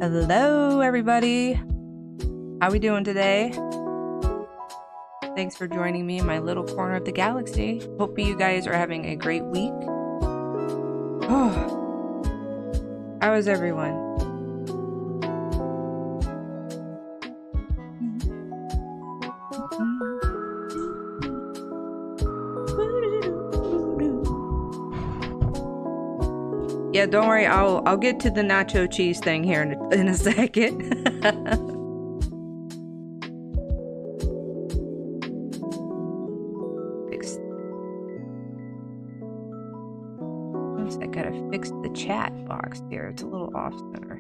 Hello, everybody. How we doing today? Thanks for joining me in my little corner of the galaxy. Hope you guys are having a great week. Oh, how is everyone? Yeah, don't worry. I'll get to the nacho cheese thing here in a second. I gotta fix the chat box here. It's a little off center.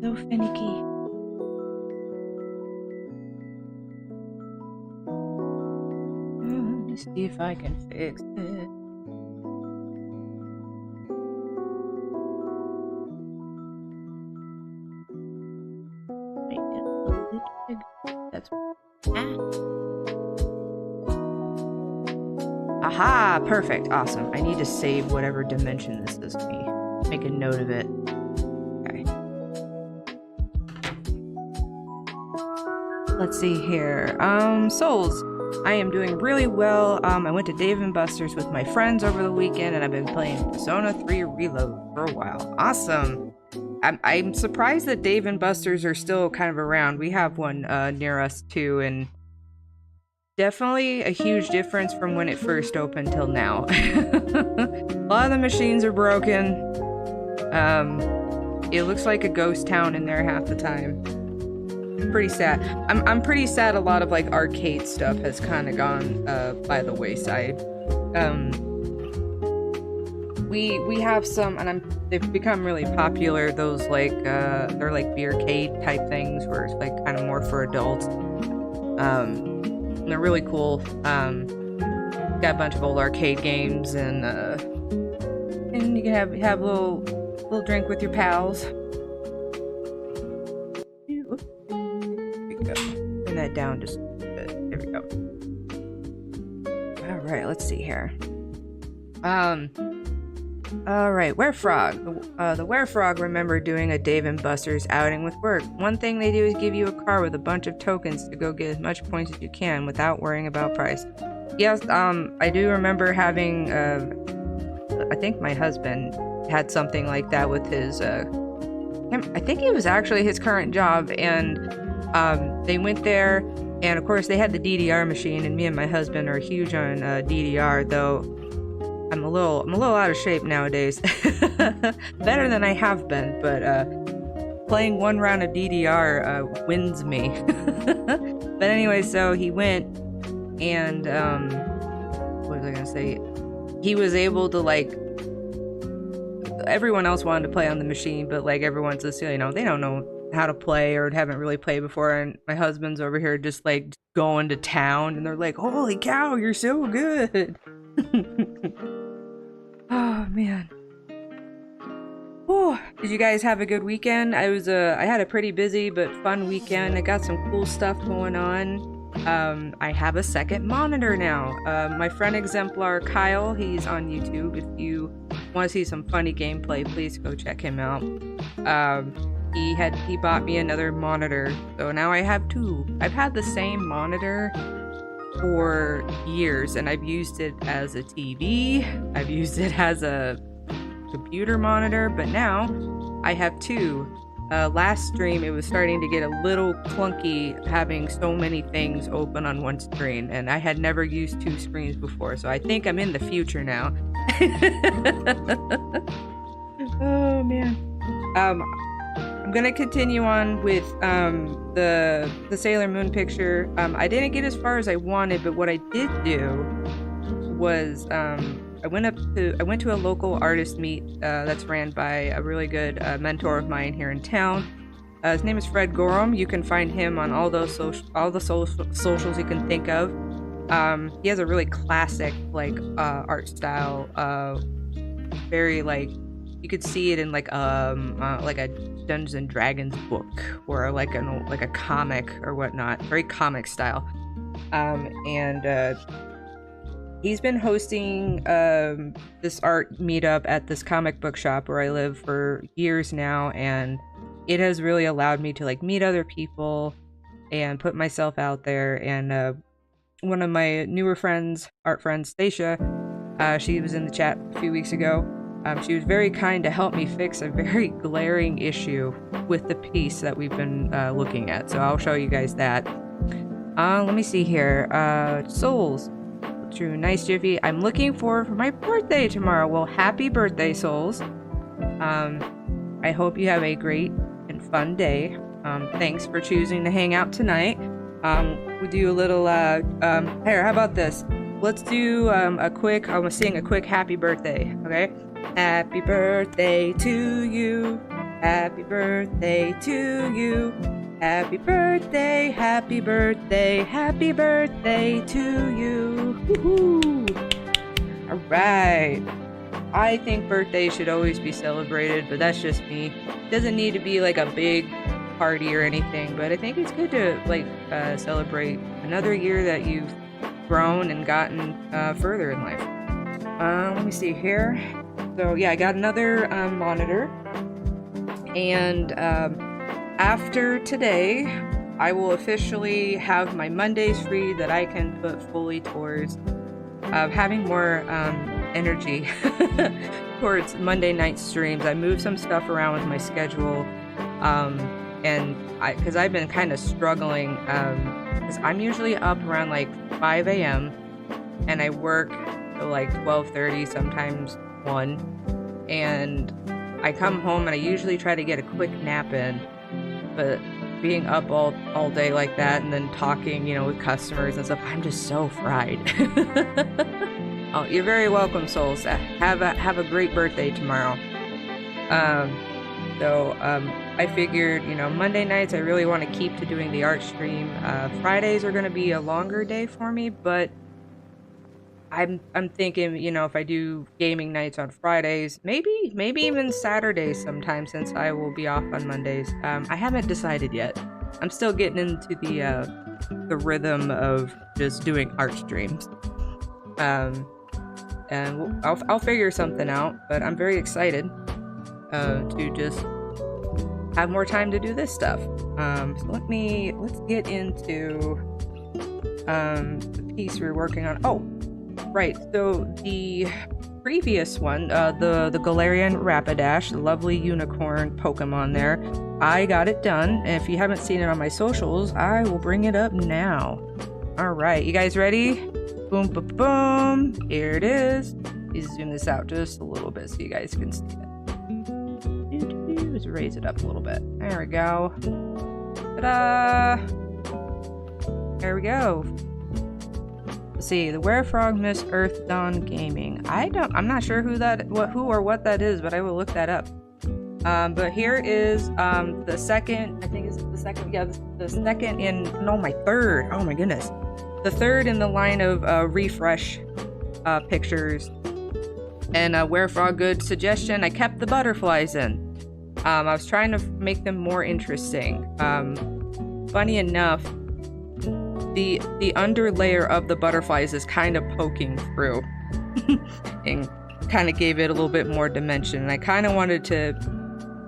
So finicky. Let's see if I can fix it. Make it a little bit bigger. That's aha! Perfect. Awesome. I need to save whatever dimension this is to me. Make a note of it. Okay. Let's see here. Souls. I am doing really well. I went to Dave & Buster's with my friends over the weekend, and I've been playing Persona 3 Reload for a while. Awesome. I'm surprised that Dave & Buster's are still kind of around. We have one near us too, and definitely a huge difference from when it first opened till now. A lot of the machines are broken. It looks like a ghost town in there half the time. Pretty sad. I'm pretty sad a lot of like arcade stuff has kind of gone by the wayside. We have some, and they've become really popular, those like they're like beercade type things where it's like kind of more for adults. They're really cool. Got a bunch of old arcade games, and you can have a little drink with your pals. Turn that down just a bit. There we go. All right, let's see here. All right, Werefrog. The Werefrog remembered doing a Dave & Buster's outing with work. One thing they do is give you a car with a bunch of tokens to go get as much points as you can without worrying about price. Yes, I do remember having, I think my husband had something like that with his, I think it was actually his current job, and they went there, and of course they had the DDR machine, and me and my husband are huge on DDR, though I'm a little out of shape nowadays. Better than I have been, but playing one round of DDR wins me. But anyway, so he went, and what was I gonna say? He was able to, like, everyone else wanted to play on the machine, but like everyone's just, you know, they don't know how to play or haven't really played before, and my husband's over here just like going to town, and they're like, holy cow, you're so good. Oh man. Oh, did you guys have a good weekend? I had a pretty busy but fun weekend. I got some cool stuff going on. I have a second monitor now. My friend Exemplar Kyle, he's on YouTube. If you want to see some funny gameplay, please go check him out. He bought me another monitor, so now I have two. I've had the same monitor for years, and I've used it as a TV, I've used it as a computer monitor, but now I have two. Last stream, it was starting to get a little clunky having so many things open on one screen, and I had never used two screens before, so I think I'm in the future now. Oh man. I'm gonna continue on with the Sailor Moon picture. I didn't get as far as I wanted, but what I did do was I went to a local artist meet that's ran by a really good mentor of mine here in town. His name is Fred Gorham. You can find him on all the socials you can think of. He has a really classic like art style, very like you could see it in like a Dungeons and Dragons book or like a comic or whatnot, very comic style. And he's been hosting this art meetup at this comic book shop where I live for years now, and it has really allowed me to like meet other people and put myself out there. And one of my newer friends, art friend Stacia, she was in the chat a few weeks ago. She was very kind to help me fix a very glaring issue with the piece that we've been looking at. So I'll show you guys that. Let me see here. Souls. True. Nice, Jiffy. I'm looking forward for my birthday tomorrow. Well, happy birthday, Souls. I hope you have a great and fun day. Thanks for choosing to hang out tonight. We do a little, here, how about this? Let's do I'm gonna sing a quick happy birthday, okay? Happy birthday to you. Happy birthday to you. Happy birthday, happy birthday, happy birthday to you. Woohoo! Alright. I think birthdays should always be celebrated, but that's just me. It doesn't need to be like a big party or anything, but I think it's good to like celebrate another year that you've grown and gotten further in life. Let me see here. So yeah, I got another monitor, and after today, I will officially have my Mondays free that I can put fully towards having more energy towards Monday night streams. I moved some stuff around with my schedule, and because I've been kind of struggling, because I'm usually up around like 5 a.m. and I work till like 12:30, sometimes 1, and I come home and I usually try to get a quick nap in, but being up all day like that and then talking, you know, with customers and stuff, I'm just so fried. Oh, you're very welcome, Souls. Have a great birthday tomorrow. I figured, you know, Monday nights I really want to keep to doing the art stream. Fridays are going to be a longer day for me, but I'm thinking, you know, if I do gaming nights on Fridays, maybe even Saturdays sometimes, since I will be off on Mondays. I haven't decided yet. I'm still getting into the rhythm of just doing art streams. And I'll figure something out, but I'm very excited to just have more time to do this stuff. So let's get into the piece we're working on. Oh, right. So the previous one, the Galarian Rapidash, the lovely unicorn Pokemon there, I got it done. And if you haven't seen it on my socials, I will bring it up now. All right, you guys ready? Boom, boom, boom. Here it is. Let's zoom this out just a little bit so you guys can see it. Let's raise it up a little bit. There we go. Ta-da! There we go. Let's see, the Werefrog Miss Earth Dawn Gaming. I'm not sure who or what that is, but I will look that up. But here is the second. I think it's the second. Yeah, the second in. No, my third. Oh my goodness, the third in the line of refresh pictures. And Werefrog, good suggestion. I kept the butterflies in. I was trying to make them more interesting. Funny enough, the underlayer of the butterflies is kind of poking through and kind of gave it a little bit more dimension. And I kind of wanted to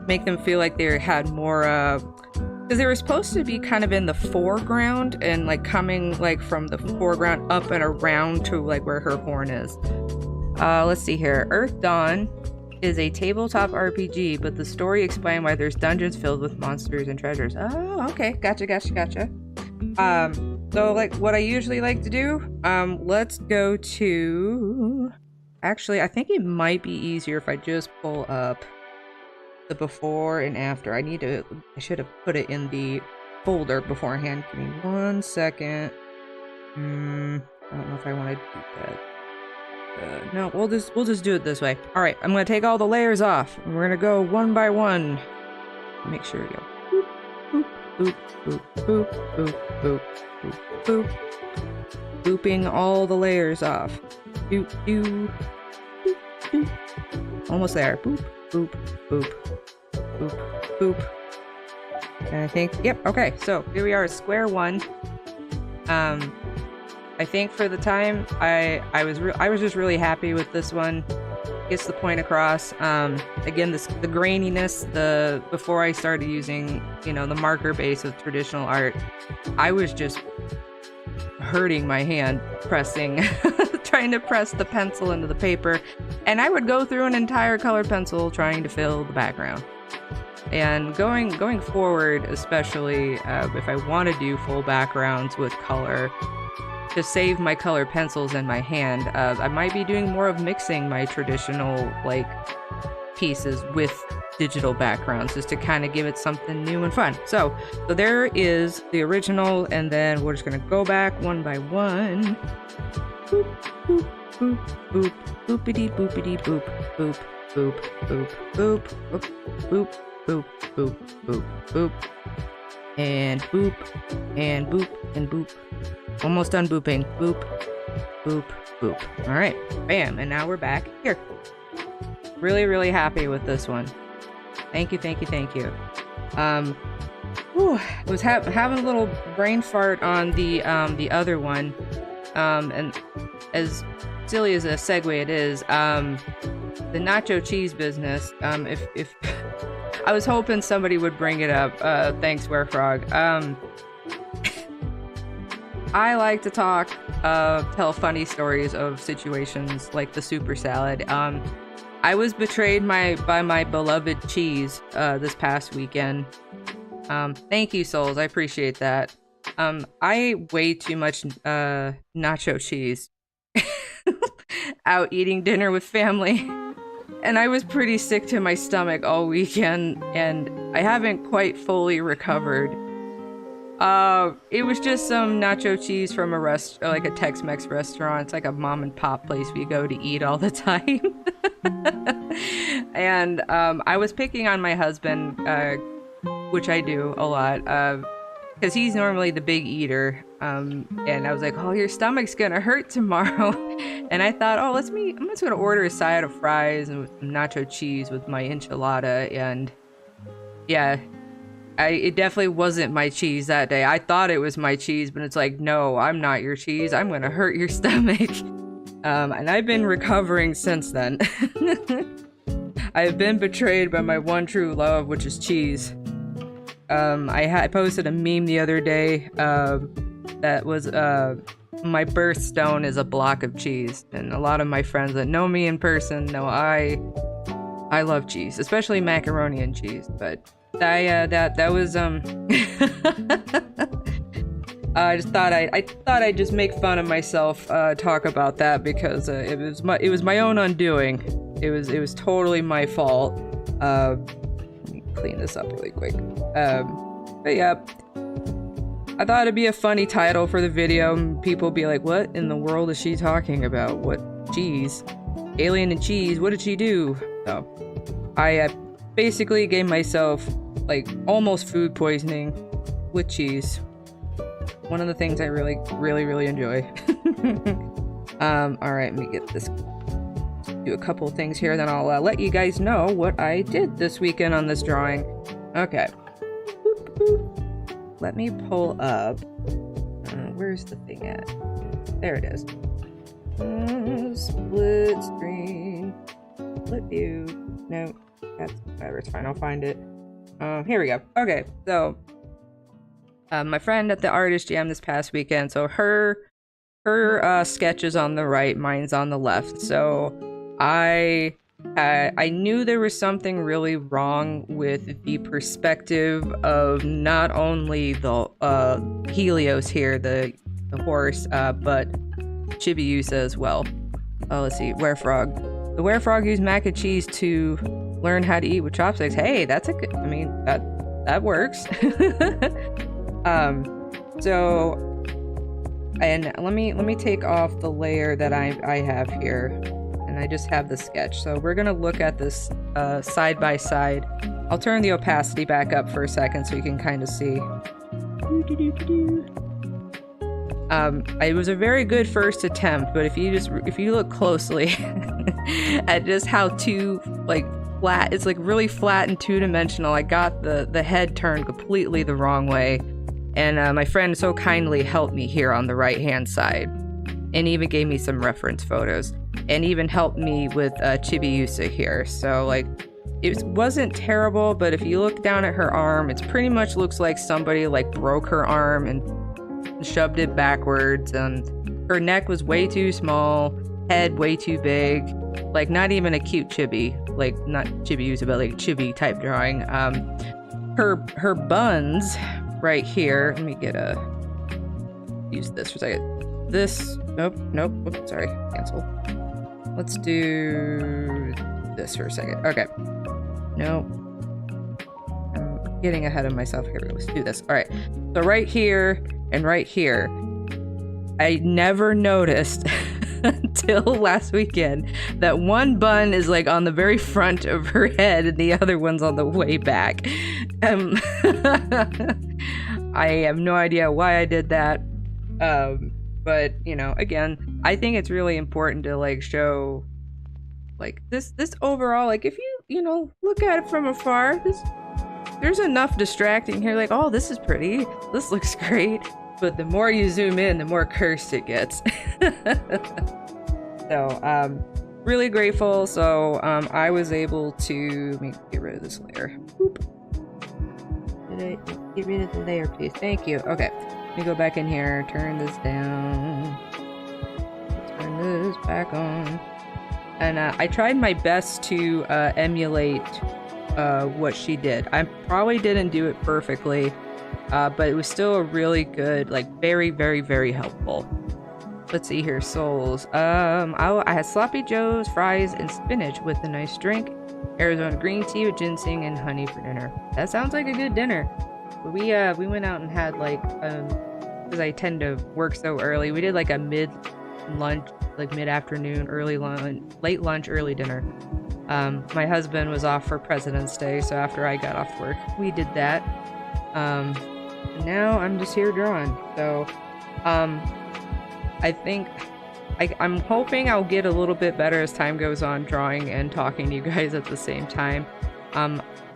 make them feel like they had more because they were supposed to be kind of in the foreground and like coming like from the foreground up and around to like where her horn is. Let's see here. Earth Dawn is a tabletop RPG, but the story explained why there's dungeons filled with monsters and treasures. Oh, okay. Gotcha. So like what I usually like to do, let's go to... Actually, I think it might be easier if I just pull up the before and after. I should have put it in the folder beforehand. Give me 1 second. I don't know if I want to do that. No, we'll just do it this way. All right, I'm gonna take all the layers off, and we're gonna go one by one. Make sure we go boop, boop, boop, boop, boop, boop, boop, boop, booping all the layers off. Boop, boop, boop, boop. Almost there. Boop, boop, boop, boop, boop. And I think, yep. Okay, so here we are at square one. I I think for the time, I was just really happy with this one. Gets the point across. Again, the graininess. Before I started using, the marker base of traditional art, I was just hurting my hand pressing, trying to press the pencil into the paper, and I would go through an entire colored pencil trying to fill the background. And going forward, especially if I want to do full backgrounds with color, to save my color pencils in my hand, I might be doing more of mixing my traditional pieces with digital backgrounds, just to kind of give it something new and fun. So there is the original, and then we're just gonna go back one by one. Boop, boop, boop, boop, boopity boopity boop, boop, boop, boop, boop, boop, boop, boop, boop, boop, boop, and boop, and boop, and boop. Almost done booping. Boop, boop, boop. All right, bam, and now we're back here. Really, really happy with this one. Thank you, thank you, thank you. I was having a little brain fart on the other one, and as silly as a segue it is, the nacho cheese business. If I was hoping somebody would bring it up. Thanks, Werefrog. I like to tell funny stories of situations like the super salad. I was betrayed by my beloved cheese this past weekend. Thank you, souls. I appreciate that. I ate way too much nacho cheese out eating dinner with family. And I was pretty sick to my stomach all weekend, and I haven't quite fully recovered. It was just some nacho cheese from a Tex-Mex restaurant. It's like a mom and pop place we go to eat all the time. And I was picking on my husband, which I do a lot, because he's normally the big eater. And I was like, oh, your stomach's gonna hurt tomorrow. And I thought, I'm just gonna order a side of fries and some nacho cheese with my enchilada. And yeah, it definitely wasn't my cheese that day. I thought it was my cheese, but it's like, no, I'm not your cheese. I'm gonna hurt your stomach. And I've been recovering since then. I've been betrayed by my one true love, which is cheese. I posted a meme the other day that was my birthstone is a block of cheese, and a lot of my friends that know me in person know I love cheese, especially macaroni and cheese. But that was I just thought I'd just make fun of myself, talk about that, because it was my own undoing. It was totally my fault. Let me clean this up really quick. But yeah, I thought it'd be a funny title for the video, and people be like, what in the world is she talking about? What cheese? Alien and cheese, what did she do? So I basically gave myself almost food poisoning with cheese. One of the things I really, really, really enjoy. Alright, let me get this. Do a couple things here, then I'll let you guys know what I did this weekend on this drawing. Okay. Boop, boop. Let me pull up. Where's the thing at? There it is. Split screen. Split view. No, that's whatever. It's fine. I'll find it. Here we go. Okay, so my friend at the artist jam this past weekend. So her sketch is on the right, mine's on the left. So I knew there was something really wrong with the perspective of not only the Helios here, the horse, but Chibiusa as well. Let's see, Werefrog. The Werefrog used mac and cheese to learn how to eat with chopsticks. Hey, that's a good. I mean, that works. So, and let me take off the layer that I have here, and I just have the sketch. So we're gonna look at this side by side. I'll turn the opacity back up for a second so you can kind of see. It was a very good first attempt, but if you look closely at just how flat, it's really flat and two-dimensional. I got the head turned completely the wrong way, and my friend so kindly helped me here on the right hand side. and even gave me some reference photos, and even helped me with Chibiusa here. So like, it wasn't terrible, but if you look down at her arm, it pretty much looks like somebody like broke her arm and shoved it backwards, and her neck was way too small, head way too big, like not even a cute chibi, like not Chibiusa, but like chibi type drawing. Her buns right here, let me use this for a second. This, nope, oops, sorry, cancel. Let's do this for a second. Okay. Nope. I'm getting ahead of myself here. Let's do this. All right. So right here and right here, I never noticed until last weekend that one bun is like on the very front of her head and the other one's on the way back. I have no idea why I did that. But you know, again, I think it's really important to like show like this overall, like if you know, look at it from afar, there's enough distracting here, like, oh, this is pretty, this looks great, but the more you zoom in, the more cursed it gets. So really grateful. So I was able to, let me get rid of this layer. Boop. Did I get rid of the layer, please? Thank you. Okay, let me go back in here, turn this down, turn this back on. And I tried my best to emulate what she did. I probably didn't do it perfectly, but it was still a really good, like very, very, very helpful. Let's see here, souls. I had sloppy joes, fries, and spinach with a nice drink. Arizona green tea with ginseng and honey for dinner. That sounds like a good dinner. We went out and had like, because I tend to work so early, we did like a mid-lunch, like mid-afternoon, early lunch, late lunch, early dinner. My husband was off for President's Day, so after I got off work, we did that. Now I'm just here drawing. So, I think I'm hoping I'll get a little bit better as time goes on, drawing and talking to you guys at the same time.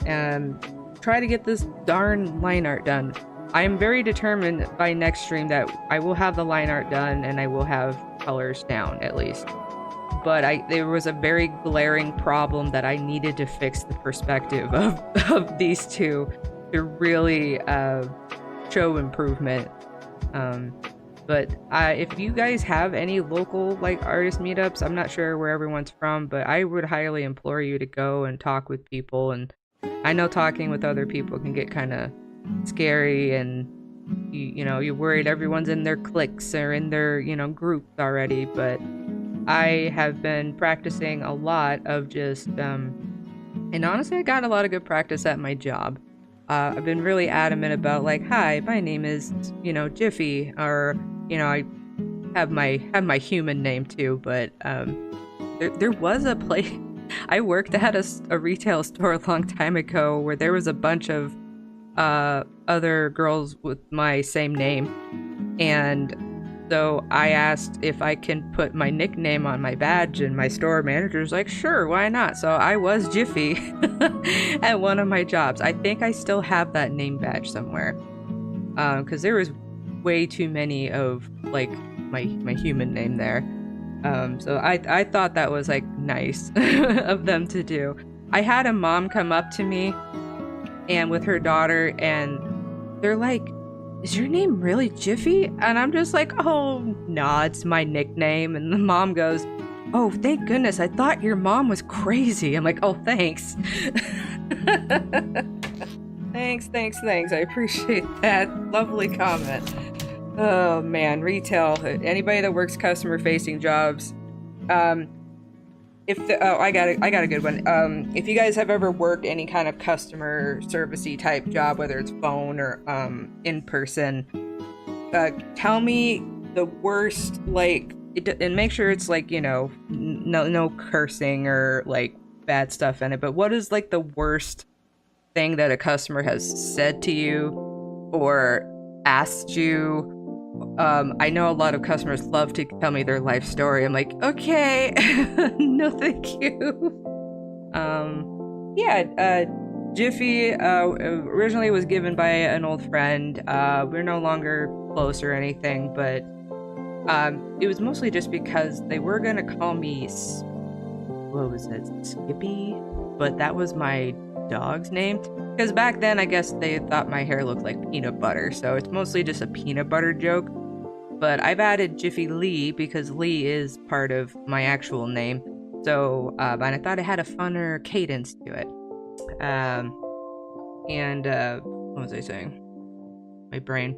And try to get this darn line art done. I am very determined by next stream that I will have the line art done and I will have colors down at least. But there was a very glaring problem that I needed to fix the perspective of these two to really show improvement. But if you guys have any local like artist meetups, I'm not sure where everyone's from, but I would highly implore you to go and talk with people. And I know talking with other people can get kind of scary, and you know, you're worried everyone's in their cliques or in their, you know, groups already. But I have been practicing a lot of just and honestly, I got a lot of good practice at my job. I've been really adamant about like, hi, my name is, you know, Jiffy, or you know, I have my human name too. But there was a place I worked at a retail store a long time ago where there was a bunch of other girls with my same name, and so I asked if I can put my nickname on my badge, and my store manager's like, sure, why not? So I was Jiffy at one of my jobs. I think I still have that name badge somewhere, because there was way too many of like my human name there. So I thought that was like nice of them to do. I had a mom come up to me and with her daughter, and they're like, is your name really Jiffy? And I'm just like, oh, nah, it's my nickname. And the mom goes, oh, thank goodness. I thought your mom was crazy. I'm like, oh, thanks. Thanks. I appreciate that lovely comment. Oh, man, retail. Anybody that works customer-facing jobs, I got a good one. If you guys have ever worked any kind of customer servicey type job, whether it's phone or in person, tell me the worst, like, and make sure it's like, you know, no cursing or like bad stuff in it. But what is like the worst thing that a customer has said to you or asked you? I know a lot of customers love to tell me their life story. I'm like, okay, no thank you. Jiffy originally was given by an old friend. We're no longer close or anything, but It was mostly just because they were gonna call me, what was it, Skippy? But that was my dog's name. Because back then, I guess they thought my hair looked like peanut butter, so it's mostly just a peanut butter joke. But I've added Jiffy Lee because Lee is part of my actual name. So, and I thought it had a funner cadence to it. What was I saying? My brain.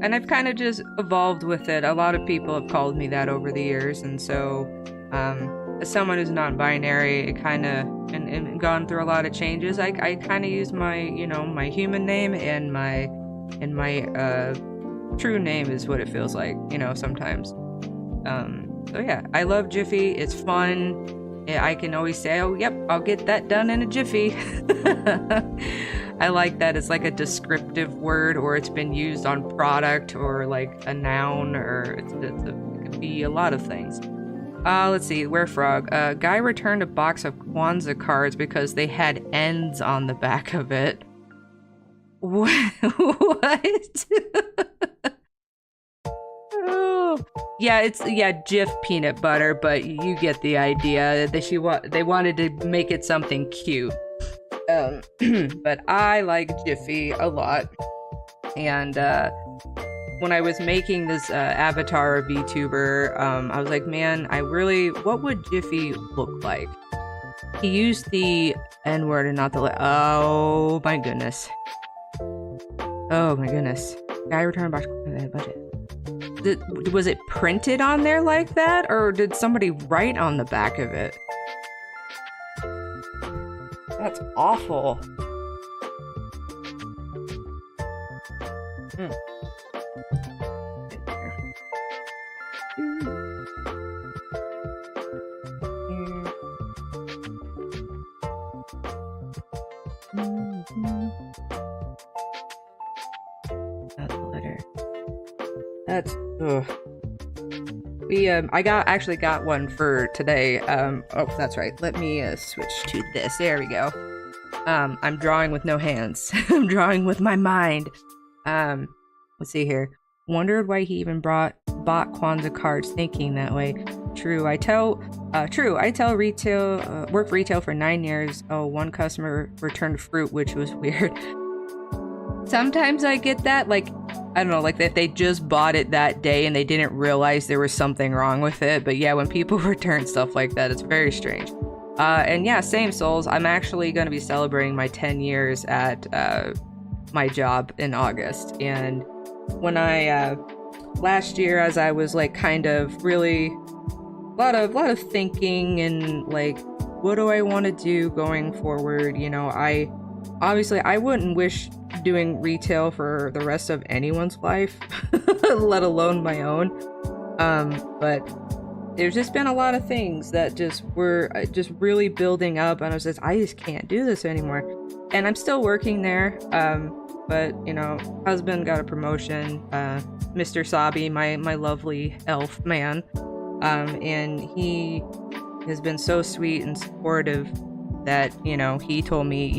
And I've kind of just evolved with it. A lot of people have called me that over the years, and so, as someone who's non-binary, it kind of, and gone through a lot of changes, I kind of use my, my human name and my true name is what it feels like, sometimes. So yeah, I love Jiffy. It's fun. I can always say, oh, yep, I'll get that done in a jiffy. I like that it's like a descriptive word, or it's been used on product, or like a noun, or it could be a lot of things. Let's see, Werefrog. Guy returned a box of Kwanzaa cards because they had ends on the back of it. What? Oh. Yeah, it's Jif peanut butter, but you get the idea. They wanted to make it something cute. But I like Jiffy a lot, and when I was making this avatar VTuber, I was like, man, what would Jiffy look like? He used the N-word and not the oh my goodness. Oh my goodness. Guy returned box budget. Was it printed on there like that, or did somebody write on the back of it? That's awful. That letter. That's I actually got one for today. Oh, that's right. Let me switch to this. There we go. I'm drawing with no hands. I'm drawing with my mind. Let's see here. Wondered why he even bought Kwanzaa cards thinking that way. True. I tell retail, worked retail for 9 years. Oh, one customer returned fruit, which was weird. Sometimes I get that, like, I don't know, like if they just bought it that day and they didn't realize there was something wrong with it. But yeah, when people return stuff like that, it's very strange. And yeah, same souls. I'm actually going to be celebrating my 10 years at my job in August. And when I, last year, as I was like kind of really, a lot of thinking and like, what do I want to do going forward? I wouldn't wish doing retail for the rest of anyone's life, let alone my own. But there's just been a lot of things that just were just really building up, and I just can't do this anymore. And I'm still working there, but husband got a promotion, Mr. Sabi, my lovely elf man, and he has been so sweet and supportive that he told me,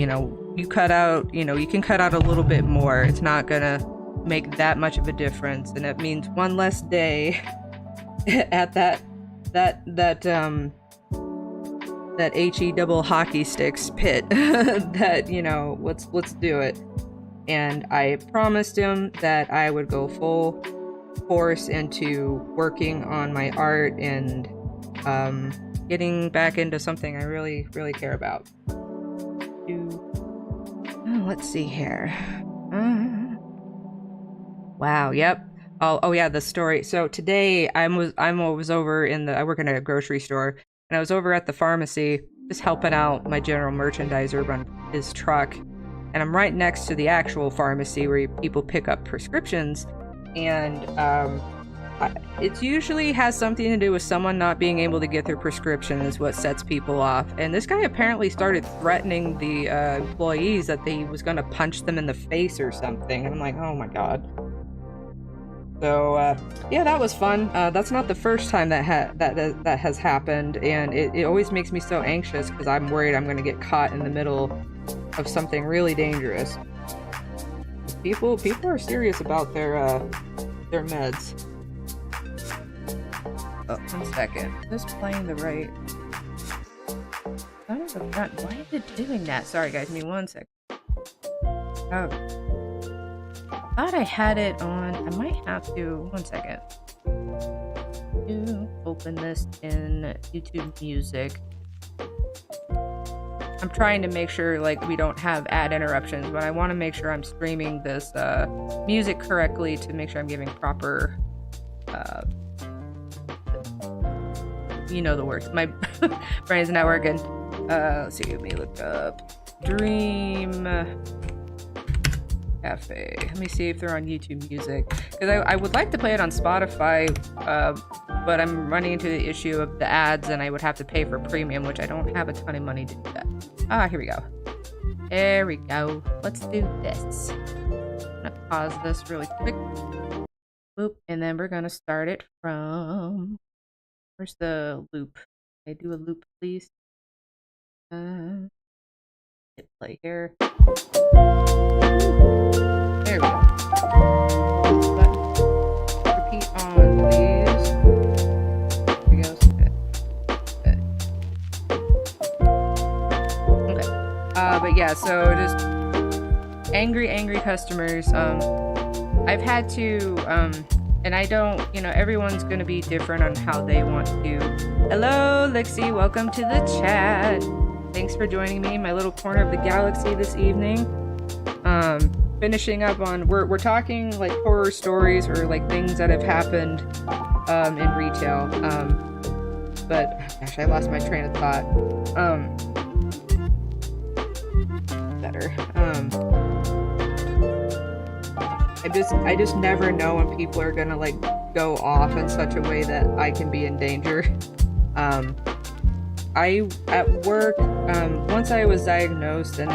you cut out, you can cut out a little bit more. It's not gonna make that much of a difference, and it means one less day at that HE double hockey sticks pit. That let's do it. And I promised him that I would go full force into working on my art and getting back into something I really, really care about. Let's see here. Wow. Yep. Oh yeah, the story. So today I was over I work in a grocery store, and I was over at the pharmacy just helping out my general merchandiser run his truck, and I'm right next to the actual pharmacy where people pick up prescriptions, and it usually has something to do with someone not being able to get their prescription is what sets people off. And this guy apparently started threatening the employees that he was going to punch them in the face or something. And I'm like, oh my god. So yeah, that was fun. That's not the first time that has happened, and it always makes me so anxious because I'm worried I'm going to get caught in the middle of something really dangerous. People are serious about their their meds. Oh, 1 second. Is this playing the right? Why is it doing that? Sorry guys, give me 1 second. Oh. Thought I had it on. I might have to. 1 second. To open this in YouTube Music. I'm trying to make sure like we don't have ad interruptions, but I want to make sure I'm streaming this music correctly to make sure I'm giving proper you know the words. My brain's not working. Let's see, let me look up Dream Cafe. Let me see if they're on YouTube Music, because I would like to play it on Spotify, but I'm running into the issue of the ads, and I would have to pay for premium, which I don't have a ton of money to do that. Ah, here we go. There we go. Let's do this. I'm gonna pause this really quick. Boop, and then we're gonna start it from. Where's the loop? Can I do a loop, please? Hit play here. There we go. Repeat on, please. There we go. Okay. But yeah, so just angry customers. I've had to, and I don't, everyone's gonna be different on how they want to. Hello, Lixie, welcome to the chat. Thanks for joining me in my little corner of the galaxy this evening. Finishing up on, we're talking like horror stories or like things that have happened in retail. But gosh, I lost my train of thought. Better. I just never know when people are gonna like go off in such a way that I can be in danger. At work, once I was diagnosed, and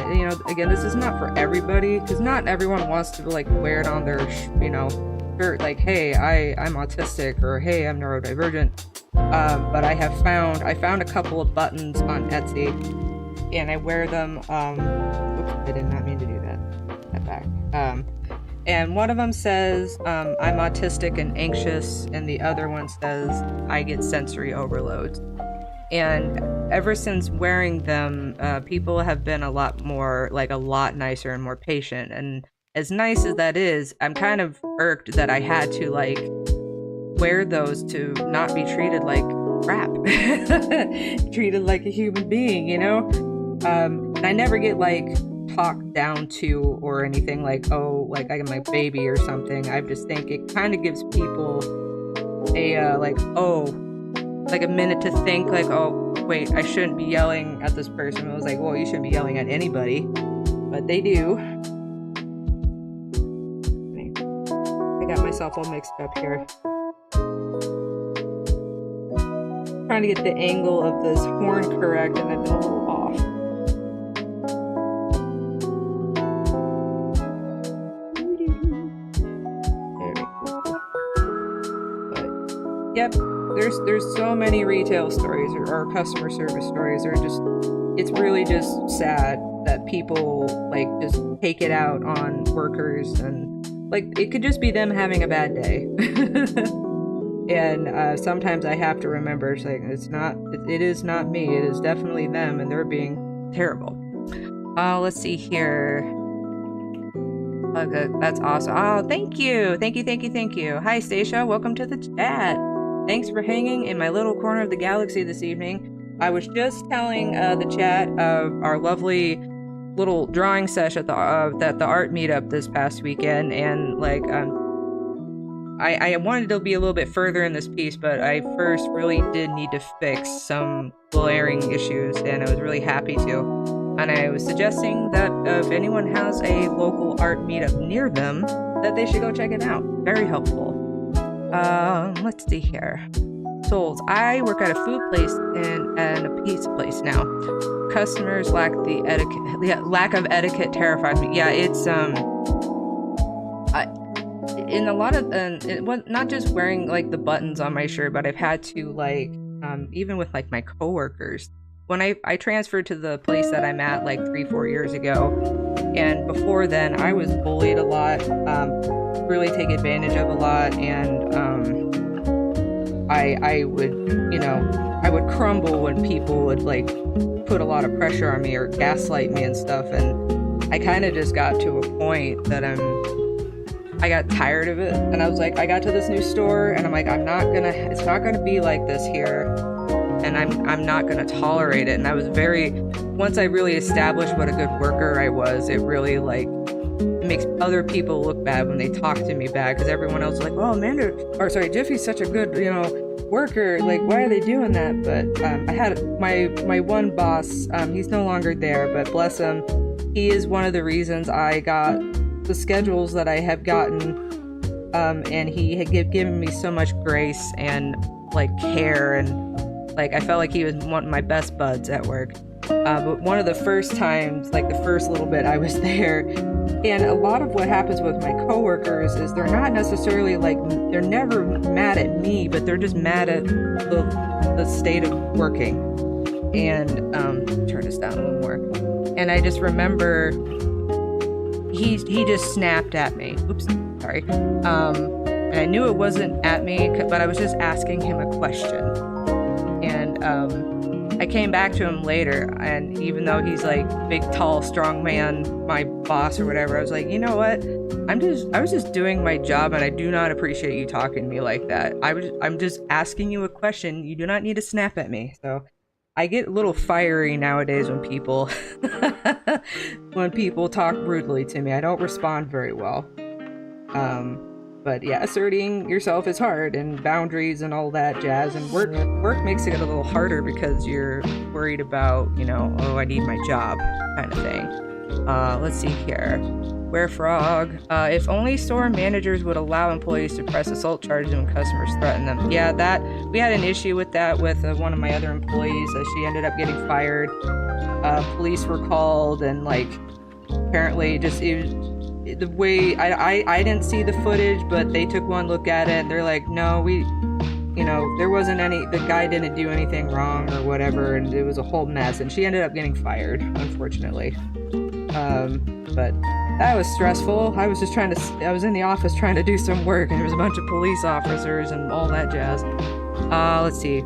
again, this is not for everybody, because not everyone wants to like wear it on their shirt, like, hey, I'm autistic, or hey, I'm neurodivergent. But I found a couple of buttons on Etsy, and I wear them. Oops, I did not mean to do that. That back. And one of them says, I'm autistic and anxious, and the other one says, I get sensory overloads. And ever since wearing them, people have been a lot nicer and more patient. And as nice as that is, I'm kind of irked that I had to like wear those to not be treated like crap. Treated like a human being, and I never get like talked down to or anything like, oh, like I'm my baby or something. I just think it kind of gives people a like a minute to think, like, oh wait, I shouldn't be yelling at this person. It was like, well, you shouldn't be yelling at anybody, but they do. I got myself all mixed up here, trying to get the angle of this horn correct, and I've been a little off. Yep, there's so many retail stories or customer service stories. It's really just sad that people like just take it out on workers, and like it could just be them having a bad day. And sometimes I have to remember, it's like it is not me. It is definitely them, and they're being terrible. Let's see here. Okay, that's awesome. Oh, thank you. Hi, Stacia. Welcome to the chat. Thanks for hanging in my little corner of the galaxy this evening. I was just telling the chat of our lovely little drawing session at the art meetup this past weekend, and like I wanted to be a little bit further in this piece, but I first really did need to fix some glaring issues, and I was really happy to. And I was suggesting that if anyone has a local art meetup near them, that they should go check it out. Very helpful. Let's see here. Souls. I work at a food place and a pizza place now. Customers lack of etiquette terrifies me. Yeah, it's in a lot of it was not just wearing like the buttons on my shirt, but I've had to like even with like my coworkers. When I transferred to the place that I'm at like 3-4 years ago, and before then I was bullied a lot. really take advantage of a lot, and I would, I would crumble when people would like put a lot of pressure on me or gaslight me and stuff, and I kind of just got to a point that I got tired of it, and I was like, I got to this new store, and I'm like, it's not gonna be like this here, and I'm not gonna tolerate it. And I was once I really established what a good worker I was, it really like it makes other people look bad when they talk to me bad, because everyone else is like, oh, Jiffy's such a good, worker, like why are they doing that? But I had my one boss, he's no longer there, but bless him, he is one of the reasons I got the schedules that I have gotten, and he had given me so much grace and like care, and like I felt like he was one of my best buds at work. But one of the first times, like the first little bit I was there, and a lot of what happens with my coworkers is they're not necessarily like, they're never mad at me, but they're just mad at the state of working. And turn this down a little more. And I just remember he just snapped at me. Oops, sorry. And I knew it wasn't at me, but I was just asking him a question. And I came back to him later, and even though he's like big, tall, strong man, my boss or whatever, I was like, you know what? I was just doing my job, and I do not appreciate you talking to me like that. I'm just asking you a question. You do not need to snap at me. So I get a little fiery nowadays when people talk rudely to me. I don't respond very well. But yeah, asserting yourself is hard, and boundaries and all that jazz, and work makes it a little harder because you're worried about, oh, I need my job kind of thing. Let's see here. Where Frog. If only store managers would allow employees to press assault charges when customers threaten them. Yeah, we had an issue with that with one of my other employees. She ended up getting fired. Police were called, and like apparently the way I didn't see the footage, but they took one look at it, and they're like, no, there wasn't the guy didn't do anything wrong or whatever, and it was a whole mess, and she ended up getting fired, unfortunately. But that was stressful. I was in the office trying to do some work, and there was a bunch of police officers and all that jazz. Let's see.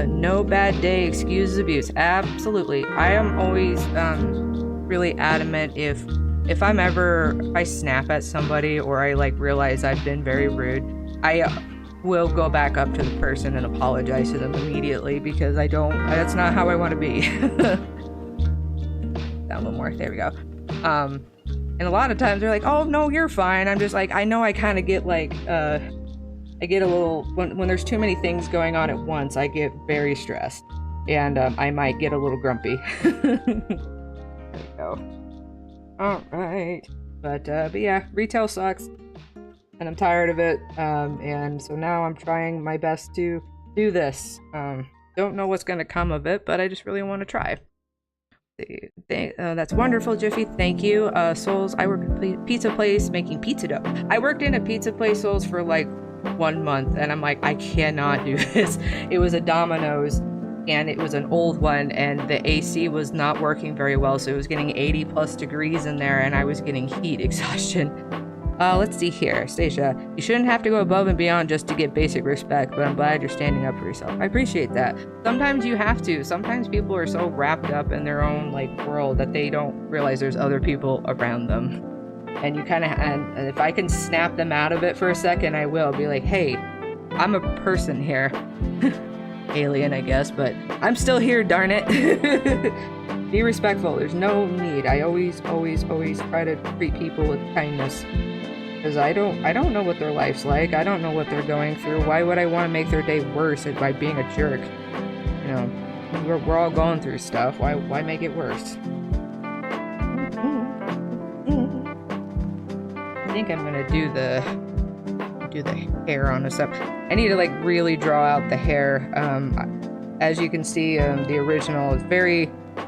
No bad day excuses abuse. Absolutely. I am always really adamant if I snap at somebody, or I like realize I've been very rude, I will go back up to the person and apologize to them immediately, because that's not how I want to be. Down one more, there we go. And a lot of times they're like, oh no, you're fine. I'm just like, I know I kind of get like, I get a little, when there's too many things going on at once, I get very stressed, and I might get a little grumpy. There we go. Alright, but yeah, retail sucks, and I'm tired of it, and so now I'm trying my best to do this. Don't know what's gonna come of it, but I just really want to try. That's wonderful, Jiffy, thank you. Souls, I work at a pizza place making pizza dough. I worked in a pizza place, Souls, for like 1 month, and I'm like, I cannot do this. It was a Domino's, and it was an old one, and the AC was not working very well, so it was getting 80 plus degrees in there, and I was getting heat exhaustion. Let's see here. Stacia, you shouldn't have to go above and beyond just to get basic respect, but I'm glad you're standing up for yourself. I appreciate that. Sometimes you have to. Sometimes people are so wrapped up in their own like world that they don't realize there's other people around them. And you kind of, and if I can snap them out of it for a second, I will be like, hey, I'm a person here. Alien, I guess, but I'm still here, darn it. Be respectful. There's no need. I always try to treat people with kindness, because I don't know what their life's like. I don't know what they're going through. Why would I want to make their day worse by being a jerk? We're all going through stuff. Why make it worse? I think I'm gonna do the hair on this up. I need to like really draw out the hair. As you can see, the original is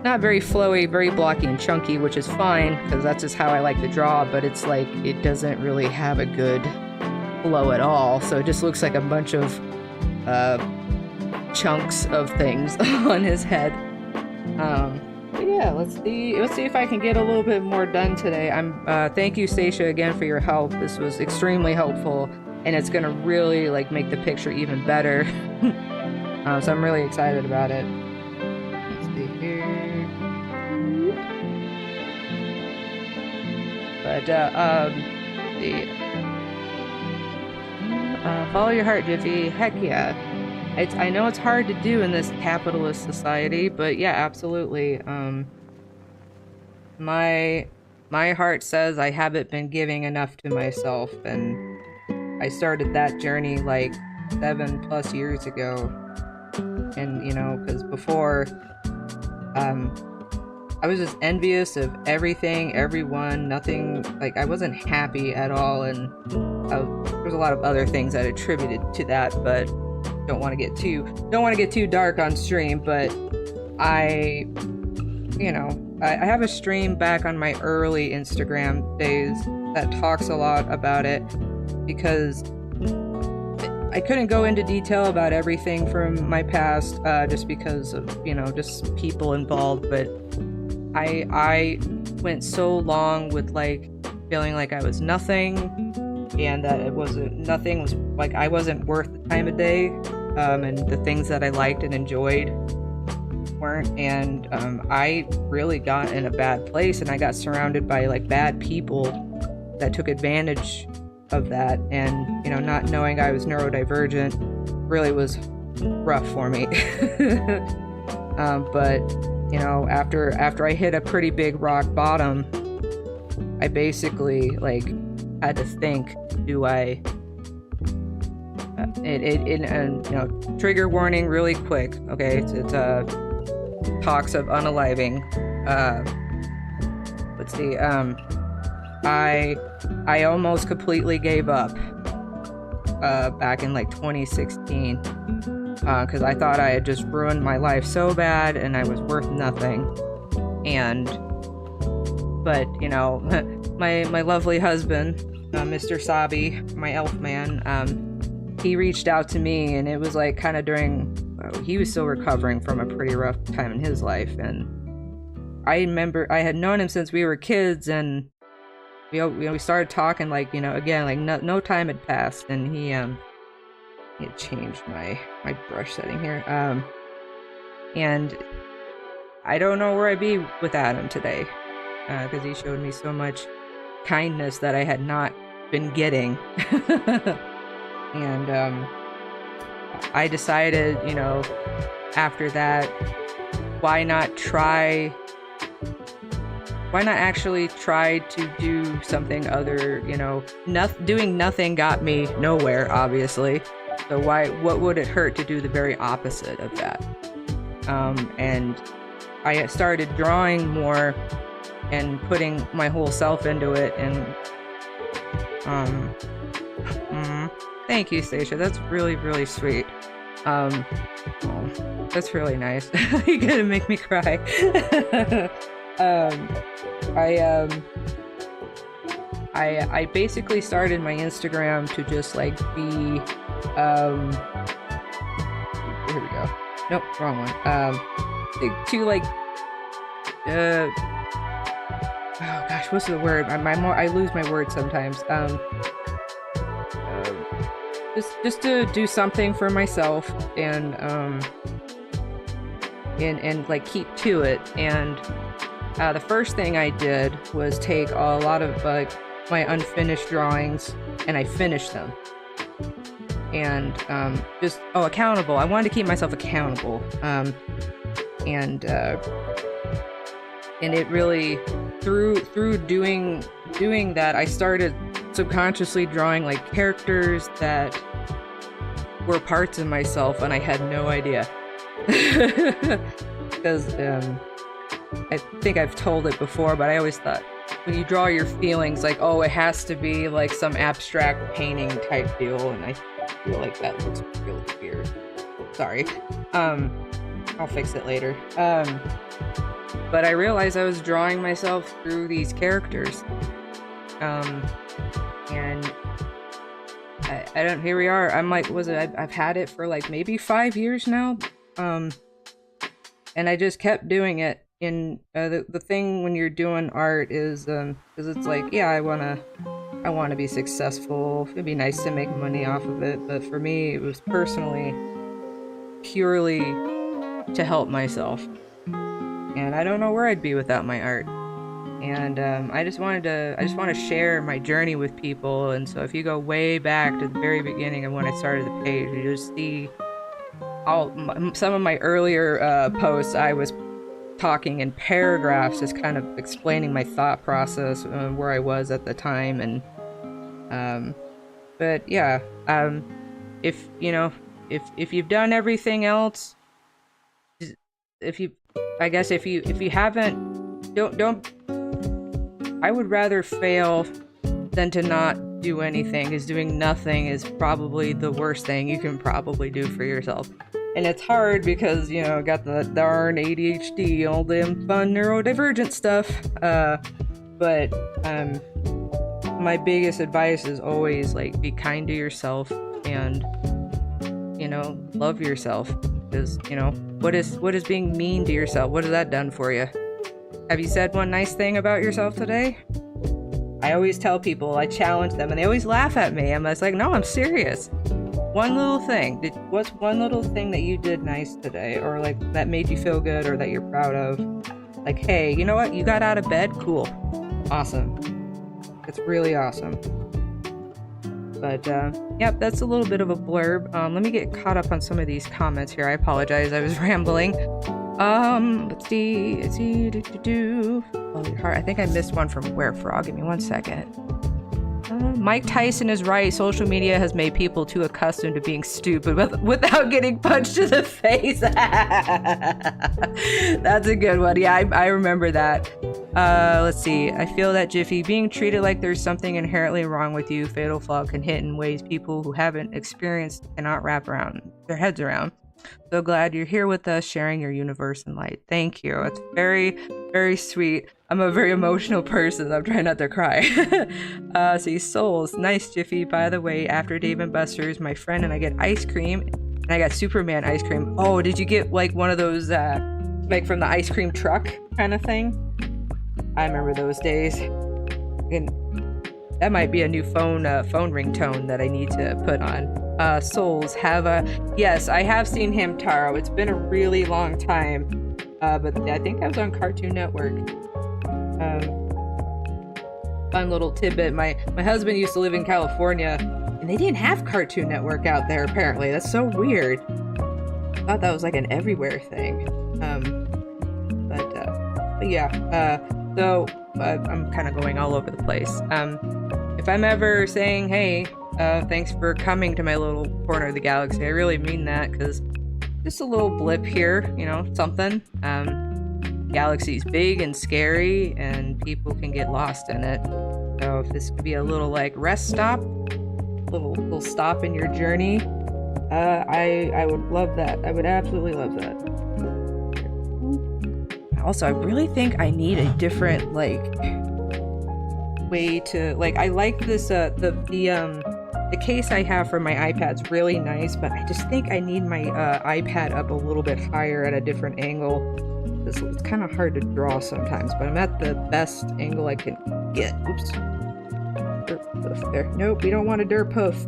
not very flowy, very blocky and chunky, which is fine because that's just how I like to draw, but it's like it doesn't really have a good flow at all, so it just looks like a bunch of chunks of things on his head. But yeah, yeah, let's see if I can get a little bit more done today. Thank you, Stacia, again for your help. This was extremely helpful, and it's gonna really like make the picture even better. So I'm really excited about it. Let's see here. But follow your heart, Jiffy. Heck yeah. I know it's hard to do in this capitalist society, but yeah, absolutely. My heart says I haven't been giving enough to myself, and I started that journey like 7+ years ago. And you know, because before, I was just envious of everything, everyone, nothing, like I wasn't happy at all, and there's a lot of other things that attributed to that, but don't want to get too dark on stream. But I have a stream back on my early Instagram days that talks a lot about it, because I couldn't go into detail about everything from my past, just because of, just people involved, but I went so long with like feeling like I was nothing, and that nothing was like, I wasn't worth the time of day, and the things that I liked and enjoyed weren't, and I really got in a bad place, and I got surrounded by like bad people that took advantage of that, and not knowing I was neurodivergent really was rough for me. But after I hit a pretty big rock bottom, I basically like had to think, do I trigger warning really quick, okay, it's talks of unaliving. Let's see, I almost completely gave up back in like 2016, because I thought I had just ruined my life so bad and I was worth nothing. But my lovely husband, Mr. Sabi, my elf man, he reached out to me, and it was like kind of he was still recovering from a pretty rough time in his life, and I remember I had known him since we were kids, and we started talking like, again, like no time had passed, and he had changed my brush setting here, and I don't know where I'd be without him today, because he showed me so much kindness that I had not been getting. And I decided, after that, why not actually try to do something other, doing nothing got me nowhere, obviously. So what would it hurt to do the very opposite of that? And I started drawing more and putting my whole self into it, and thank you, Stacia. That's really, really sweet. That's really nice. You're gonna make me cry. I basically started my Instagram to just like be, here we go. Nope, wrong one. To like, oh gosh, what's the word? I lose my words sometimes. Just to do something for myself, and like keep to it. And the first thing I did was take a lot of like my unfinished drawings, and I finished them. And accountable. I wanted to keep myself accountable. And it really, through doing that, I started subconsciously drawing like characters that were parts of myself, and I had no idea. Because I think I've told it before, but I always thought when you draw your feelings, like, oh, it has to be like some abstract painting type deal, and I feel like that looks really weird. Sorry. I'll fix it later. But I realized I was drawing myself through these characters. And I don't, here we are. I'm like, I've had it for like maybe 5 years now. And I just kept doing it. the thing when you're doing art is because it's like, yeah, I want to be successful. It'd be nice to make money off of it, but for me, it was personally purely to help myself. And I don't know where I'd be without my art. And I just want to share my journey with people. And so if you go way back to the very beginning of when I started the page, you just see some of my earlier posts. I was talking in paragraphs, just kind of explaining my thought process, where I was at the time, and but yeah, if you know, if you've done everything else, if you, I guess if you haven't, don't. I would rather fail than to not do anything, because doing nothing is probably the worst thing you can probably do for yourself. And it's hard because, you know, got the darn ADHD, all them fun neurodivergent stuff. But my biggest advice is always, like, be kind to yourself and, you know, love yourself. Because, you know, what is being mean to yourself? What has that done for you? Have you said one nice thing about yourself today? I always tell people, I challenge them, and they always laugh at me. I'm just like, no, I'm serious. One little thing. What's one little thing that you did nice today, or like that made you feel good, or that you're proud of? Like, hey, you know what? You got out of bed? Cool. Awesome. It's really awesome. But, yep, that's a little bit of a blurb. Let me get caught up on some of these comments here. I apologize, I was rambling. Let's see, oh, your heart. I think I missed one from Where Frog. Give me 1 second. Mike Tyson is right. Social media has made people too accustomed to being stupid without getting punched in the face. That's a good one. Yeah, I remember that. Let's see. I feel that Jiffy, being treated like there's something inherently wrong with you, fatal flaw can hit in ways people who haven't experienced cannot wrap around their heads around. So glad you're here with us, sharing your universe and light. Thank you. It's very, very sweet. I'm a very emotional person. I'm trying not to cry. See, Souls. Nice, Jiffy. By the way, after Dave & Buster's, my friend and I get ice cream. And I got Superman ice cream. Oh, did you get like one of those, like from the ice cream truck kind of thing? I remember those days. And that might be a new phone ringtone that I need to put on. Souls have a... Yes, I have seen Hamtaro. It's been a really long time. But I think I was on Cartoon Network. Fun little tidbit. My husband used to live in California, and they didn't have Cartoon Network out there, apparently. That's so weird. I thought that was like an everywhere thing. But yeah. So, I'm kind of going all over the place. If I'm ever saying, hey, thanks for coming to my little corner of the galaxy, I really mean that, because just a little blip here, you know, something. Galaxy's big and scary, and people can get lost in it. So if this could be a little, like, rest stop, little stop in your journey, I would love that. I would absolutely love that. Also, I really think I need a different, like, way to, like, I like this, the case I have for my iPad's really nice, but I just think I need my iPad up a little bit higher at a different angle. It's kind of hard to draw sometimes, but I'm at the best angle I can get. Oops. Dirt poof there. Nope, we don't want a dirt poof.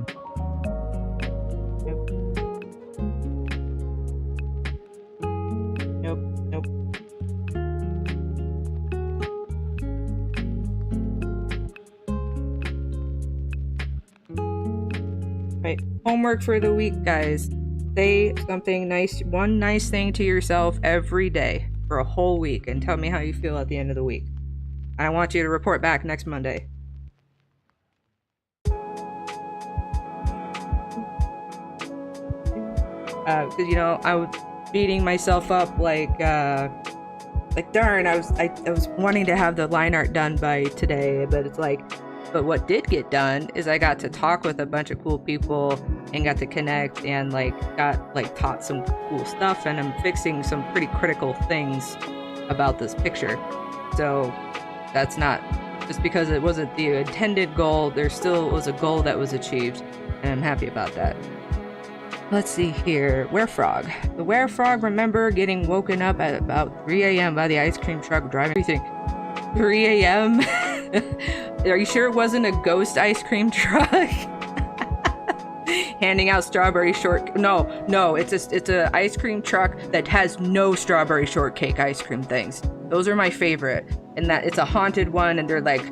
Nope. Nope. Right, homework for the week, guys. Say something nice, one nice thing to yourself every day for a whole week, and tell me how you feel at the end of the week. I want you to report back next Monday. Because, you know, I was beating myself up like darn, I was wanting to have the line art done by today, but it's like, but what did get done is I got to talk with a bunch of cool people and got to connect and got taught some cool stuff, and I'm fixing some pretty critical things about this picture. So that's not just because it wasn't the intended goal, there still was a goal that was achieved, and I'm happy about that. Let's see here. Werefrog. The Werefrog remember getting woken up at about 3 a.m. by the ice cream truck driving everything. 3 a.m.? Are you sure it wasn't a ghost ice cream truck? Handing out strawberry short... No, it's a ice cream truck that has no strawberry shortcake ice cream things. Those are my favorite. And that it's a haunted one, and they're like...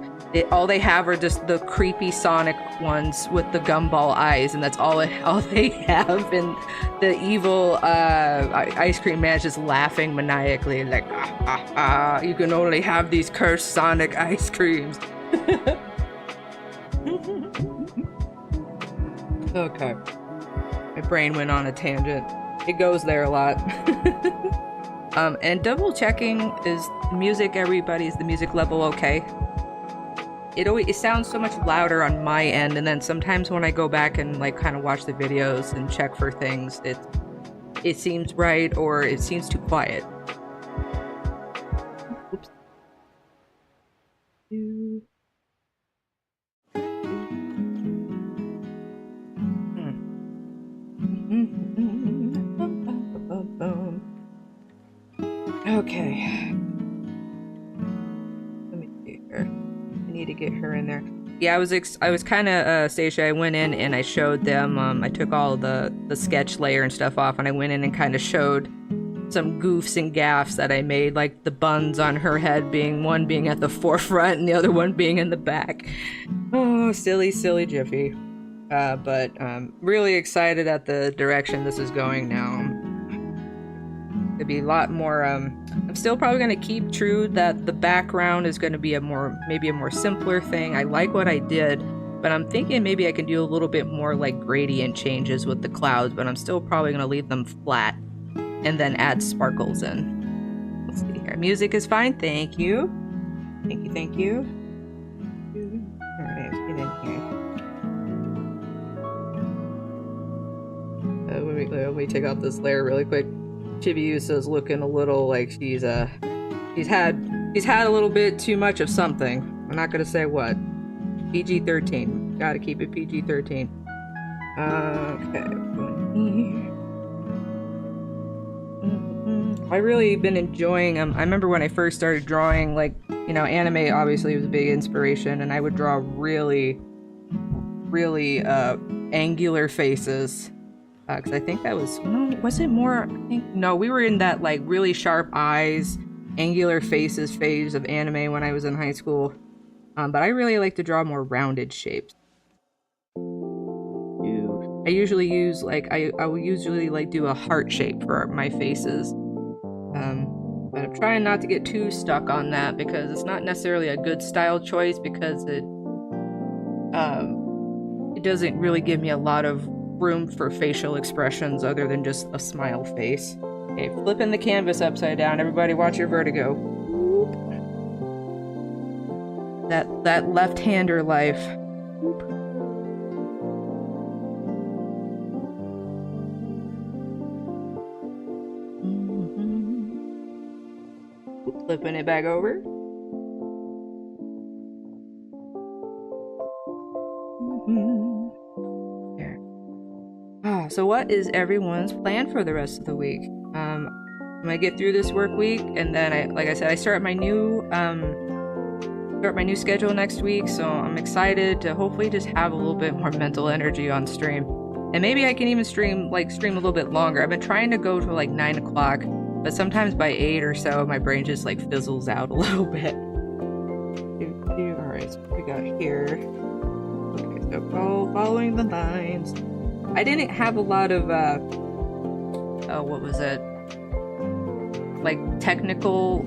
all they have are just the creepy Sonic ones with the gumball eyes, and that's all they have. And the evil ice cream man is just laughing maniacally, like, you can only have these cursed Sonic ice creams. Okay. My brain went on a tangent. It goes there a lot. And double checking, is music, everybody, is the music level okay? It sounds so much louder on my end, and then sometimes when I go back and like kind of watch the videos and check for things, it seems right or it seems too quiet. Oops. Okay. Let me see here. I need to get her in there. Yeah, I was kind of Stacia. I went in and I showed them. I took all the sketch layer and stuff off, and I went in and kind of showed some goofs and gaffs that I made, like the buns on her head one being at the forefront and the other one being in the back. Oh, silly Jiffy. But really excited at the direction this is going now. It'd be a lot more. I'm still probably going to keep true that the background is going to be maybe a more simpler thing. I like what I did, but I'm thinking maybe I can do a little bit more like gradient changes with the clouds, but I'm still probably going to leave them flat and then add sparkles in. Let's see here. Music is fine. Thank you. Thank you. All right, let's get in here. Let me take out this layer really quick. Chibiusa's looking a little like she's had a little bit too much of something. I'm not gonna say what. PG-13. Gotta keep it PG-13. Okay. I really been enjoying I remember when I first started drawing, like, you know, anime obviously was a big inspiration, and I would draw really angular faces. Because I think that was we were in that like really sharp eyes, angular faces phase of anime when I was in high school. But I really like to draw more rounded shapes. I usually use I will usually like do a heart shape for my faces. But I'm trying not to get too stuck on that because it's not necessarily a good style choice, because it doesn't really give me a lot of room for facial expressions other than just a smile face. Okay, flipping the canvas upside down. Everybody watch your vertigo. That left-hander life. Flipping it back over. So what is everyone's plan for the rest of the week? I'm gonna get through this work week, and then like I said, I start my new schedule next week. So I'm excited to hopefully just have a little bit more mental energy on stream, and maybe I can even stream a little bit longer. I've been trying to go to like 9 o'clock, but sometimes by 8 or so, my brain just like fizzles out a little bit. All right, so what we got here. Okay, so following the lines. I didn't have a lot of, what was it? Like technical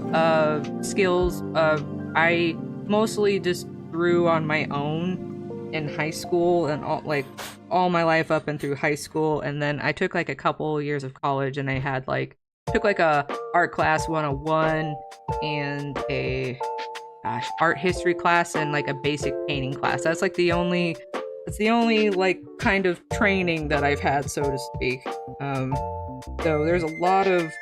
skills. I mostly just drew on my own in high school and all my life up and through high school. And then I took like a couple years of college, and I had took like a art class 101 and a art history class and like a basic painting class. That's the only like kind of training that I've had, so to speak. So there's a lot of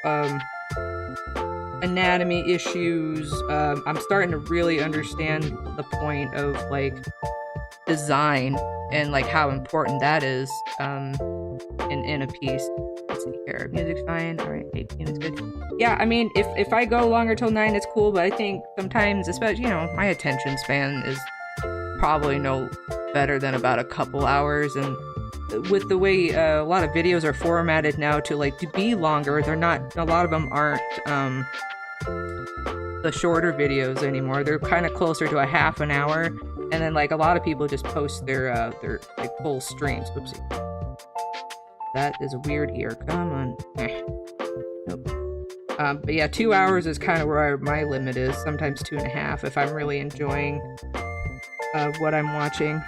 anatomy issues. I'm starting to really understand the point of like design and like how important that is. And in a piece. Let's see here. Music's fine. All right, 18 is good. Yeah, I mean, if I go longer till 9, it's cool. But I think sometimes, especially, you know, my attention span is probably no better than about a couple hours. And with the way a lot of videos are formatted now to be longer, they're not. A lot of them aren't the shorter videos anymore. They're kind of closer to a half an hour. And then like a lot of people just post their like full streams. Whoopsie. That is a weird ear. Come on. Nope. But yeah, 2 hours is kind of where my limit is. Sometimes 2.5 if I'm really enjoying what I'm watching.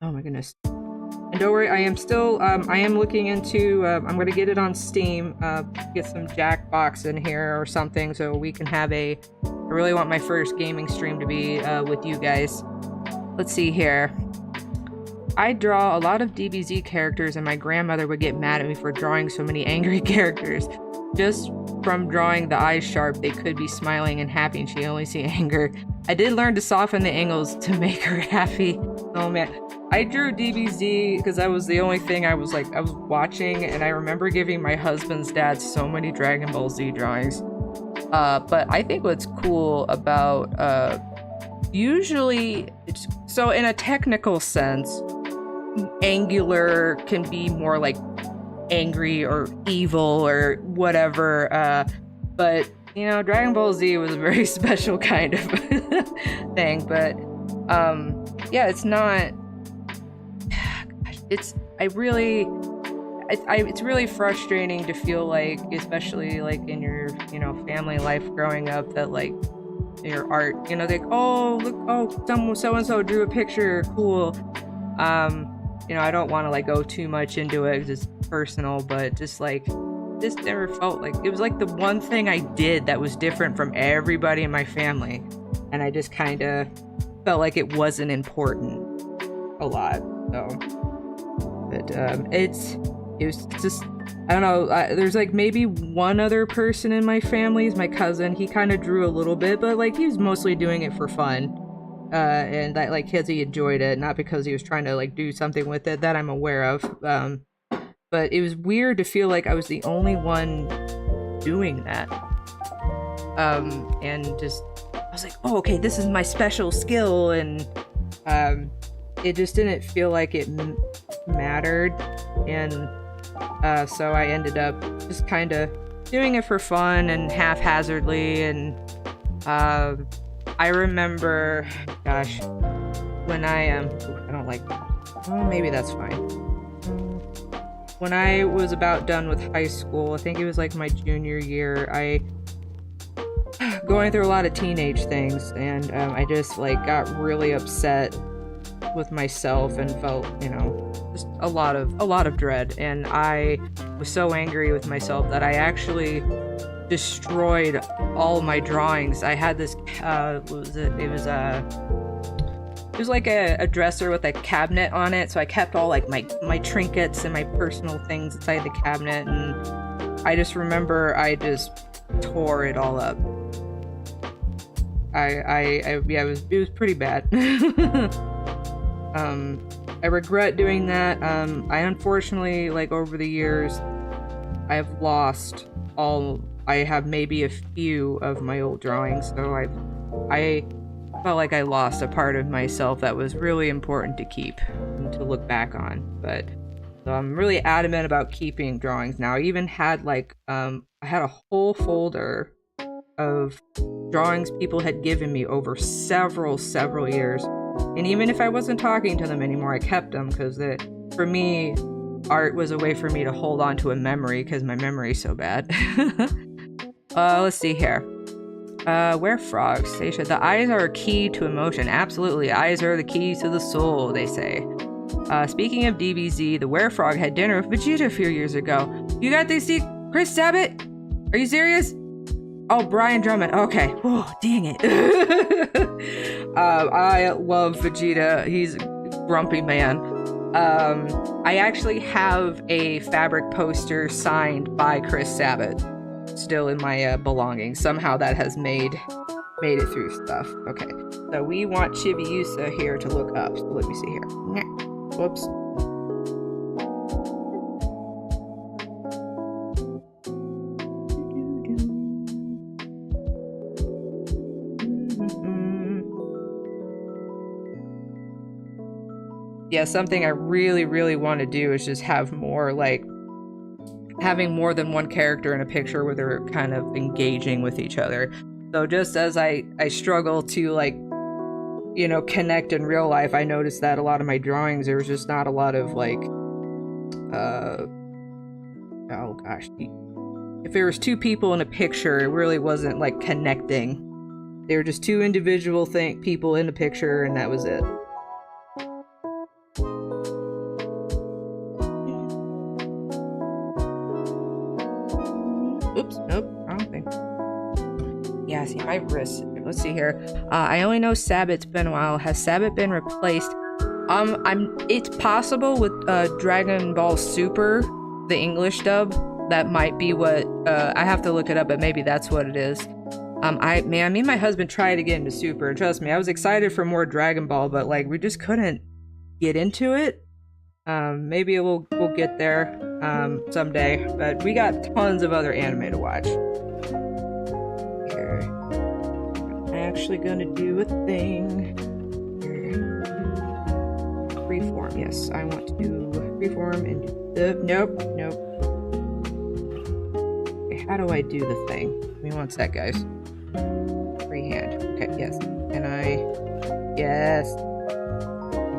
Oh my goodness. And don't worry, I am still, I am looking into, I'm going to get it on Steam, get some Jackbox in here or something so we can have I really want my first gaming stream to be with you guys. Let's see here. I draw a lot of DBZ characters and my grandmother would get mad at me for drawing so many angry characters. Just from drawing the eyes sharp, they could be smiling and happy and she only see anger. I did learn to soften the angles to make her happy. Oh man. I drew DBZ because that was the only thing I was watching, and I remember giving my husband's dad so many Dragon Ball Z drawings. But I think what's cool about usually so in a technical sense, angular can be more like angry or evil or whatever. But you know, Dragon Ball Z was a very special kind of thing. But yeah, it's not. It's really frustrating to feel like, especially like in your, you know, family life growing up, that like your art, you know, like, oh look, oh so and so drew a picture, cool. You know, I don't want to like go too much into it because it's personal, but just like this never felt like it was like the one thing I did that was different from everybody in my family, and I just kind of felt like it wasn't important a lot. So. But it was just, I don't know, there's like maybe one other person in my family, is my cousin. He kind of drew a little bit, but like he was mostly doing it for fun. And that like he enjoyed it, not because he was trying to like do something with it that I'm aware of. But it was weird to feel like I was the only one doing that. And just, I was like, oh, okay, this is my special skill. And it just didn't feel like it mattered, and so I ended up just kind of doing it for fun and haphazardly. And I remember, gosh, when I don't like that. Oh, maybe that's fine. When I was about done with high school, I think it was like my junior year, I going through a lot of teenage things, and I just like got really upset with myself and felt, you know, just a lot of dread. And I was so angry with myself that I actually destroyed all my drawings. I had this it was like a dresser with a cabinet on it, so I kept all like my trinkets and my personal things inside the cabinet, and I just remember I just tore it all up. It was pretty bad. I regret doing that. I unfortunately, like, over the years, I have lost I have maybe a few of my old drawings, so I felt like I lost a part of myself that was really important to keep and to look back on. But so I'm really adamant about keeping drawings now. I even had like, I had a whole folder of drawings people had given me over several years. And even if I wasn't talking to them anymore, I kept them because for me, art was a way for me to hold on to a memory because my memory is so bad. Let's see here. Werefrog, Stacia. The eyes are a key to emotion. Absolutely. Eyes are the keys to the soul, they say. Speaking of DBZ, the Werefrog had dinner with Vegeta a few years ago. You got to see Chris Sabat? Are you serious? Oh, Brian Drummond. Okay. Oh, dang it. I love Vegeta. He's a grumpy man. I actually have a fabric poster signed by Chris Sabat still in my belongings. Somehow that has made made it through stuff. Okay, so we want Chibiusa here to look up. So let me see here. Whoops. Yeah, something I really, really want to do is just have more, like, having more than one character in a picture where they're kind of engaging with each other. So just as I struggle to, like, you know, connect in real life, I noticed that a lot of my drawings, there was just not a lot of, like, oh gosh. If there was two people in a picture, it really wasn't, like, connecting. They were just two individual people in the picture, and that was it. Oops, nope, wrong thing. Yeah, see my wrist. Let's see here. I only know Sabbat's been a while. Has Sabbat been replaced? It's possible with Dragon Ball Super, the English dub. That might be what. I have to look it up, but maybe that's what it is. Me and my husband tried to get into Super. Trust me, I was excited for more Dragon Ball, but like we just couldn't get into it. Maybe we'll get there someday, but we got tons of other anime to watch. Here. I'm actually gonna do a thing. Here. Freeform, yes, I want to do freeform and do the nope. Okay, how do I do the thing? Give me one sec, guys. Freehand. Okay, yes. Can I? Yes.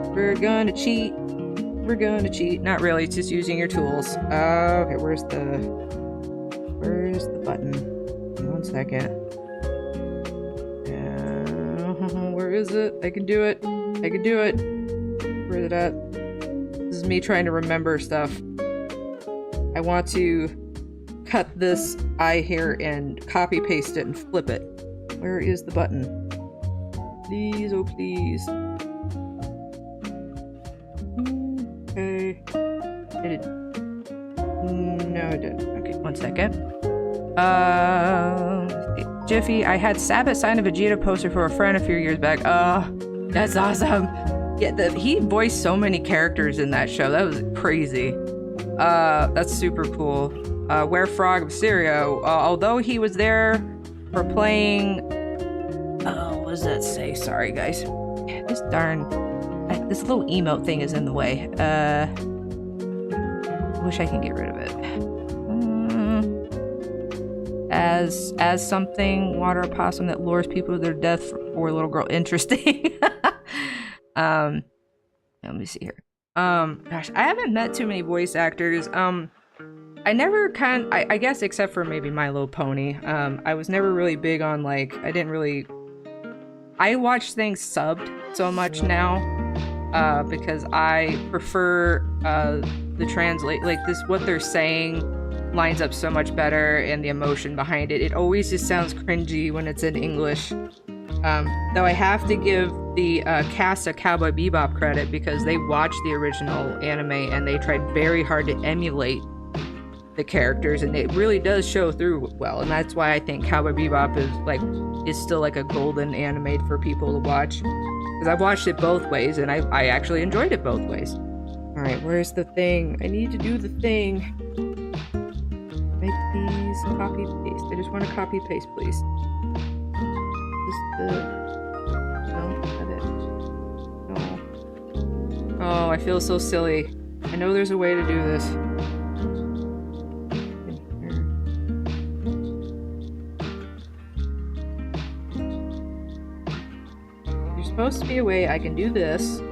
We're gonna cheat. We're gonna cheat. Not really, it's just using your tools. Okay, where's the button? One second. Where is it? I can do it. I can do it. Where is it at? This is me trying to remember stuff. I want to cut this eye here and copy paste it and flip it. Where is the button? Please, oh please. Okay. Did it? No, it didn't. Okay, one second. Jiffy, I had Sabbath sign a Vegeta poster for a friend a few years back. Oh, that's awesome. Yeah, he voiced so many characters in that show. That was crazy. That's super cool. Where Frog of Syria, although he was there for playing... what does that say? Sorry, guys. This darn... This little emote thing is in the way. I wish I can get rid of it. As something, water opossum that lures people to their death for a little girl. Interesting. Let me see here. Gosh, I haven't met too many voice actors. I never I guess except for maybe My Little Pony. I was never really big on, like, I watch things subbed so much now, because I prefer, the translate, like, what they're saying lines up so much better, and the emotion behind it. It always just sounds cringy when it's in English. Though I have to give the cast of Cowboy Bebop credit, because they watched the original anime and they tried very hard to emulate the characters, and it really does show through well, and that's why I think Cowboy Bebop is still like a golden anime for people to watch, because I've watched it both ways and I actually enjoyed it both ways. Alright, where's the thing? I need to do the thing. Make these copy paste. I just want to copy paste, please. No, not it. No. Oh, I feel so silly. I know there's a way to do this. There's supposed to be a way I can do this,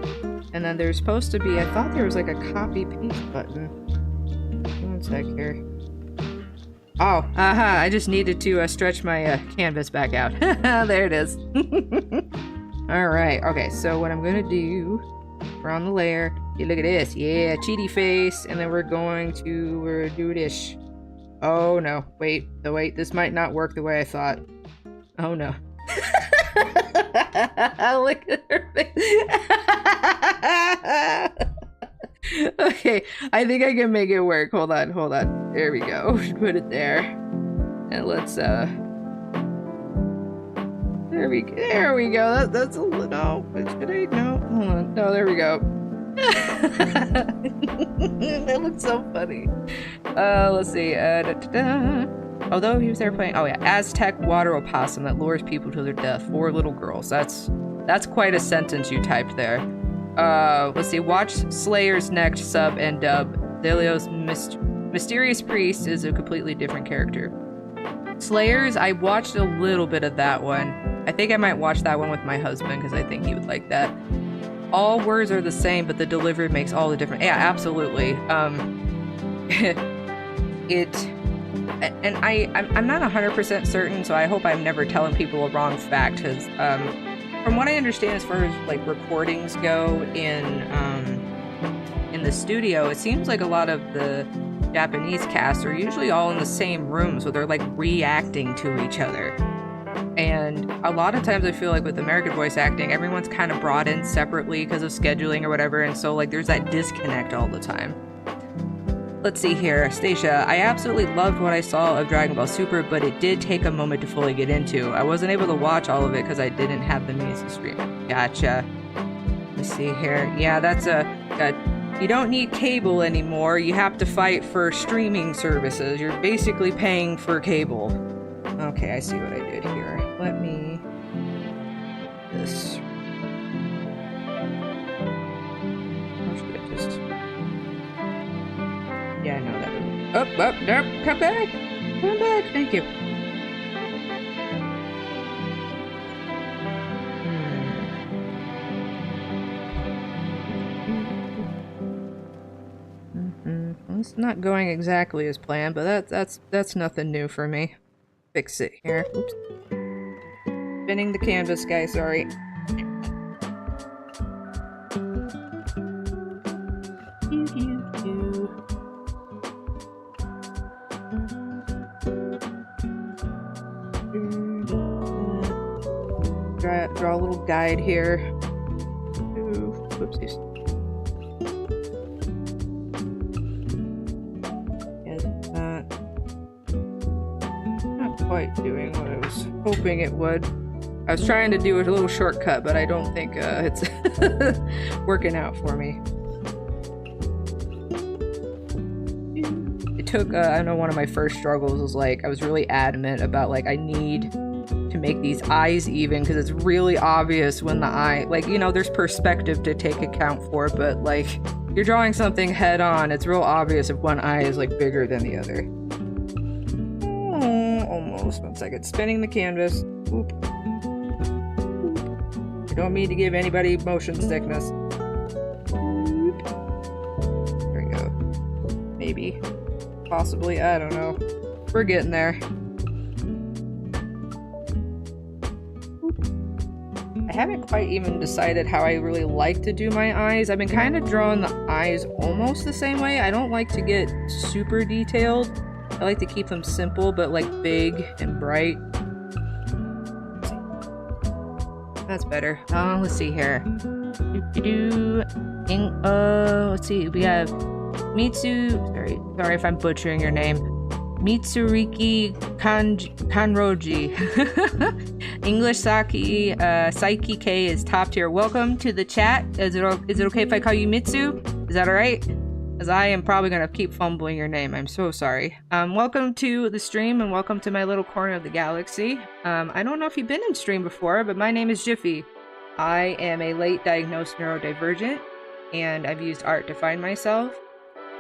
and then there's supposed to be, I thought there was like a copy paste button. One sec here. Oh, aha, I just needed to stretch my canvas back out. There it is. Alright, okay, so what I'm gonna do, we're on the layer. Yeah, look at this. Yeah, cheaty face. And then we're going to do this. Oh no, wait, this might not work the way I thought. Oh no. Look at her face. Okay, I think I can make it work. Hold on. There we go. Put it there. And let's, There we go. That's a little. No, should I? No, hold on. No, there we go. That looks so funny. Let's see. Although he was there playing. Oh yeah, Aztec water opossum that lures people to their death. 4 little girls. That's quite a sentence you typed there. Let's see. Watch Slayer's next sub and dub. Delio's mysterious priest is a completely different character. Slayers, I watched a little bit of that one. I think I might watch that one with my husband because I think he would like that. All words are the same, but the delivery makes all the difference. Yeah, absolutely. I'm not 100% certain, so I hope I'm never telling people a wrong fact. Because from what I understand, as far as like recordings go in the studio, it seems like a lot of the Japanese cast are usually all in the same room, so they're like reacting to each other. And a lot of times I feel like with American voice acting, everyone's kind of brought in separately because of scheduling or whatever, and so like there's that disconnect all the time. Let's see here. Stacia, I absolutely loved what I saw of Dragon Ball Super, but it did take a moment to fully get into. I wasn't able to watch all of it because I didn't have the means to stream it. Gotcha. Let's see here. Yeah, that's you don't need cable anymore. You have to fight for streaming services. You're basically paying for cable. Okay, I see what I did here. Let me... This... Or should I just... Yeah, no, that would... Oh, nope, come back! Come back, thank you. It's not going exactly as planned, but that's nothing new for me. Fix it here. Oops. Spinning the canvas, guys, sorry. Draw a little guide here. Ooh, whoopsies. Quite doing what I was hoping it would. I was trying to do a little shortcut, but I don't think it's working out for me. It took, I know one of my first struggles was like, I was really adamant about like, I need to make these eyes even because it's really obvious when the eye, like, you know, there's perspective to take account for, but like, you're drawing something head on, it's real obvious if one eye is like bigger than the other. Almost. 1 second. Spinning the canvas. Oop. I don't mean to give anybody motion sickness. Oop. There we go. Maybe. Possibly. I don't know. We're getting there. I haven't quite even decided how I really like to do my eyes. I've been kind of drawing the eyes almost the same way. I don't like to get super detailed. I like to keep them simple, but like big and bright. That's better. Let's see here. Let's see. We have sorry if I'm butchering your name. Mitsuriki Kanroji. English Psyche K is top tier. Welcome to the chat. Is it okay if I call you Mitsu? Is that alright? As I am probably going to keep fumbling your name. I'm so sorry. Welcome to the stream and welcome to my little corner of the galaxy. I don't know if you've been in stream before, but my name is Jiffy. I am a late diagnosed neurodivergent and I've used art to find myself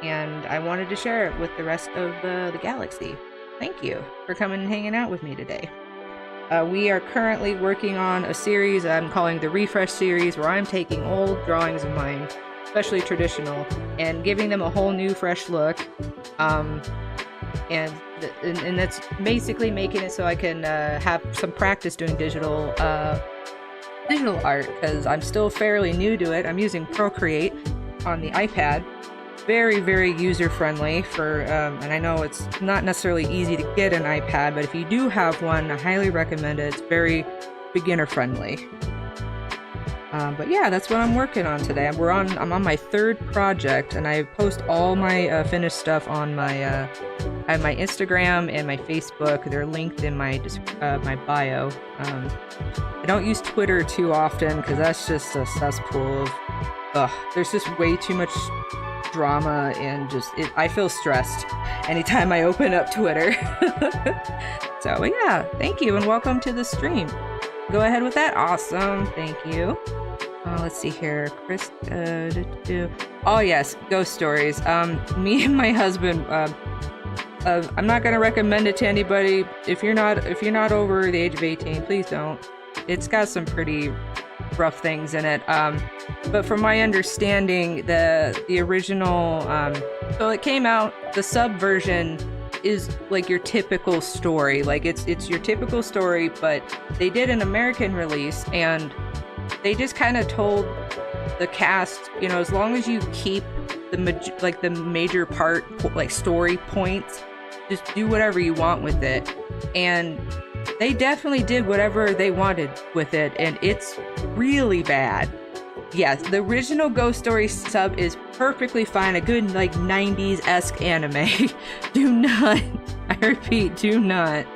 and I wanted to share it with the rest of the galaxy. Thank you for coming and hanging out with me today. We are currently working on a series I'm calling the Refresh series where I'm taking old drawings of mine, especially traditional, and giving them a whole new fresh look, and that's basically making it so I can have some practice doing digital art, because I'm still fairly new to it. I'm using Procreate on the iPad. Very, very user-friendly for, and I know it's not necessarily easy to get an iPad, but if you do have one, I highly recommend it. It's very beginner-friendly. But yeah, that's what I'm working on today. I'm on my third project, and I post all my finished stuff on my I have my Instagram and my Facebook. They're linked in my my bio. I don't use Twitter too often because that's just a cesspool of there's just way too much drama and I feel stressed anytime I open up Twitter. So yeah, thank you and welcome to the stream. Go ahead with that. Awesome, thank you. Let's see here, Chris. Oh yes, ghost stories. Me and my husband. I'm not gonna recommend it to anybody. If you're not over the age of 18, please don't. It's got some pretty rough things in it. But from my understanding, the original, so it came out. The sub version is like your typical story. Like it's your typical story, but they did an American release and they just kind of told the cast, you know, as long as you keep the major part, like story points, just do whatever you want with it. And they definitely did whatever they wanted with it, and it's really bad. Yes, the original Ghost Story sub is perfectly fine, a good like 90s-esque anime. Do not, I repeat, do not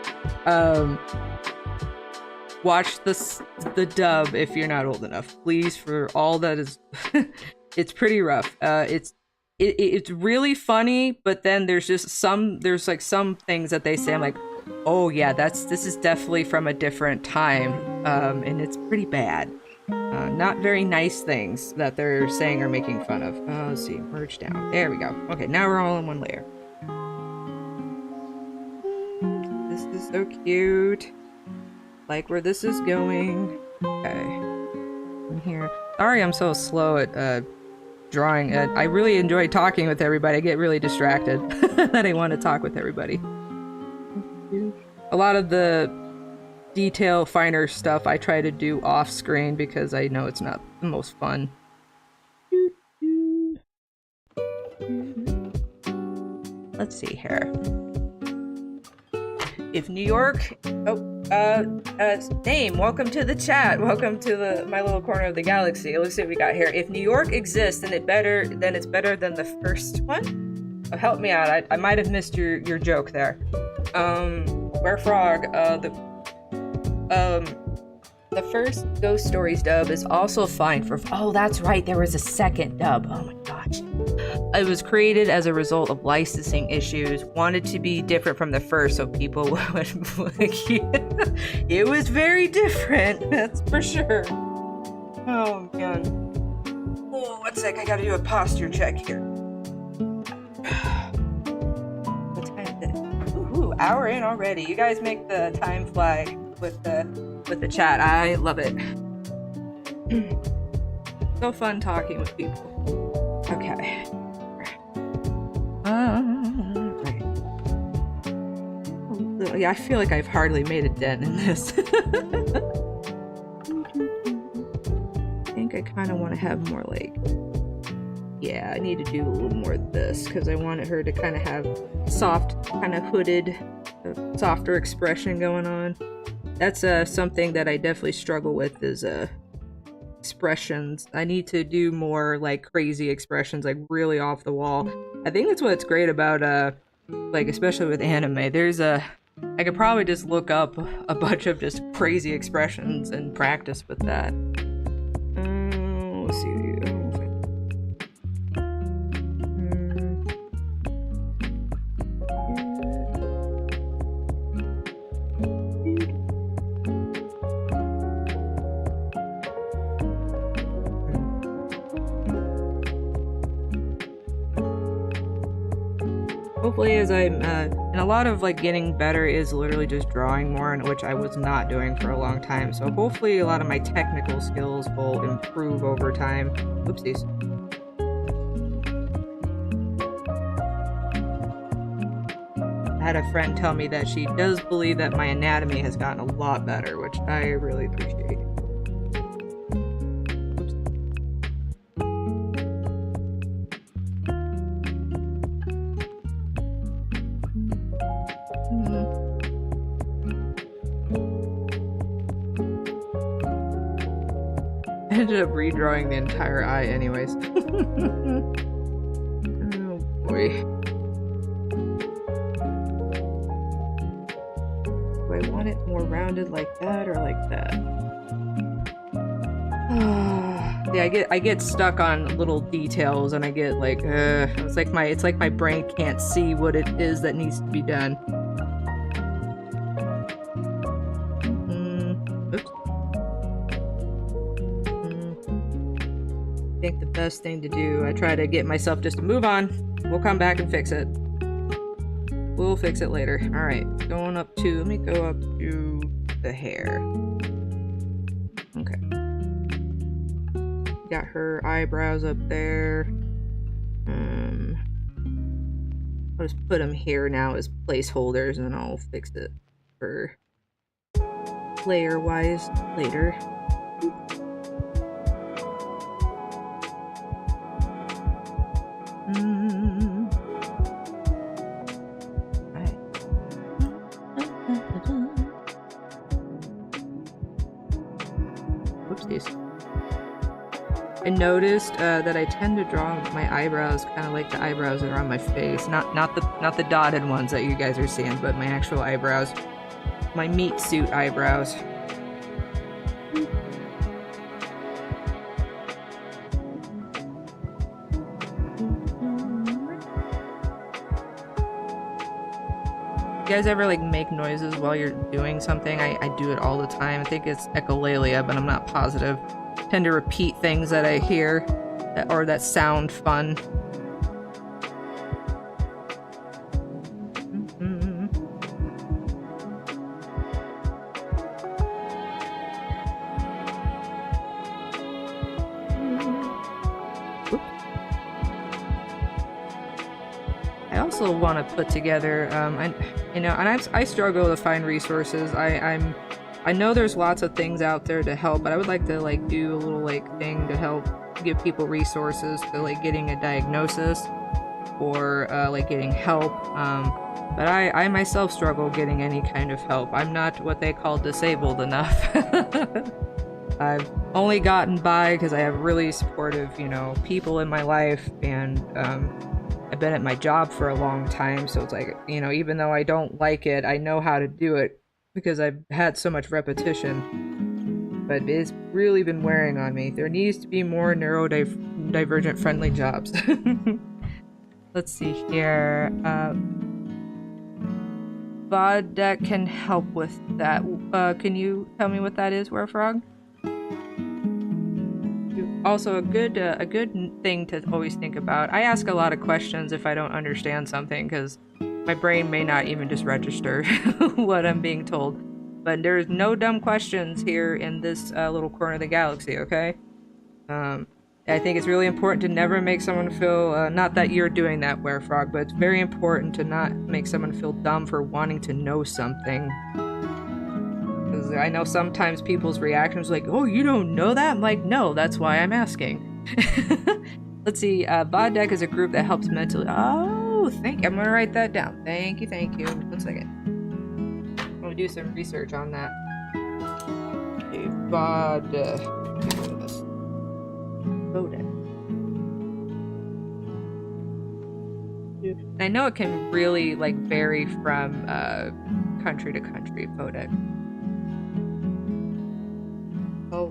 watch the dub if you're not old enough, please, for all that is. It's pretty rough. It's really funny, but then there's some things that they say I'm like, oh yeah, this is definitely from a different time, and it's pretty bad. Not very nice things that they're saying or making fun of. Let's see, merge down. There we go. Okay, now we're all in one layer. This is so cute. Like where this is going. Okay. I'm here. Sorry I'm so slow at drawing. I really enjoy talking with everybody. I get really distracted that I want to talk with everybody. A lot of the detail, finer stuff I try to do off screen because I know it's not the most fun. Let's see here. If New York, name, welcome to the chat. Welcome to my little corner of the galaxy. Let's see what we got here. If New York exists, then it's better than the first one. Oh, help me out. I might have missed your joke there. Where Frog, the first Ghost Stories dub is also fine for. Oh, that's right. There was a second dub. Oh my gosh. It was created as a result of licensing issues. Wanted to be different from the first, so people would like. It was very different. That's for sure. Oh man. Oh, one sec. I gotta do a posture check here. What time is it? Ooh, hour in already. You guys make the time fly with the chat. I love it. So fun talking with people. Okay. Right. Oh, yeah, I feel like I've hardly made a dent in this. I think I kind of want to have more like. Yeah, I need to do a little more of this because I wanted her to kind of have soft, kind of hooded, softer expression going on. That's something that I definitely struggle with is expressions. I need to do more like crazy expressions, like really off the wall. I think that's what's great about like especially with anime. I could probably just look up a bunch of just crazy expressions and practice with that. Let's see. Hopefully, as I'm, and a lot of like getting better is literally just drawing more, which I was not doing for a long time. So hopefully a lot of my technical skills will improve over time. Oopsies. I had a friend tell me that she does believe that my anatomy has gotten a lot better, which I really appreciate. ended up redrawing the entire eye anyways. Oh boy. Do I want it more rounded like that or like that? Yeah, I get stuck on little details and I get like, it's like my brain can't see what it is that needs to be done. Oops. I think the best thing to do, I try to get myself just to move on. We'll come back and fix it. We'll fix it later. Alright, going up to, let me go up to the hair. Okay. Got her eyebrows up there. I'll just put them here now as placeholders and then I'll fix it for layer-wise later. Right. Whoopsies. I noticed that I tend to draw my eyebrows kind of like the eyebrows that are on my face, not the dotted ones that you guys are seeing, but my actual eyebrows, my meat suit eyebrows. You guys ever like make noises while you're doing something? I do it all the time. I think it's echolalia, but I'm not positive. I tend to repeat things that I hear or that sound fun. I also want to put together, I struggle to find resources. I know there's lots of things out there to help, but I would like to like do a little like thing to help give people resources to like getting a diagnosis or like getting help. But I myself struggle getting any kind of help. I'm not what they call disabled enough. I've only gotten by because I have really supportive, people in my life, and I've been at my job for a long time, so it's like, even though I don't like it, I know how to do it because I've had so much repetition. But it's really been wearing on me. There needs to be more neurodivergent friendly jobs. Let's see here. VOD can help with that. Can you tell me what that is, Werefrog? Also, a good thing to always think about. I ask a lot of questions if I don't understand something, because my brain may not even just register what I'm being told. But there's no dumb questions here in this little corner of the galaxy, okay? I think it's really important to never make someone feel, not that you're doing that, Werefrog, but it's very important to not make someone feel dumb for wanting to know something. Because I know sometimes people's reactions like, oh, you don't know that? I'm like, no, that's why I'm asking. Let's see, VOD is a group that helps mentally. Oh, thank you. I'm going to write that down. Thank you, thank you. 1 second. I'm going to do some research on that. Okay, VOD. I know it can really like vary from country to country. VOD. Oh.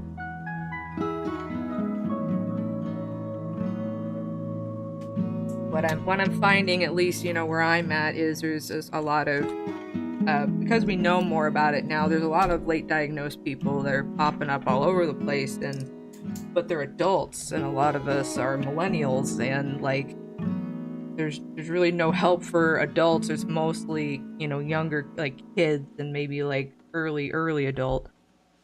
What I'm finding, at least where I'm at, is there's a lot of because we know more about it now. There's a lot of late diagnosed people that are popping up all over the place, but they're adults, and a lot of us are millennials, and like there's really no help for adults. It's mostly younger, like kids, and maybe like early adult.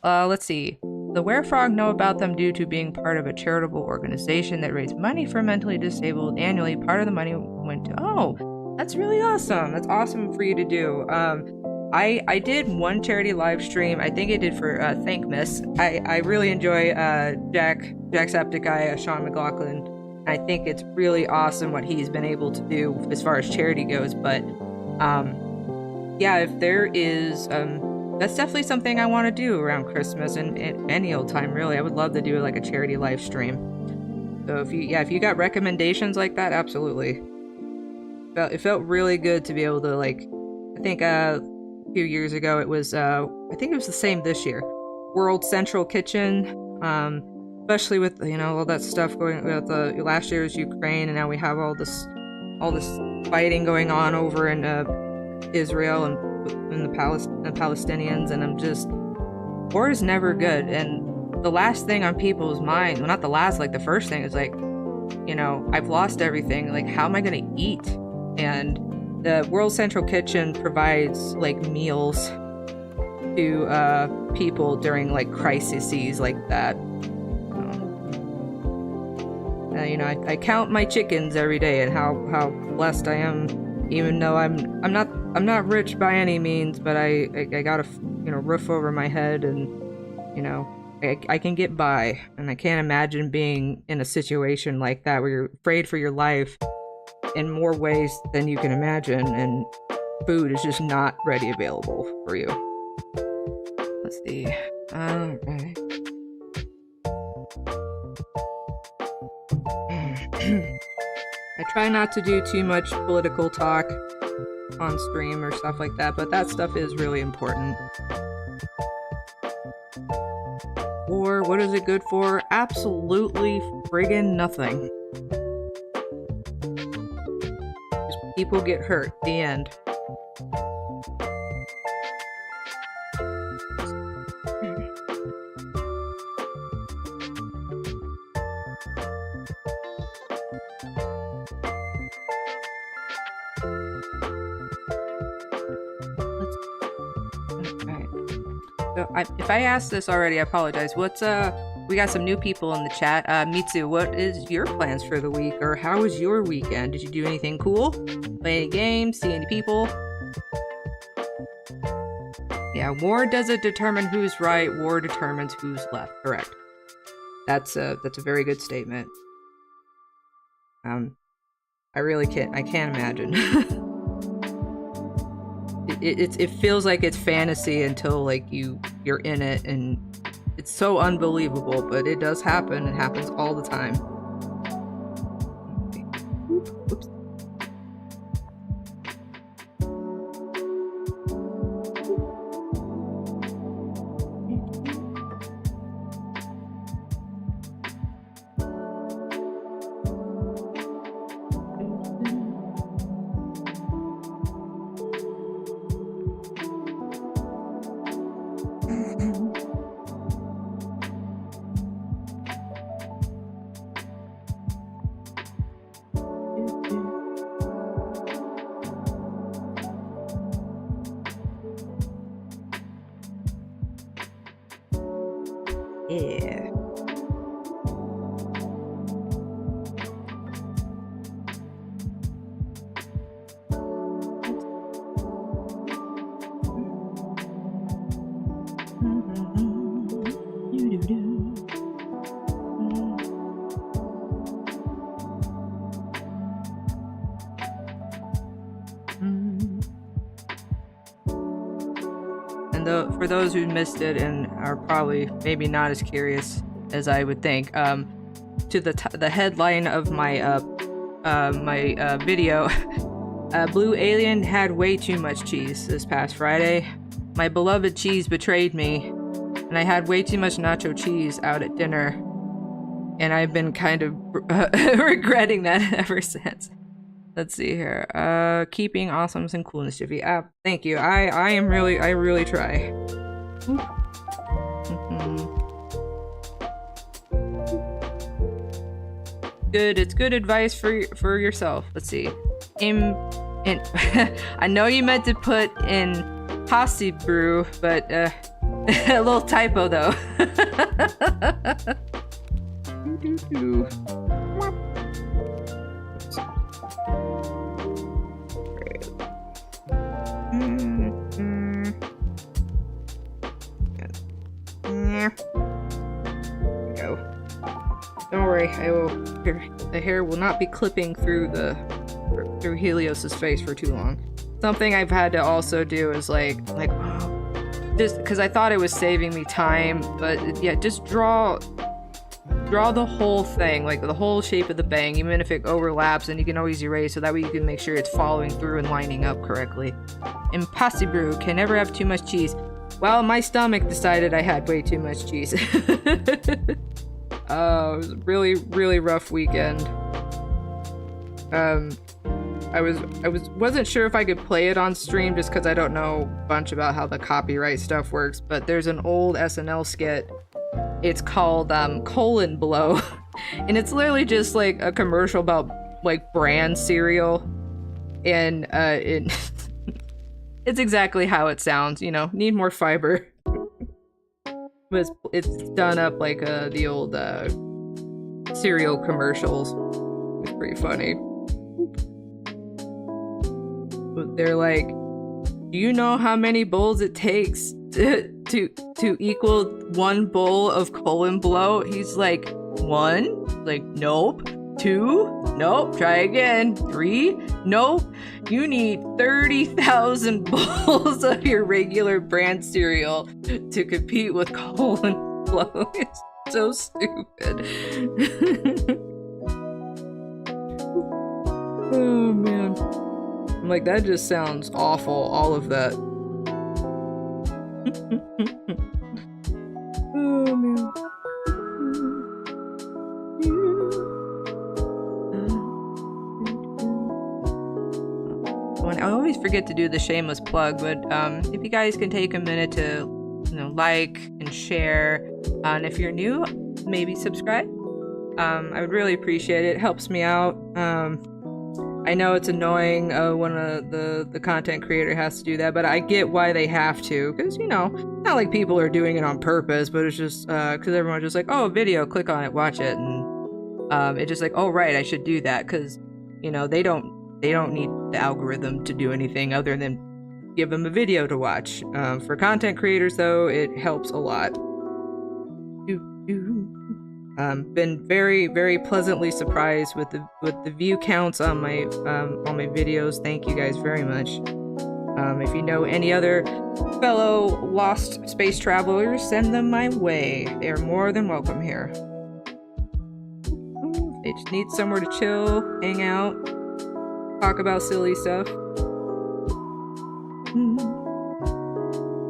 Let's see. The Werefrog know about them due to being part of a charitable organization that raised money for mentally disabled annually. Part of the money went to... Oh, that's really awesome. That's awesome for you to do. I did one charity live stream. I think I did for Thank Miss. I really enjoy Jacksepticeye, Sean McLaughlin. I think it's really awesome what he's been able to do as far as charity goes. But yeah, if there is that's definitely something I want to do around Christmas and any old time, really. I would love to do like a charity live stream. So if you got recommendations like that, absolutely. It felt really good to be able to, like, I think a few years ago it was I think it was the same this year. World Central Kitchen, especially with, you know, all that stuff going with last year's Ukraine, and now we have all this fighting going on over in Israel and the Palestinians, and I'm just, war is never good. And the last thing on people's mind, well, not the last, like the first thing is like, you know, I've lost everything, like how am I gonna eat? And the World Central Kitchen provides like meals to people during like crises like that. You know, I count my chickens every day and how blessed I am, even though I'm not rich by any means, but I got a, you know, roof over my head, and, you know, I can get by. And I can't imagine being in a situation like that where you're afraid for your life in more ways than you can imagine, and food is just not ready available for you. Let's see. Alright. I try not to do too much political talk on stream or stuff like that, but that stuff is really important. Or what is it good for? Absolutely friggin' nothing. Just people get hurt. The end. If I asked this already, I apologize. We got some new people in the chat. Mitsu, what is your plans for the week, or how was your weekend? Did you do anything cool? Play any games? See any people? Yeah, war doesn't determine who's right. War determines who's left. Correct. That's a very good statement. I really can't. I can't imagine. It feels like it's fantasy until like you're in it, and it's so unbelievable, but it does happen. It happens all the time. Oops. Yeah. For those who missed it and are probably maybe not as curious as I would think, to the headline of my video, Blue Alien had way too much cheese this past Friday. My beloved cheese betrayed me, and I had way too much nacho cheese out at dinner, and I've been kind of regretting that ever since. Let's see here. Keeping awesomeness and coolness, Jiffy. Thank you. I really try. Good. It's good advice for yourself. Let's see. I know you meant to put in Hasi brew, but a little typo though. Go. Don't worry, the hair will not be clipping through Helios's face for too long. Something I've had to also do is like just because I thought it was saving me time, but yeah, just draw the whole thing, like the whole shape of the bang, even if it overlaps, and you can always erase, so that way you can make sure it's following through and lining up correctly. Impossible, can never have too much cheese. Well, my stomach decided I had way too much cheese. It was a really, really rough weekend. I wasn't sure if I could play it on stream just because I don't know a bunch about how the copyright stuff works, but there's an old SNL skit. It's called Colon Blow, and it's literally just like a commercial about like brand cereal, and it's exactly how it sounds, you know, need more fiber. But it's done up like the old cereal commercials. It's pretty funny. But they're like, do you know how many bowls it takes to equal one bowl of colon blow? He's like, 1? Like, nope. 2? Nope. Try again. 3? Nope. You need 30,000 bowls of your regular brand cereal to compete with colon blow. It's so stupid. Oh man. I'm like, that just sounds awful, all of that. Oh man. I always forget to do the shameless plug, but if you guys can take a minute to, you know, like and share, and if you're new, maybe subscribe. I would really appreciate it. It helps me out. I know it's annoying when the content creator has to do that, but I get why they have to, because, you know, not like people are doing it on purpose, but it's just because everyone's just like, oh, a video, click on it, watch it, and it's just like, oh right, I should do that, because, you know, they don't need the algorithm to do anything other than give them a video to watch. For content creators, though, it helps a lot. Been very, very pleasantly surprised with the view counts on my videos. Thank you guys very much. If you know any other fellow lost space travelers, send them my way. They are more than welcome here. They just need somewhere to chill, hang out, talk about silly stuff.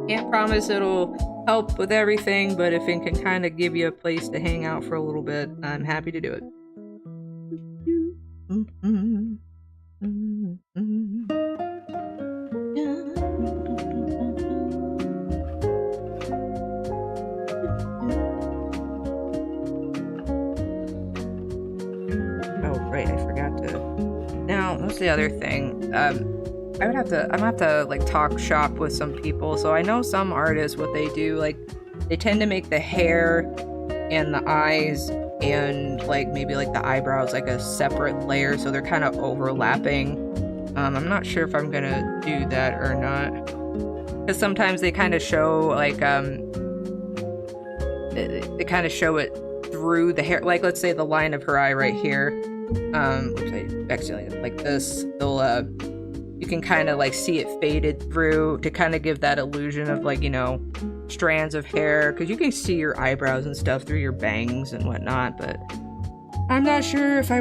Can't promise it'll help with everything, but if it can kind of give you a place to hang out for a little bit, I'm happy to do it. Oh, right, I forgot to. Now, that's the other thing. I'm gonna have to like talk shop with some people. So I know some artists, what they do, like they tend to make the hair and the eyes and like maybe like the eyebrows like a separate layer, so they're kind of overlapping. I'm not sure if I'm gonna do that or not, because sometimes they kind of show like they kind of show it through the hair, like let's say the line of her eye right here. Oops, I accidentally like this. They'll you can kind of like see it faded through to kind of give that illusion of like, you know, strands of hair, because you can see your eyebrows and stuff through your bangs and whatnot, but I'm not sure if how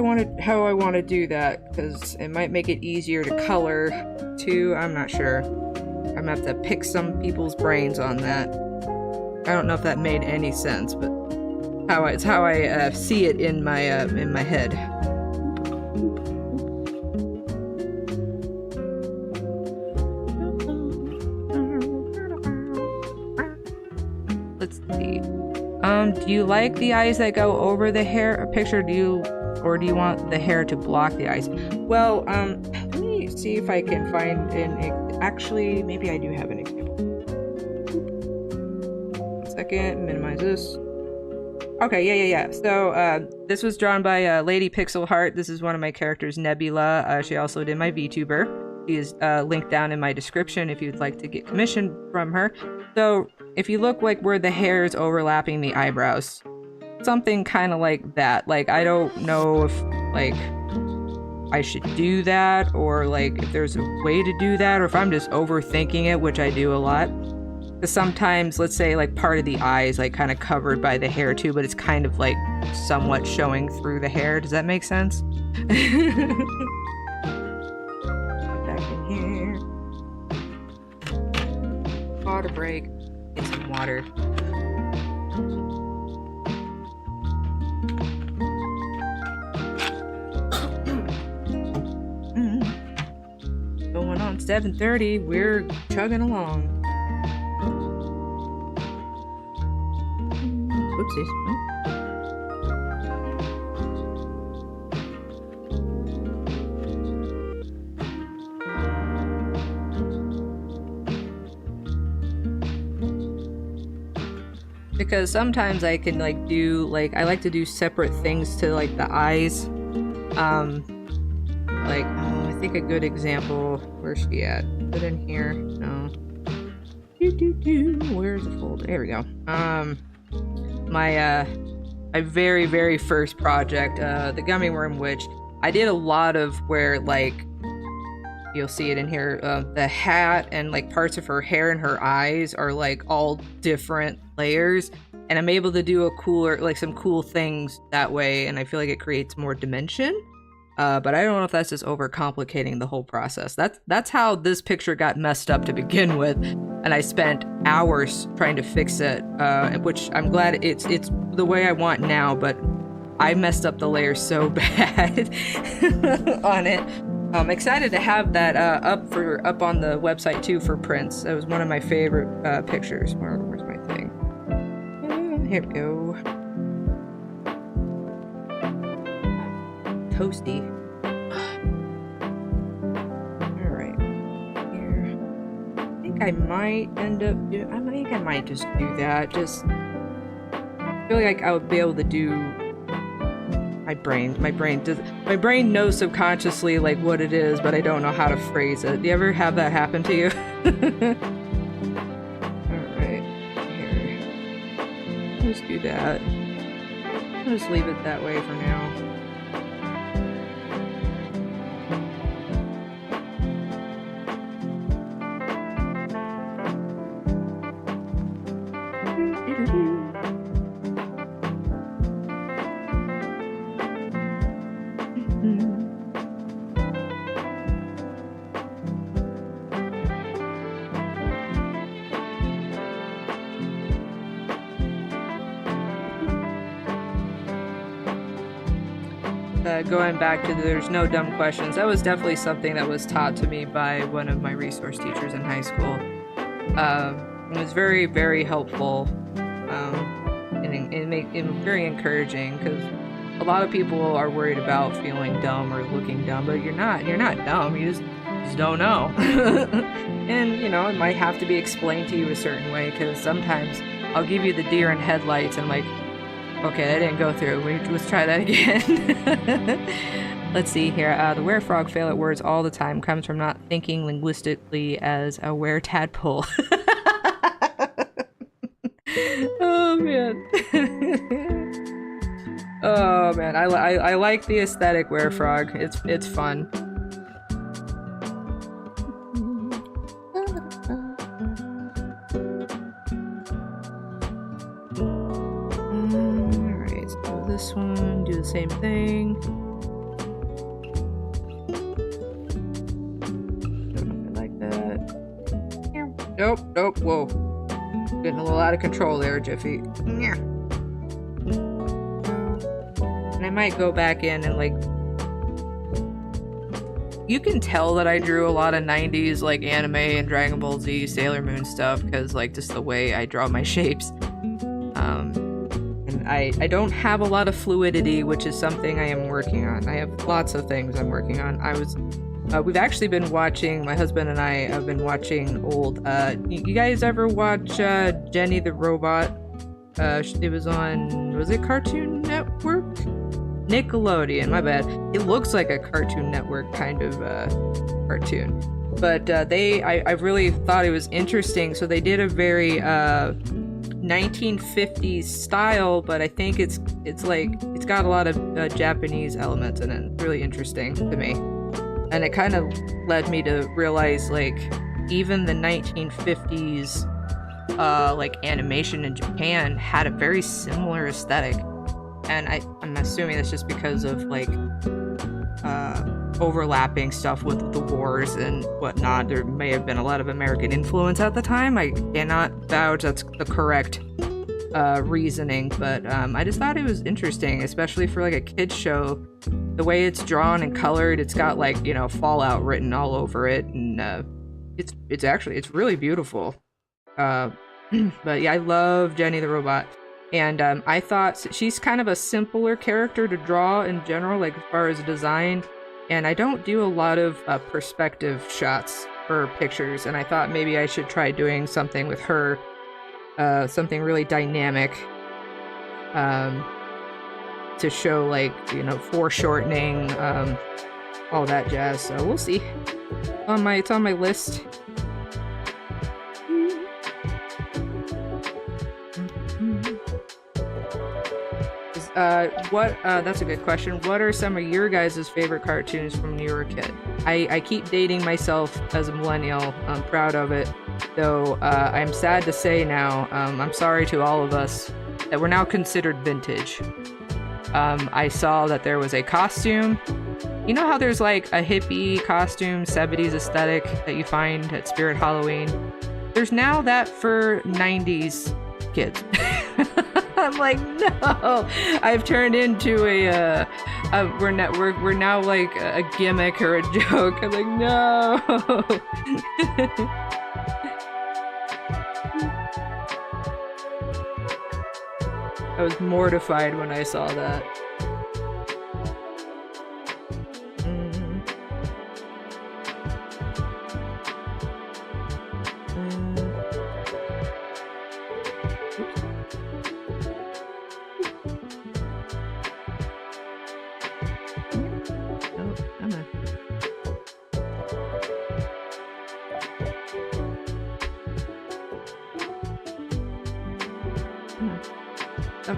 I want to do that, because it might make it easier to color too. I'm not sure. I'm gonna have to pick some people's brains on that. I don't know if that made any sense, but it's how I see it in my head. Let's see. Do you like the eyes that go over the hair picture? Do you want the hair to block the eyes? Well, let me see if I can find actually, maybe I do have an example. 1 second, minimize this. Okay, yeah. So, this was drawn by Lady Pixel Heart. This is one of my characters, Nebula. She also did my VTuber. She is linked down in my description if you'd like to get commission from her. So, if you look like where the hair is overlapping the eyebrows, something kind of like that. Like, I don't know if, like, I should do that, or, like, if there's a way to do that, or if I'm just overthinking it, which I do a lot. Because sometimes, let's say, like, part of the eye is, like, kind of covered by the hair, too, but it's kind of, like, somewhat showing through the hair. Does that make sense? Back in here. Water break. Get some water. Going on 7:30. We're chugging along. Whoopsies. Because sometimes I can like do like I like to do separate things to like the eyes. Like I think a good example. Where's she at? Put in here. No. Where's the folder? There we go. My very first project, the Gummy Worm Witch. I did a lot of where like you'll see it in here. The hat and like parts of her hair and her eyes are like all different layers, and I'm able to do a cooler like some cool things that way, and I feel like it creates more dimension. But I don't know if that's just overcomplicating the whole process. That's how this picture got messed up to begin with, and I spent hours trying to fix it, which I'm glad it's the way I want now, but I messed up the layers so bad on it. I'm excited to have that up on the website too for prints. That was one of my favorite pictures. Where's my thing? Here we go. Toasty. Alright. Here. I think I might end up I think I might just do that. Just I feel like I would be able to do my brain knows subconsciously like what it is, but I don't know how to phrase it. Do you ever have that happen to you? Alright. Here. Let's do that. I'll just leave it that way for now. Going back to there's no dumb questions, that was definitely something that was taught to me by one of my resource teachers in high school. It was very, very helpful, and very encouraging, because a lot of people are worried about feeling dumb or looking dumb, but you're not dumb, you just don't know. And you know, it might have to be explained to you a certain way, because sometimes I'll give you the deer in headlights and I'm like, okay, that didn't go through. Let's try that again. Let's see here. The werefrog fail at words all the time comes from not thinking linguistically as a were-tadpole. Oh, man. Oh, man. I like the aesthetic werefrog. It's fun. This one, do the same thing. Don't know if I like that. Nope, whoa. Getting a little out of control there, Jiffy. And I might go back in and like... You can tell that I drew a lot of 90s like anime and Dragon Ball Z, Sailor Moon stuff, because like just the way I draw my shapes. I don't have a lot of fluidity, which is something I am working on. I have lots of things I'm working on. We've actually been watching, my husband and I have been watching old, you guys ever watch Jenny the Robot? It was on, was it Cartoon Network? Nickelodeon, my bad. It looks like a Cartoon Network kind of cartoon. But I really thought it was interesting. So they did a very 1950s style, but I think it's got a lot of Japanese elements in it. It's really interesting to me, and it kind of led me to realize like even the 1950s like animation in Japan had a very similar aesthetic, and I'm assuming that's just because of like overlapping stuff with the wars and whatnot. There may have been a lot of American influence at the time. I cannot vouch that's the correct reasoning, but I just thought it was interesting, especially for like a kids show. The way it's drawn and colored, it's got like, you know, Fallout written all over it, and it's really beautiful. But yeah, I love Jenny the Robot, and I thought she's kind of a simpler character to draw in general, like as far as design, and I don't do a lot of perspective shots for pictures, and I thought maybe I should try doing something with her, something really dynamic, to show, like, you know, foreshortening, all that jazz. So we'll see. It's on my list. That's a good question. What are some of your guys' favorite cartoons from when you were a kid? I keep dating myself as a millennial. I'm proud of it. Though, I'm sad to say now, I'm sorry to all of us, that we're now considered vintage. I saw that there was a costume. You know how there's like a hippie costume, 70s aesthetic that you find at Spirit Halloween? There's now that for 90s kids. I'm like, no! I've turned into we're now like a gimmick or a joke. I'm like, no! I was mortified when I saw that.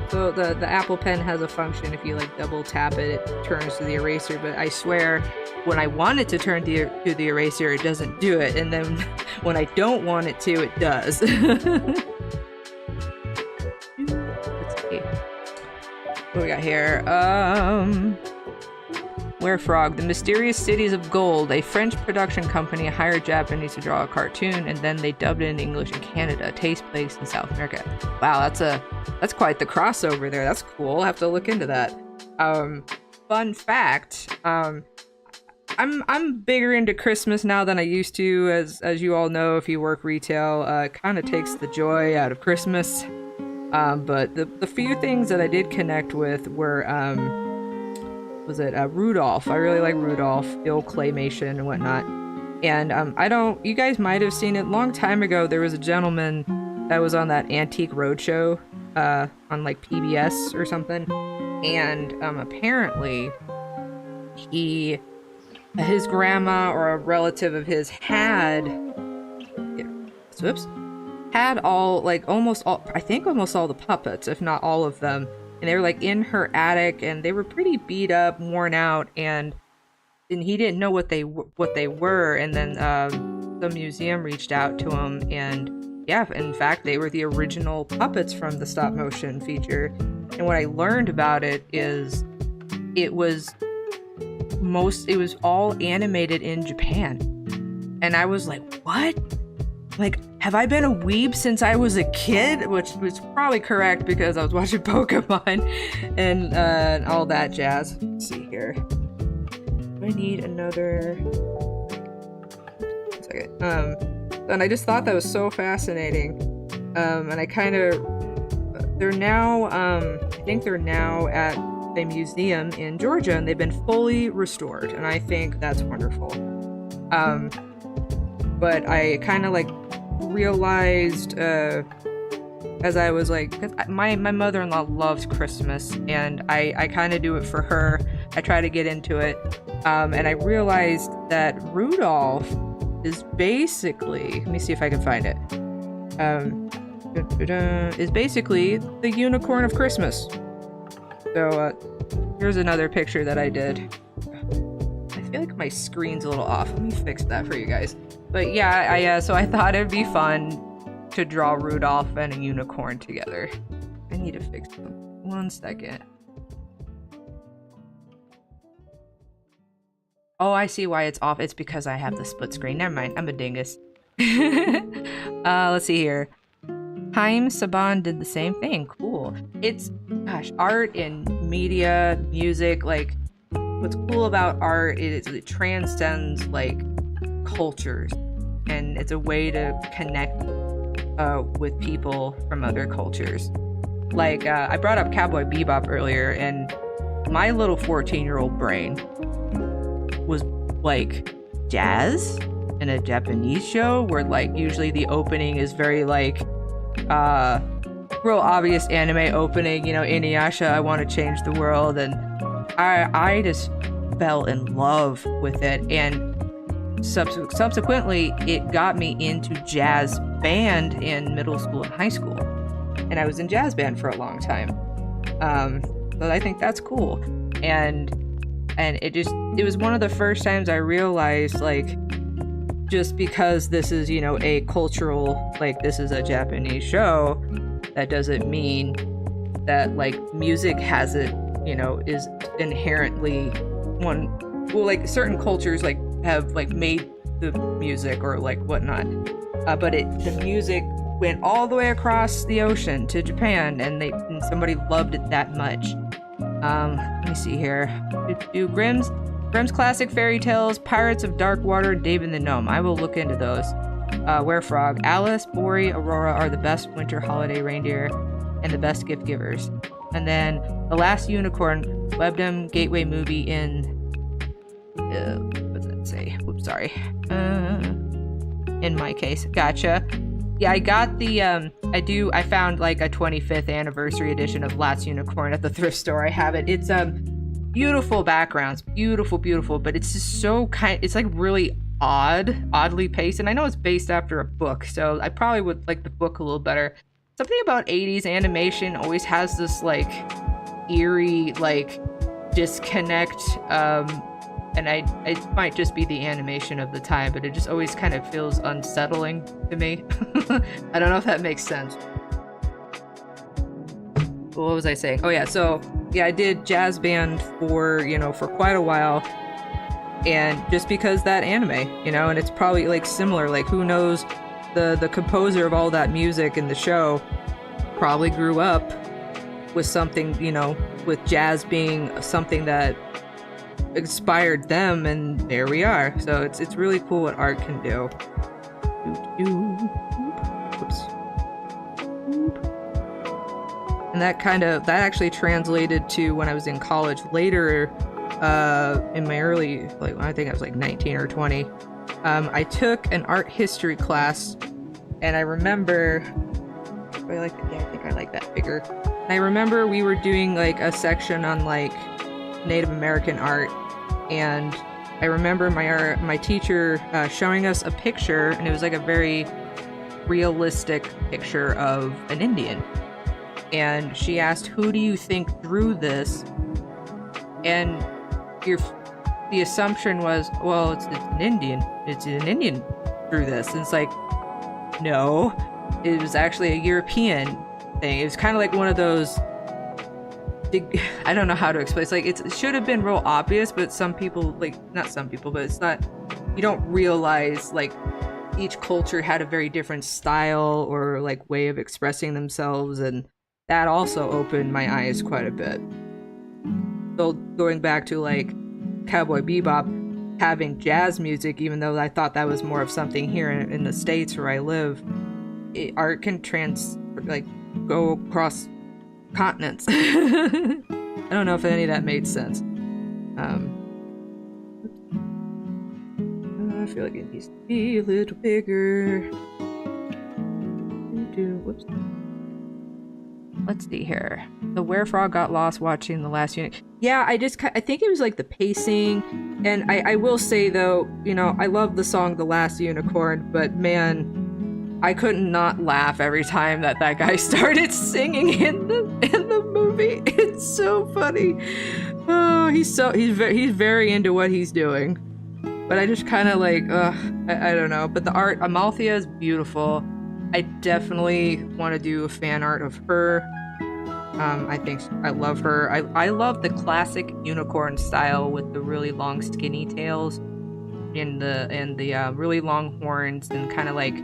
So the Apple Pen has a function, if you like double tap it, it turns to the eraser, but I swear when I want it to turn to the eraser, it doesn't do it, and then when I don't want it to, it does. Let's see. What we got here? Where Frog, the Mysterious Cities of Gold, a French production company hired Japanese to draw a cartoon, and then they dubbed it into English in Canada. Takes place in South America. Wow, that's quite the crossover there. That's cool. I'll have to look into that. Fun fact, I'm bigger into Christmas now than I used to, as you all know if you work retail. It kind of takes the joy out of Christmas. But the few things that I did connect with were Rudolph. I really like Rudolph, the old claymation and whatnot. And you guys might have seen it long time ago. There was a gentleman that was on that Antique Roadshow on like PBS or something, and apparently his grandma or a relative of his had almost all the puppets, if not all of them. And they were like in her attic, and they were pretty beat up, worn out, and he didn't know what they were. And then the museum reached out to him, and yeah, in fact, they were the original puppets from the stop motion feature. And what I learned about it is it was all animated in Japan, and I was like, what? Like, have I been a weeb since I was a kid? Which was probably correct because I was watching Pokemon and all that jazz. Let's see here. Do I need another? 1 second. And I just thought that was so fascinating. And I kind of, they're now, I think they're now at a museum in Georgia, and they've been fully restored, and I think that's wonderful. But I kind of like realized as I was like, 'cause my mother-in-law loves Christmas, and I kind of do it for her. I try to get into it, and I realized that Rudolph is basically, let me see if I can find it, is basically the unicorn of Christmas. So here's another picture that I did. I feel like my screen's a little off. Let me fix that for you guys. But yeah, so I thought it'd be fun to draw Rudolph and a unicorn together. I need to fix them. 1 second. Oh, I see why it's off. It's because I have the split screen. Never mind. I'm a dingus. Let's see here. Haim Saban did the same thing. Cool. It's, gosh, art and media, music, like, what's cool about art is it transcends, like, cultures. And it's a way to connect with people from other cultures. Like, I brought up Cowboy Bebop earlier, and my little 14-year-old brain was like jazz in a Japanese show where like usually the opening is very like real obvious anime opening, you know, Inuyasha, I want to change the world, and I just fell in love with it, and subsequently it got me into jazz band in middle school and high school, and I was in jazz band for a long time. But I think that's cool, and it was one of the first times I realized, like, just because this is, you know, a cultural, like, this is a Japanese show, that doesn't mean that, like, music has it, you know, is inherently well, like, certain cultures, like, have, like, made the music or, like, whatnot. But the music went all the way across the ocean to Japan, and somebody loved it that much. Let me see here. Grimm's Classic Fairy Tales, Pirates of Dark Water, Dave and the Gnome. I will look into those. Werefrog, Alice, Bori, Aurora are the best winter holiday reindeer and the best gift givers. And then The Last Unicorn, Webdom Gateway movie in... what does that say? Oops, sorry. In my case. Gotcha. Yeah, I got the, I found like a 25th anniversary edition of Last Unicorn at the thrift store. I have it. It's, beautiful backgrounds. Beautiful, beautiful, but it's just so it's like really oddly paced. And I know it's based after a book, so I probably would like the book a little better. Something about 80s animation always has this like eerie, like disconnect, and it might just be the animation of the time, but it just always kind of feels unsettling to me. I don't know if that makes sense. What was I saying? Oh yeah, so yeah, I did jazz band for quite a while, and just because that anime, and it's probably like similar, like who knows, the composer of all that music in the show probably grew up with something, with jazz being something that inspired them, and there we are. So it's really cool what art can do. Oops. And that actually translated to when I was in college later, in my early, like I think I was like 19 or 20. I took an art history class, and I remember, I think I like that figure. And I remember we were doing like a section on like Native American art, and I remember my teacher showing us a picture, and it was like a very realistic picture of an Indian. And she asked, "Who do you think drew this?" And the assumption was, well, it's an Indian. It's an Indian drew this. And it's like, no, it was actually a European thing. It was kind of like one of those, I don't know how to explain. It's like, it should have been real obvious, but some people, like, not some people, but it's not, you don't realize, like, each culture had a very different style or, like, way of expressing themselves, and that also opened my eyes quite a bit. So going back to, like, Cowboy Bebop having jazz music, even though I thought that was more of something here in the States where I live, art can go across continents. I don't know if any of that made sense. I feel like it needs to be a little bigger. Whoops. Let's see here. The Werefrog got lost watching the last unit. Yeah, I think it was like the pacing. And I will say though, I love the song The Last Unicorn, but man, I couldn't not laugh every time that guy started singing in the movie. It's so funny. Oh, he's very into what he's doing. But I just kind of like, I don't know. But the art, Amalthea is beautiful. I definitely want to do a fan art of her. I think I love her. I love the classic unicorn style with the really long skinny tails and the really long horns, and kind of like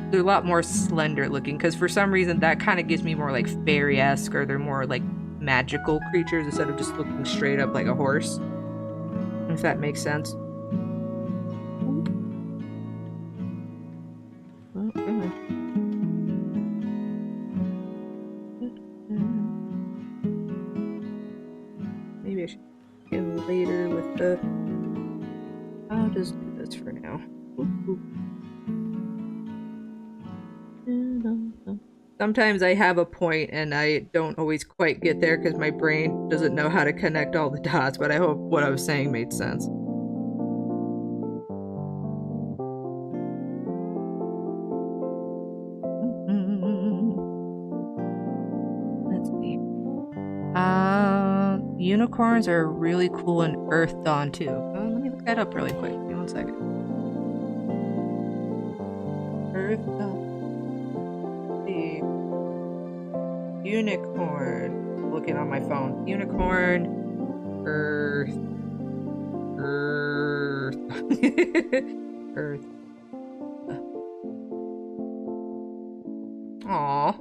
they're a lot more slender looking, because for some reason that kind of gives me more like fairy-esque, or they're more like magical creatures instead of just looking straight up like a horse, if that makes sense. Maybe I should begin later with the... I'll just do this for now. Sometimes I have a point and I don't always quite get there because my brain doesn't know how to connect all the dots, but I hope what I was saying made sense. Let's see. Unicorns are really cool and earthed on too. Let me look that up really quick. Give me 1 second. Earthed on. Unicorn. Looking on my phone. Unicorn. Earth. Earth. Aww.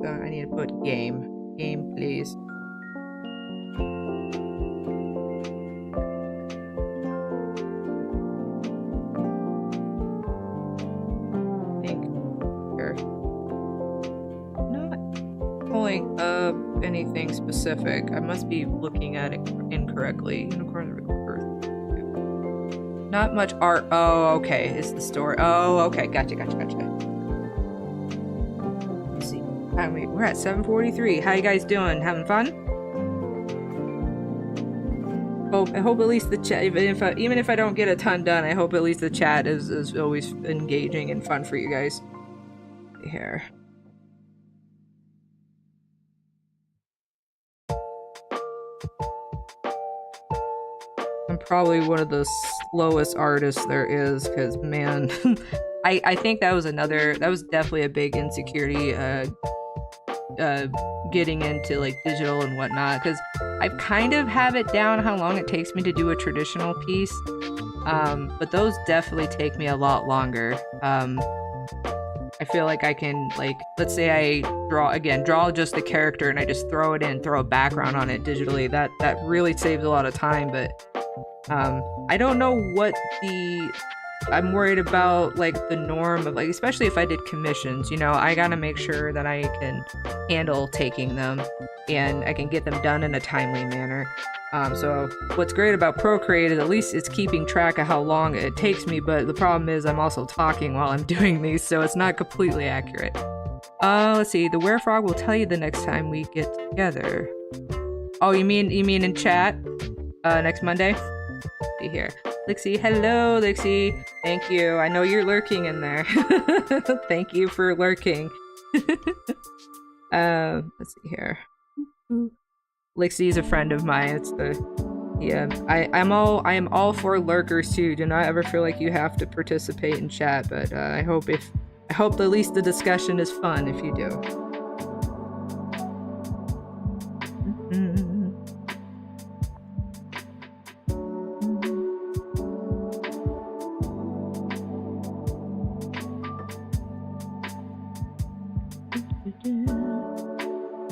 So I need to put game. Game, please. Up anything specific. I must be looking at it incorrectly. Unicorn Earth. Not much art. Oh, okay. It's the story. Oh, okay. Gotcha. Let's see. We're at 7:43. How you guys doing? Having fun? I hope at least the chat, even if I don't get a ton done, I hope at least the chat is always engaging and fun for you guys. Here. I'm probably one of the slowest artists there is, because man, I think that was definitely a big insecurity, getting into like digital and whatnot, because I kind of have it down how long it takes me to do a traditional piece, but those definitely take me a lot longer. I feel like I can, like, let's say I draw just the character and I just throw a background on it digitally. That really saves a lot of time, but I don't know what I'm worried about, like, the norm of, like, especially if I did commissions, you know, I gotta make sure that I can handle taking them and I can get them done in a timely manner. So what's great about Procreate is at least it's keeping track of how long it takes me, but the problem is I'm also talking while I'm doing these, so it's not completely accurate. Let's see, the Werefrog will tell you the next time we get together. Oh, you mean in chat? Next Monday? See here. Lixie, hello, Lixie. Thank you. I know you're lurking in there. Thank you for lurking. Let's see here. Lixie's a friend of mine. I am all for lurkers too. Do not ever feel like you have to participate in chat, but I hope at least the discussion is fun if you do.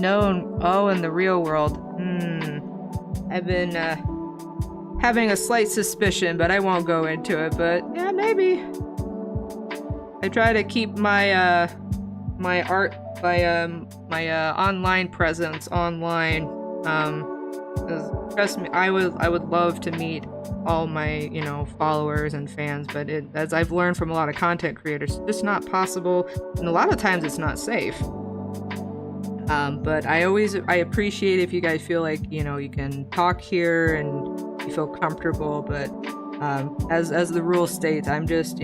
No, oh, in the real world. I've been having a slight suspicion, but I won't go into it. But yeah, maybe. I try to keep my my art, my online presence online. 'Cause trust me, I would love to meet all my, followers and fans, but as I've learned from a lot of content creators, it's just not possible, and a lot of times it's not safe. But I appreciate if you guys feel like, you can talk here and you feel comfortable, but as the rule states, I'm just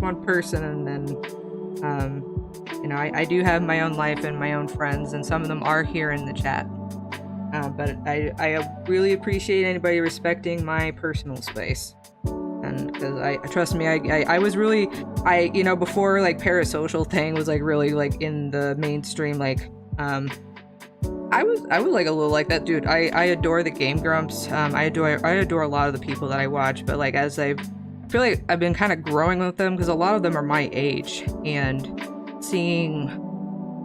one person, and then I do have my own life and my own friends, and some of them are here in the chat. But I really appreciate anybody respecting my personal space. And because I trust me, I was really, before like parasocial thing was like really like in the mainstream, like I was like a little like that, dude. I adore the Game Grumps. I adore a lot of the people that I watch, but like I feel like I've been kind of growing with them because a lot of them are my age, and seeing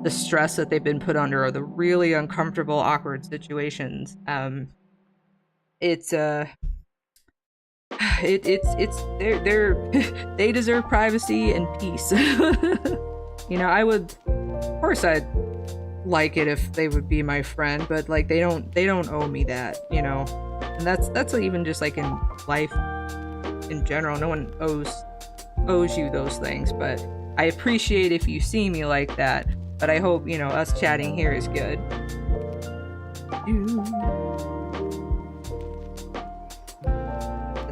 the stress that they've been put under or the really uncomfortable, awkward situations. It's they're they deserve privacy and peace. I would, of course, I'd like it if they would be my friend, but like they don't owe me that, and that's even just like in life in general. No one owes you those things, but I appreciate if you see me like that. But I hope us chatting here is good.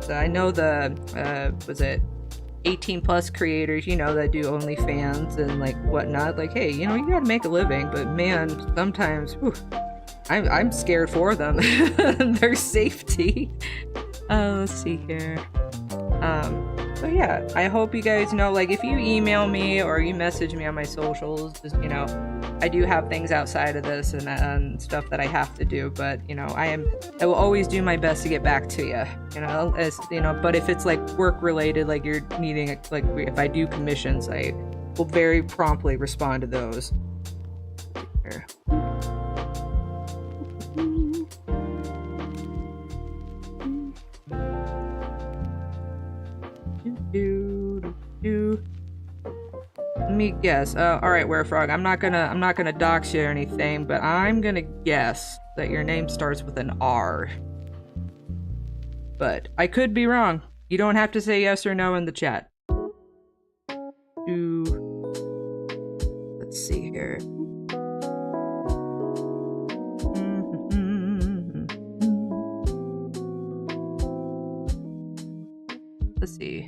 I know the was it 18 plus creators, that do OnlyFans and like whatnot. Like, hey, you gotta make a living, but man, sometimes I'm scared for them, their safety. Let's see here. But yeah, I hope you guys know, like, if you email me or you message me on my socials, just, I do have things outside of this and stuff that I have to do, but, I will always do my best to get back to you, but if it's like work related, like you're needing, like if I do commissions, I will very promptly respond to those. Here. Let me guess. All right, Werefrog. I'm not gonna dox you or anything, but I'm gonna guess that your name starts with an R. But I could be wrong. You don't have to say yes or no in the chat. Let's see here. Let's see.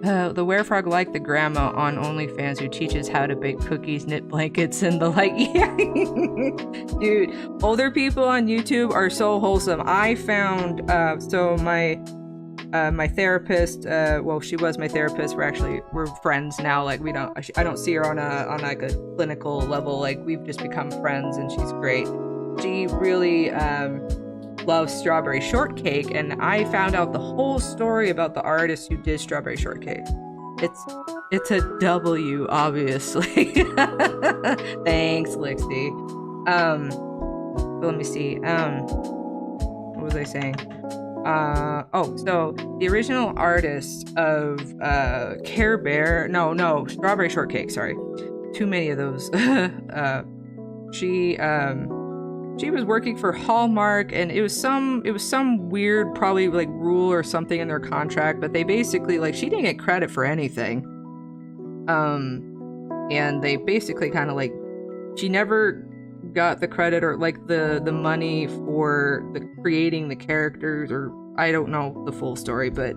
The Werefrog like the grandma on OnlyFans who teaches how to bake cookies, knit blankets, and the like. Yeah. Dude, older people on YouTube are so wholesome. I found, my therapist, she was my therapist. We're friends now. Like, I don't see her on like a clinical level. Like, we've just become friends, and she's great. She really, loves Strawberry Shortcake, and I found out the whole story about the artist who did Strawberry Shortcake. It's a W, obviously. Thanks, Lixie. Let me see. What was I saying? So the original artist of Care Bear, no, Strawberry Shortcake, sorry. Too many of those. She was working for Hallmark, and it was some weird, probably like rule or something in their contract, but they basically, like, she didn't get credit for anything. And they basically kind of like, she never got the credit or like the money for creating the characters, or I don't know the full story, but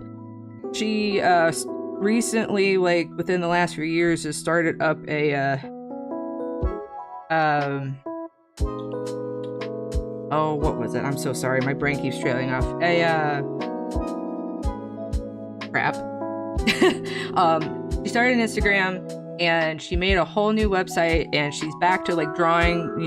she recently, like within the last few years, has started up oh, what was it? I'm so sorry. My brain keeps trailing off. Crap. She started an Instagram, and she made a whole new website, and she's back to like drawing,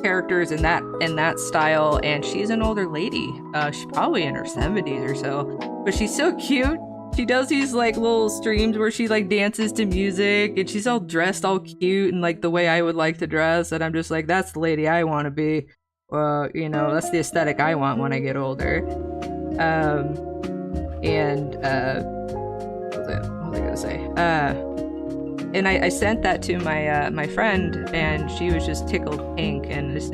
characters in that style. And she's an older lady. She's probably in her 70s or so, but she's so cute. She does these like little streams where she like dances to music, and she's all dressed all cute and like the way I would like to dress. And I'm just like, that's the lady I want to be. That's the aesthetic I want when I get older. What was I gonna say? And I sent that to my friend, and she was just tickled pink. And it's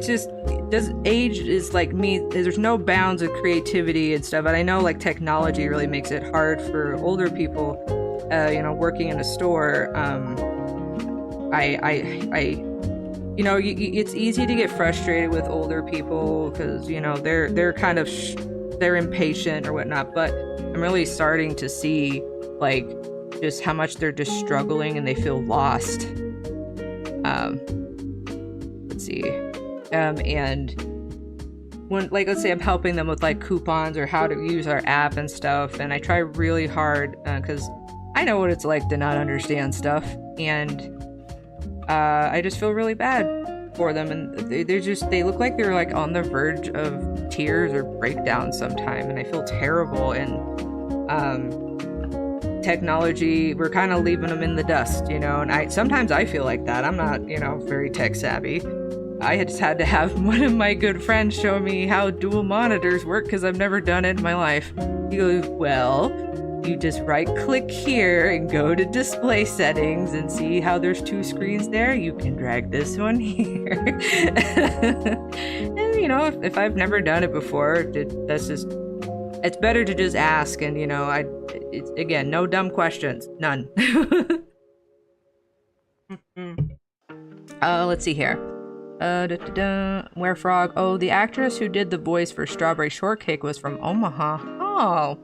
just age is like me. There's no bounds of creativity and stuff. But I know like technology really makes it hard for older people. Working in a store. It's easy to get frustrated with older people because they're kind of they're impatient or whatnot. But I'm really starting to see like just how much they're just struggling and they feel lost. Let's see. And when, like, let's say I'm helping them with like coupons or how to use our app and stuff, and I try really hard because I know what it's like to not understand stuff, and I just feel really bad for them, and they look like they're like on the verge of tears or breakdown sometime, and I feel terrible. And technology, we're kind of leaving them in the dust, you know, and sometimes I feel like that. I'm not, you know, very tech savvy. I just had to have one of my good friends show me how dual monitors work because I've never done it in my life. He goes, well, you just right click here and go to display settings and see how there's 2 screens there. You can drag this one here. And you know, if I've never done it before, it's better to just ask. And you know, again, no dumb questions, none. Let's see here. Where Frog? Oh, the actress who did the voice for Strawberry Shortcake was from Omaha. Oh,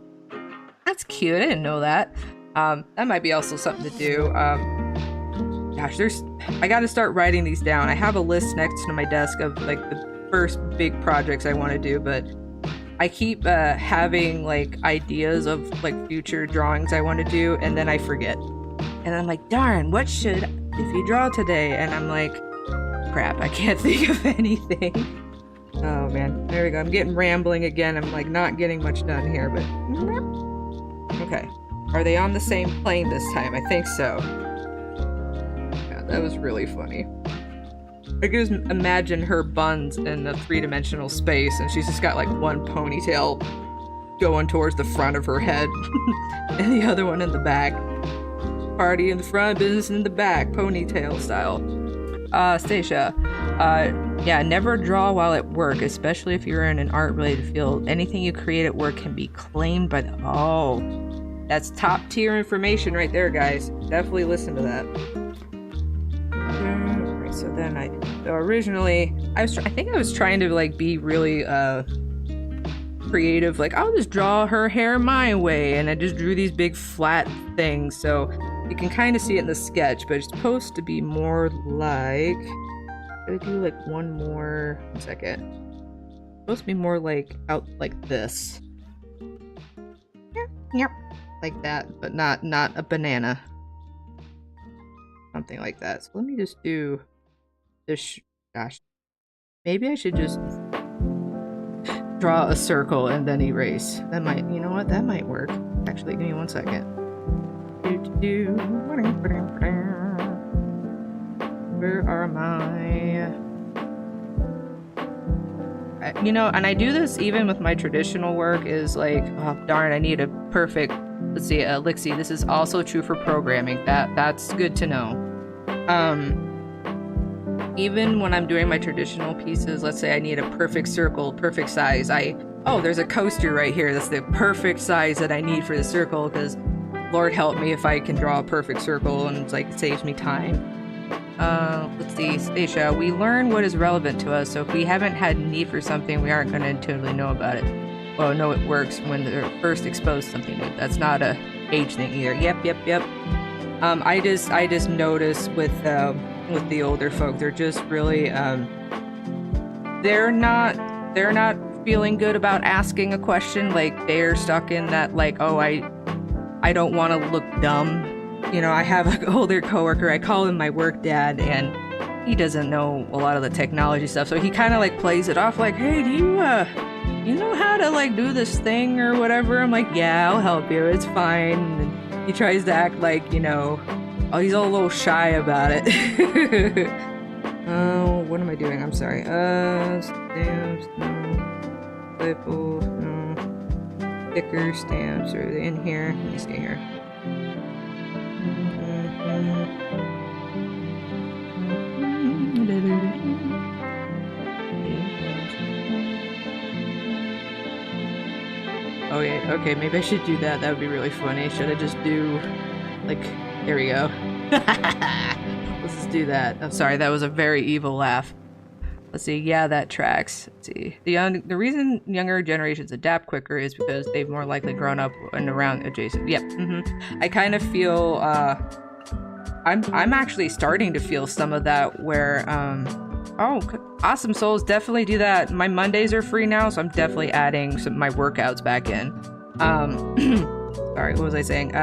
that's cute. I didn't know that. That might be also something to do. Gosh, I gotta start writing these down. I have a list next to my desk of like the first big projects I want to do, but I keep having like ideas of like future drawings I want to do, and then I forget. And I'm like, darn, what should Iffy draw today? And I'm like, crap, I can't think of anything. Oh man, there we go. I'm getting rambling again. I'm like not getting much done here, but okay. Are they on the same plane this time? I think so. Yeah, that was really funny. I can just imagine her buns in a 3-dimensional space, and she's just got like one ponytail going towards the front of her head, and the other one in the back. Party in the front, business in the back, ponytail style. Stacia, yeah, never draw while at work, especially if you're in an art-related field. Anything you create at work can be claimed by the... Oh, that's top-tier information right there, guys. Definitely listen to that. Alright, so then originally, I think I was trying to, like, be really, creative. Like, I'll just draw her hair my way, and I just drew these big flat things, so... You can kind of see it in the sketch, but it's supposed to be more like... I'm gonna do like one more... 1 second. It's supposed to be more like out like this. Yep. Like that, but not a banana. Something like that. So let me just do this. Gosh. Maybe I should just draw a circle and then erase. That might, you know what? That might work. Actually, give me 1 second. Where are my... you know, and I do this even with my traditional work, is like, oh darn, I need a perfect... Let's see, Lixie, this is also true for programming. That's good to know. Even when I'm doing my traditional pieces, let's say I need a perfect circle, perfect size. Oh, there's a coaster right here. That's the perfect size that I need for the circle, because Lord help me if I can draw a perfect circle, and it's like, it saves me time. Let's see, Stacia, we learn what is relevant to us, so if we haven't had need for something, we aren't going to intuitively know about it. Well, no, it works when they're first exposed to something new. That's not a age thing either. Yep. I just notice with the older folk, they're just really, they're not feeling good about asking a question. Like, they're stuck in that, like, oh, I don't want to look dumb. You know, I have an older coworker, I call him my work dad, and he doesn't know a lot of the technology stuff, so he kind of like plays it off like, hey, do you know how to like do this thing or whatever? I'm like, yeah, I'll help you, it's fine. And he tries to act like, you know, oh, he's all a little shy about it. Oh, what am I doing? I'm sorry. Stamps, no. Staples, no. Sticker stamps, are they in here? Let me see here. Oh yeah, okay, maybe I should do that. That would be really funny. Should I just do, like, there we go. Let's just do that. I'm sorry, that was a very evil laugh. Let's see, yeah, that tracks. Let's see. The reason younger generations adapt quicker is because they've more likely grown up and around adjacent. Yep, I kind of feel, I'm actually starting to feel some of that where oh, awesome souls, definitely do that. My Mondays are free now, so I'm definitely adding my workouts back in. Sorry, what was I saying?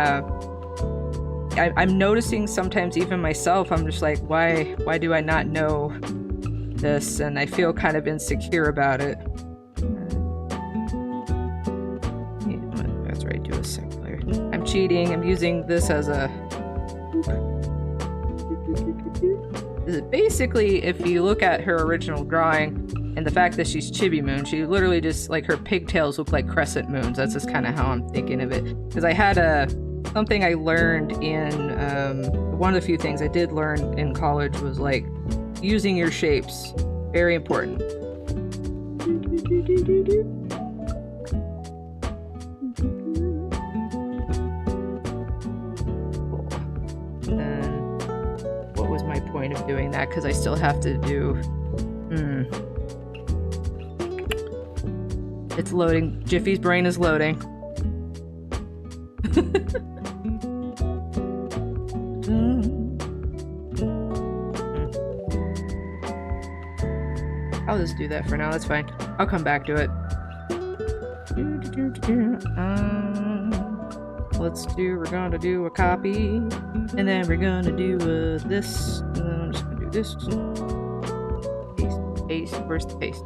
I'm noticing sometimes even myself, I'm just like, why do I not know this? And I feel kind of insecure about it. Yeah, that's right, do a secular. I'm cheating, I'm using this as a... Basically, if you look at her original drawing and the fact that she's Chibi Moon, she literally just, like, her pigtails look like crescent moons. That's just kind of how I'm thinking of it. Because I had something I learned in, one of the few things I did learn in college was, like, using your shapes. Very important. Point of doing that because I still have to do it's loading. Jiffy's brain is loading. I'll just do that for now, that's fine. I'll come back to it. We're gonna do a copy, and then we're gonna do this, and then I'm just gonna do this. Paste, where's the paste?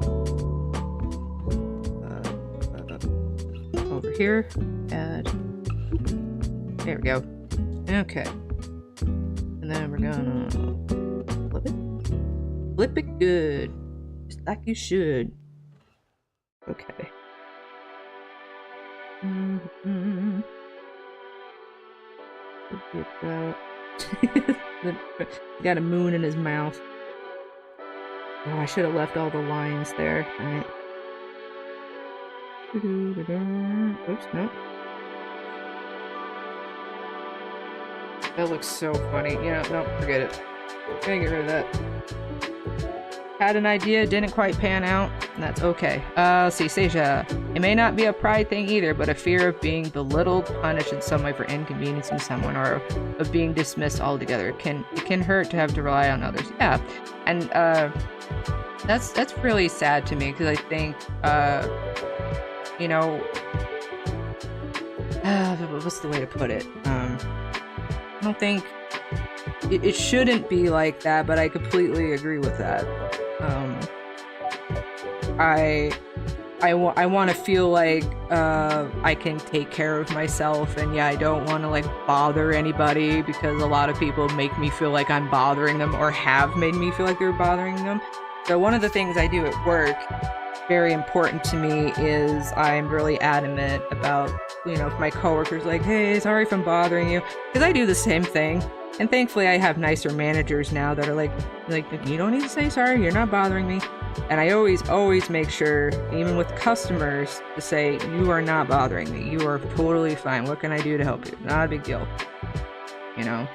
Over here, add. There we go. Okay. And then we're gonna flip it. Flip it good. Just like you should. Okay. Got a moon in his mouth. Oh, I should have left all the lines there. Alright. Oops, no. That looks so funny. Yeah, no, forget it. I'm gonna get rid of that. Had an idea, didn't quite pan out, and that's okay. Let's see, Seisha. It may not be a pride thing either, but a fear of being belittled, punished in some way for inconveniencing someone, or of being dismissed altogether. It can hurt to have to rely on others. Yeah, and that's really sad to me because I think you know, what's the way to put it? I don't think it shouldn't be like that, but I completely agree with that. I want to feel like I can take care of myself, and yeah, I don't want to like bother anybody because a lot of people make me feel like I'm bothering them or have made me feel like they're bothering them. So one of the things I do at work, very important to me, is I'm really adamant about, you know, if my coworker's like, hey, sorry if I'm bothering you, because I do the same thing. And thankfully I have nicer managers now that are like, you don't need to say sorry, you're not bothering me. And I always make sure, even with customers, to say, you are not bothering me. You are totally fine. What can I do to help you? Not a big deal. You know?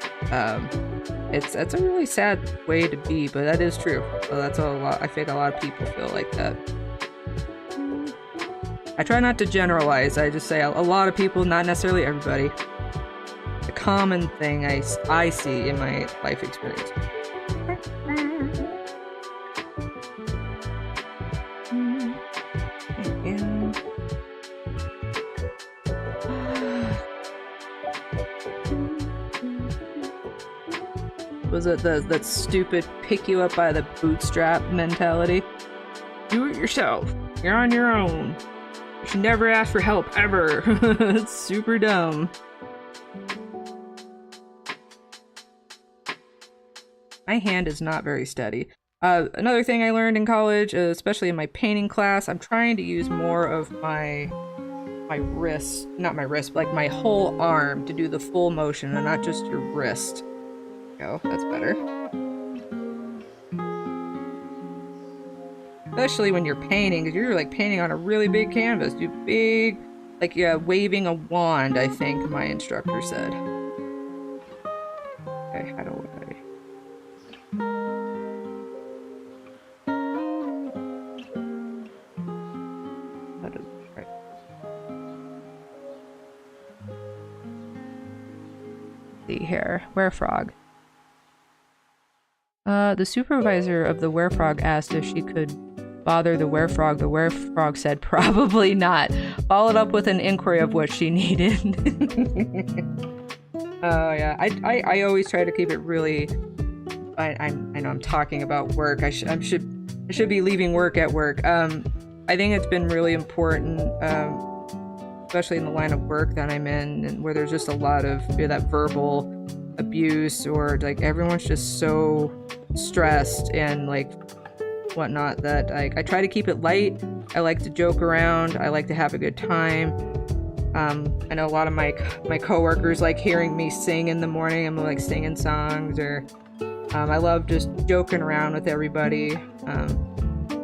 It's a really sad way to be, but that is true. So that's a lot. I think a lot of people feel like that. I try not to generalize. I just say a lot of people, not necessarily everybody. A common thing I see in my life experience. Was it that stupid pick you up by the bootstrap mentality? Do it yourself. You're on your own. You should never ask for help, ever. It's super dumb. My hand is not very steady. Another thing I learned in college, especially in my painting class, I'm trying to use more of my wrist, not my wrist, but like my whole arm to do the full motion and not just your wrist. Go, that's better. Especially when you're painting, because you're like painting on a really big canvas. Do big, like waving a wand, I think my instructor said. Okay, how do I... That is right. See here, where frog? The supervisor of the werefrog asked if she could bother the werefrog. The werefrog said probably not, followed up with an inquiry of what she needed. Oh yeah, I always try to keep it really. I know I'm talking about work. I should be leaving work at work. I think it's been really important, especially in the line of work that I'm in, and where there's just a lot of that verbal abuse, or like everyone's just so stressed and like whatnot, that I try to keep it light. I like to joke around. I like to have a good time. I know a lot of my coworkers like hearing me sing in the morning. I'm like singing songs, or I love just joking around with everybody.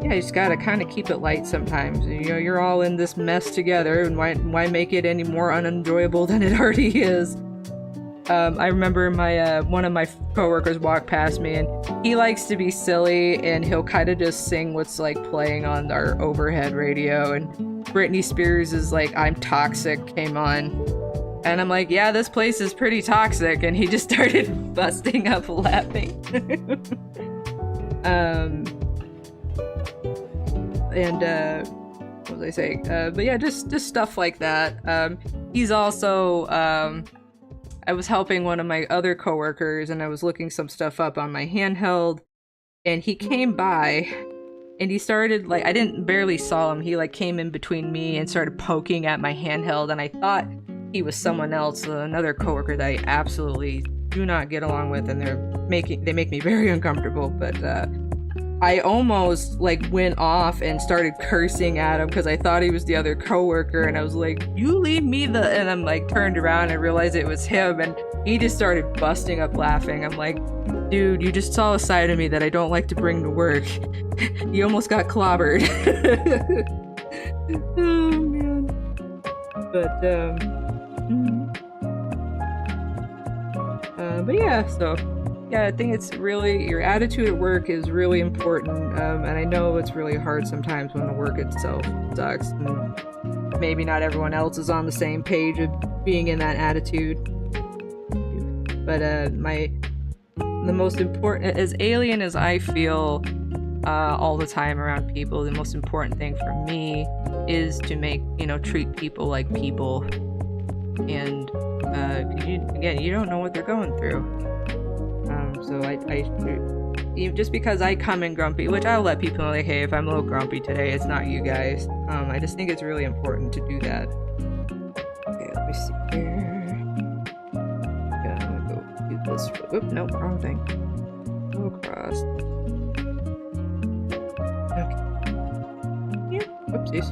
Yeah, you just gotta kind of keep it light sometimes. You know, you're all in this mess together, and why make it any more unenjoyable than it already is? I remember my one of my coworkers walked past me, and he likes to be silly, and he'll kind of just sing what's like playing on our overhead radio, and Britney Spears is like "I'm Toxic" came on, and I'm like, yeah, this place is pretty toxic, and he just started busting up laughing. What was I saying? But yeah, just stuff like that. He's also I was helping one of my other coworkers, and I was looking some stuff up on my handheld, and he came by, and he started like, I didn't barely saw him. He like came in between me and started poking at my handheld, and I thought he was someone else, another coworker that I absolutely do not get along with, and they make me very uncomfortable. But I almost like went off and started cursing at him because I thought he was the other coworker, and I was like, "You leave me the," and I'm like turned around and realized it was him, and he just started busting up laughing. I'm like, "Dude, you just saw a side of me that I don't like to bring to work. You almost got clobbered." Oh man. But yeah, so yeah, I think it's really, your attitude at work is really important, and I know it's really hard sometimes when the work itself sucks, and maybe not everyone else is on the same page of being in that attitude. But the most important, as alien as I feel all the time around people, the most important thing for me is to treat people like people, and you don't know what they're going through. So I just because I come in grumpy, which I'll let people know, like, hey, if I'm a little grumpy today, it's not you guys. I just think it's really important to do that. Okay, let me see here. Yeah, I'm gonna go do this. Oop, nope, wrong thing. Go across. Okay. Here. Whoopsies.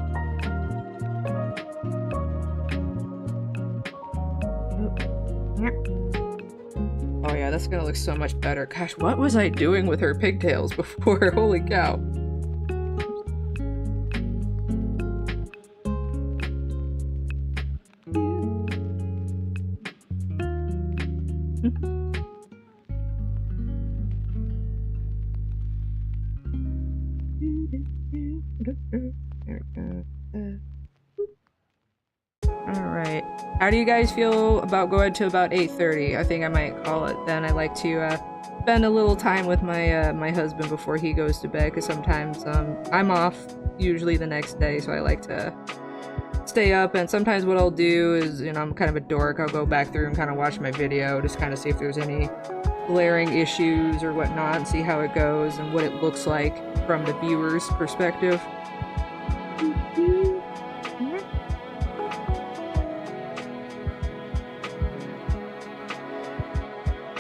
Oh yeah, that's gonna look so much better. Gosh, what was I doing with her pigtails before? Holy cow. Alright. How do you guys feel about going to about 8:30? I think I might call it then. I like to spend a little time with my husband before he goes to bed, because sometimes I'm off usually the next day, so I like to stay up. And sometimes what I'll do is, I'm kind of a dork, I'll go back through and kind of watch my video, just kind of see if there's any glaring issues or whatnot, and see how it goes and what it looks like from the viewer's perspective.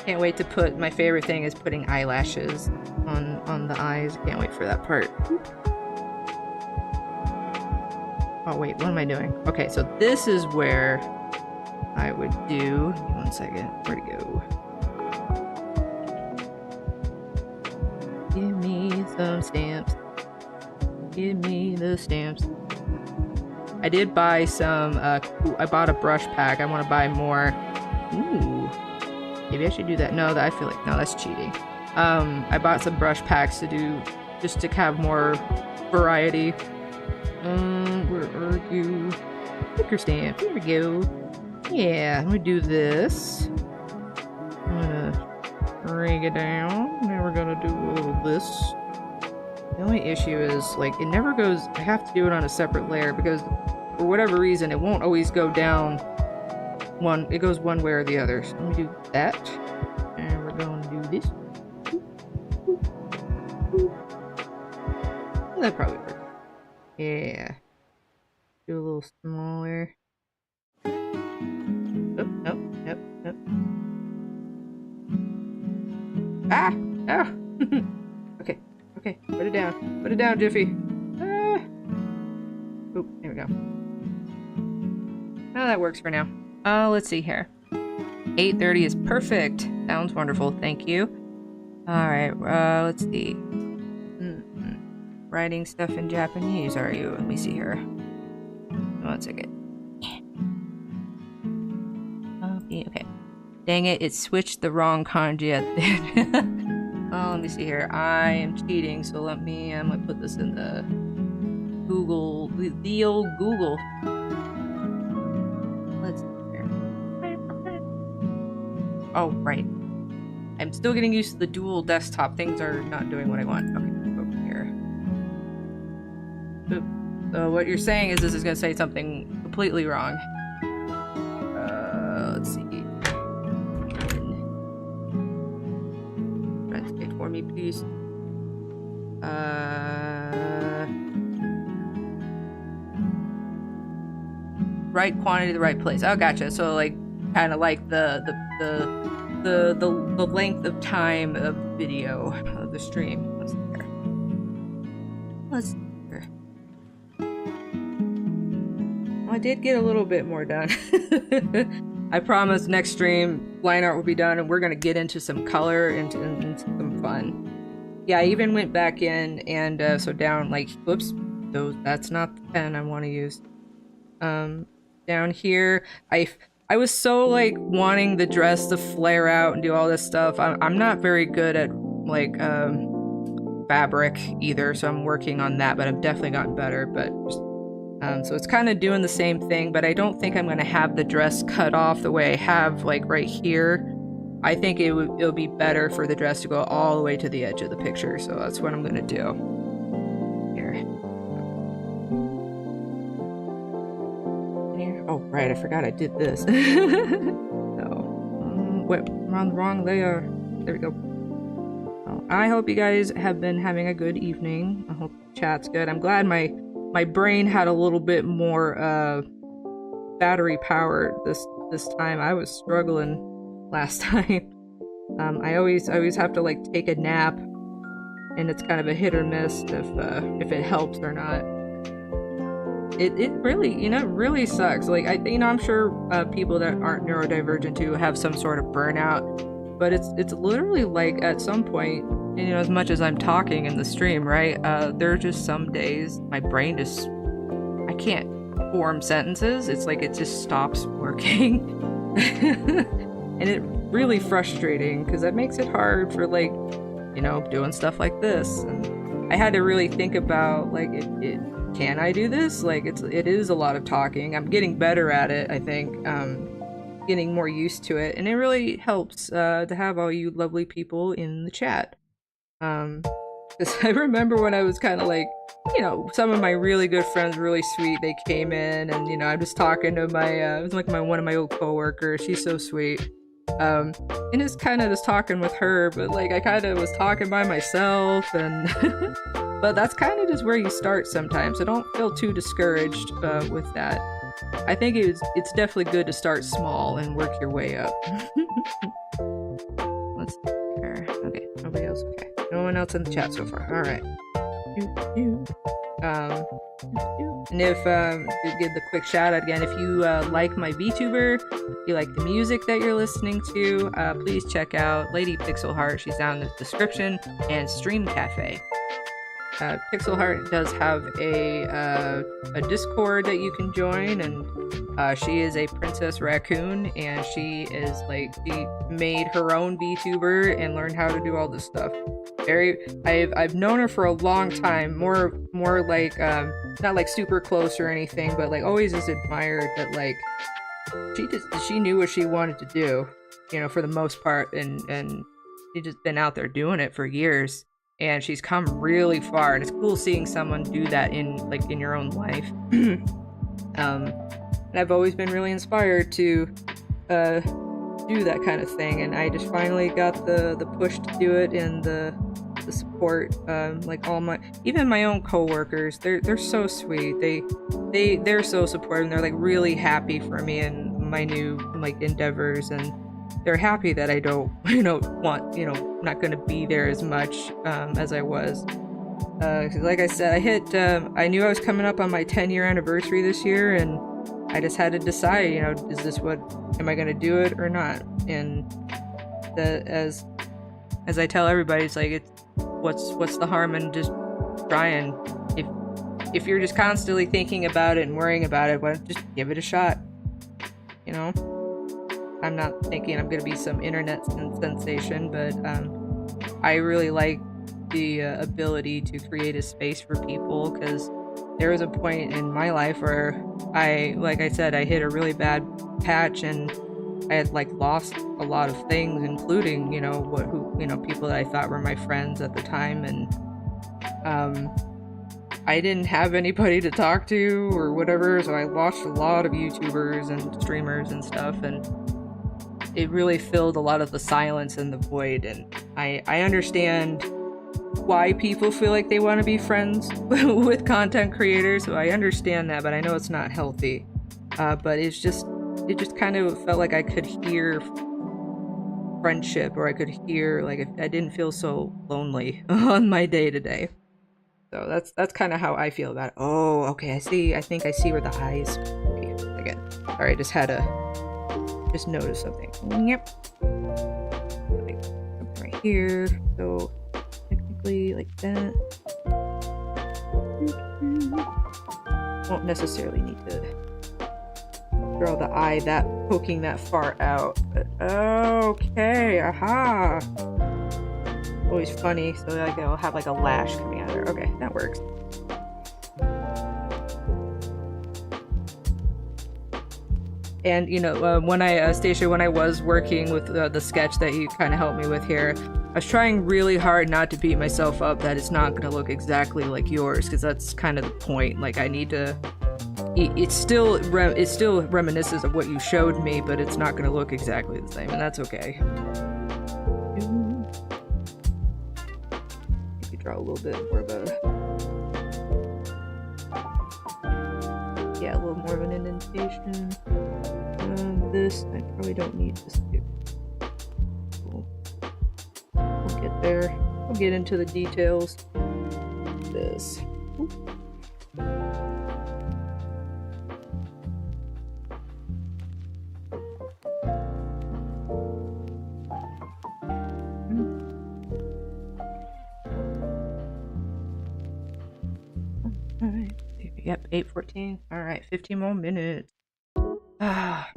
Can't wait to put, my favorite thing is putting eyelashes on the eyes. Can't wait for that part. Oh wait, what am I doing? Okay, so this is where I would do, give me 1 second, where'd it go? Give me some stamps. Give me the stamps. I did buy some, I bought a brush pack. I want to buy more. Ooh. Maybe I should do that. No, I feel like, no, that's cheating. I bought some brush packs to do, just to have more variety. Where are you? Sticker stamp. Here we go. Yeah, I'm gonna do this. I'm gonna Bring it down. Now we're gonna do a little this. The only issue is, like, it never goes... I have to do it on a separate layer because, for whatever reason, it won't always go down one... It goes one way or the other. So let me do that. And we're going to do this. Well, that probably works. Yeah. Do a little smaller. Oh, nope. Ah! Ah! Okay, put it down. Put it down, Jiffy. Ah! Oop, there we go. Oh, that works for now. Let's see here. 8:30 is perfect. Sounds wonderful, thank you. Alright, let's see. Writing stuff in Japanese, are you? Let me see here. 1 second. Okay. Dang it, it switched the wrong kanji at the end. Oh, let me see here. I am cheating, so I'm gonna put this in the Google, the old Google. Let's see here. Oh, right. I'm still getting used to the dual desktop. Things are not doing what I want. Okay, over here. Oop. So what you're saying is this is gonna say something completely wrong. Let's see. Translate for me, please. Right quantity, the right place. Oh, gotcha. So, like, kind of like the length of time of video of the stream. Let's see here. Let's see here. Well, I did get a little bit more done. I promise next stream line art will be done and we're gonna get into some color and some fun. Yeah, I even went back in and so down, like, whoops, that's not the pen I want to use. Down here, I was so, like, wanting the dress to flare out and do all this stuff. I'm not very good at, like, fabric either, so I'm working on that, but I've definitely gotten better. But just, so it's kind of doing the same thing, but I don't think I'm gonna have the dress cut off the way I have, like, right here. I think it'll be better for the dress to go all the way to the edge of the picture, so that's what I'm gonna do. Here. Oh, right, I forgot I did this. Wait, I'm on the wrong layer. There we go. Well, I hope you guys have been having a good evening. I hope the chat's good. I'm glad my brain had a little bit more battery power this time. I was struggling last time. I always have to, like, take a nap, and it's kind of a hit or miss if it helps or not. It really, really sucks. Like, I'm sure people that aren't neurodivergent too have some sort of burnout, but it's literally like at some point, as much as I'm talking in the stream, right? There are just some days my brain I can't form sentences. It's like it just stops working. And it's really frustrating because that makes it hard for, like, doing stuff like this. And I had to really think about, like, can I do this? Like, it is a lot of talking. I'm getting better at it, I think. Getting more used to it. And it really helps to have all you lovely people in the chat. Because I remember when I was kind of like, some of my really good friends, really sweet, they came in and, I'm just talking to it was like one of my old coworkers. She's so sweet. And it's kind of just talking with her, but, like, I kind of was talking by myself, and but that's kind of just where you start sometimes, so don't feel too discouraged with that. I think it's definitely good to start small and work your way up. Let's see here. Okay, nobody else. Okay, no one else in the chat so far. All right. And if to give the quick shout out again, if you like my VTuber, if you like the music that you're listening to, please check out Lady Pixel Heart. She's down in the description, and Stream Cafe. Pixel Heart does have a Discord that you can join, and she is a princess raccoon, and she made her own VTuber and learned how to do all this stuff. I've known her for a long time, more like not like super close or anything, but, like, always just admired that, like, she knew what she wanted to do, for the most part, and she's just been out there doing it for years, and she's come really far. And it's cool seeing someone do that in your own life. And I've always been really inspired to do that kind of thing, and I just finally got the push to do it, and the support. Like even my own coworkers, they're so sweet. They're so supportive, and they're like really happy for me and my new like endeavors, and they're happy that I don't want not going to be there as much as I was. Like I said, I knew I was coming up on my 10-year anniversary this year, and I just had to decide, is this am I going to do it or not? And as I tell everybody, it's like, what's the harm in just trying? If you're just constantly thinking about it and worrying about it, well, just give it a shot. I'm not thinking I'm going to be some internet sensation, but I really like the ability to create a space for people, because there was a point in my life where like I said, I hit a really bad patch, and I had like lost a lot of things, including people that I thought were my friends at the time, and I didn't have anybody to talk to or whatever, so I watched a lot of YouTubers and streamers and stuff, and it really filled a lot of the silence and the void. And I understand why people feel like they want to be friends with content creators, so I understand that, but I know it's not healthy. But it just kind of felt like I could hear friendship, or I could hear, like, I didn't feel so lonely on my day-to-day. So that's kind of how I feel about it. Oh, okay, I think I see where the eyes. Okay, again, sorry, I just had to notice something. Yep, like right here. So technically, like that. Won't necessarily need to draw the eye poking that far out. But okay, aha. Always funny, so like I'll have like a lash coming out of there. Okay, that works. And when Stacia, when I was working with the sketch that you kind of helped me with here, I was trying really hard not to beat myself up that it's not going to look exactly like yours, because that's kind of the point. Like, I need to. It still reminisces of what you showed me, but it's not going to look exactly the same, and that's okay. Draw a little bit more of a little more of an indentation. This I probably don't need this too. We'll get there. We'll get into the details. This. Alright. Yep, 8:14. Alright, 15 more minutes. Ah.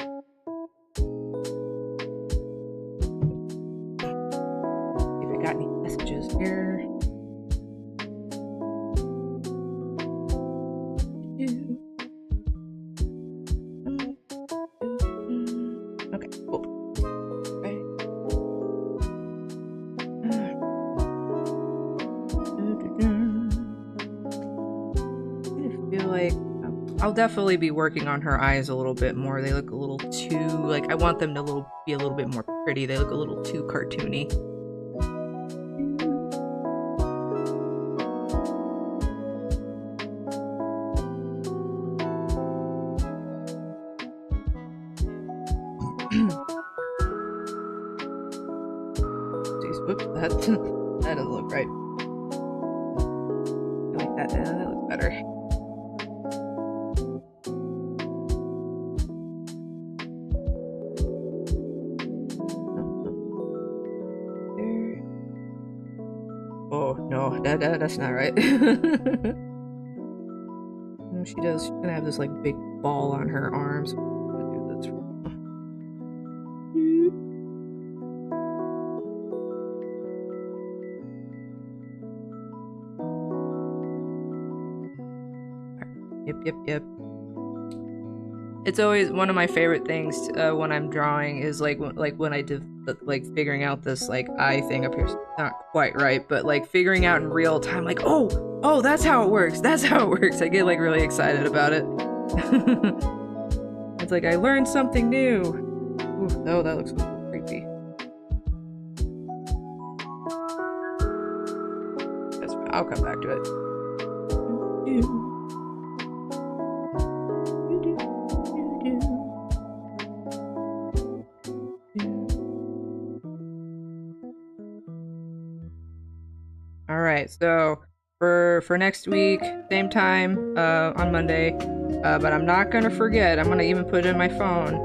If I got any messages here. Okay, cool. I'll definitely be working on her eyes a little bit more. They look a little too, like, I want them to be a little bit more pretty. They look a little too cartoony. Jeez, whoops, that doesn't look right. I like that. That looks better. Oh no, that's not right. She's gonna have this like big ball on her arms. I'm gonna do this. Yep. It's always one of my favorite things when I'm drawing is like when I did like figuring out this like eye thing up here. It's not quite right, but like figuring out in real time, like oh that's how it works. That's how it works. I get like really excited about it. It's like I learned something new. Ooh, no, that looks creepy. I'll come back to it. All right, so for next week, same time on Monday, but I'm not gonna forget. I'm gonna even put it in my phone.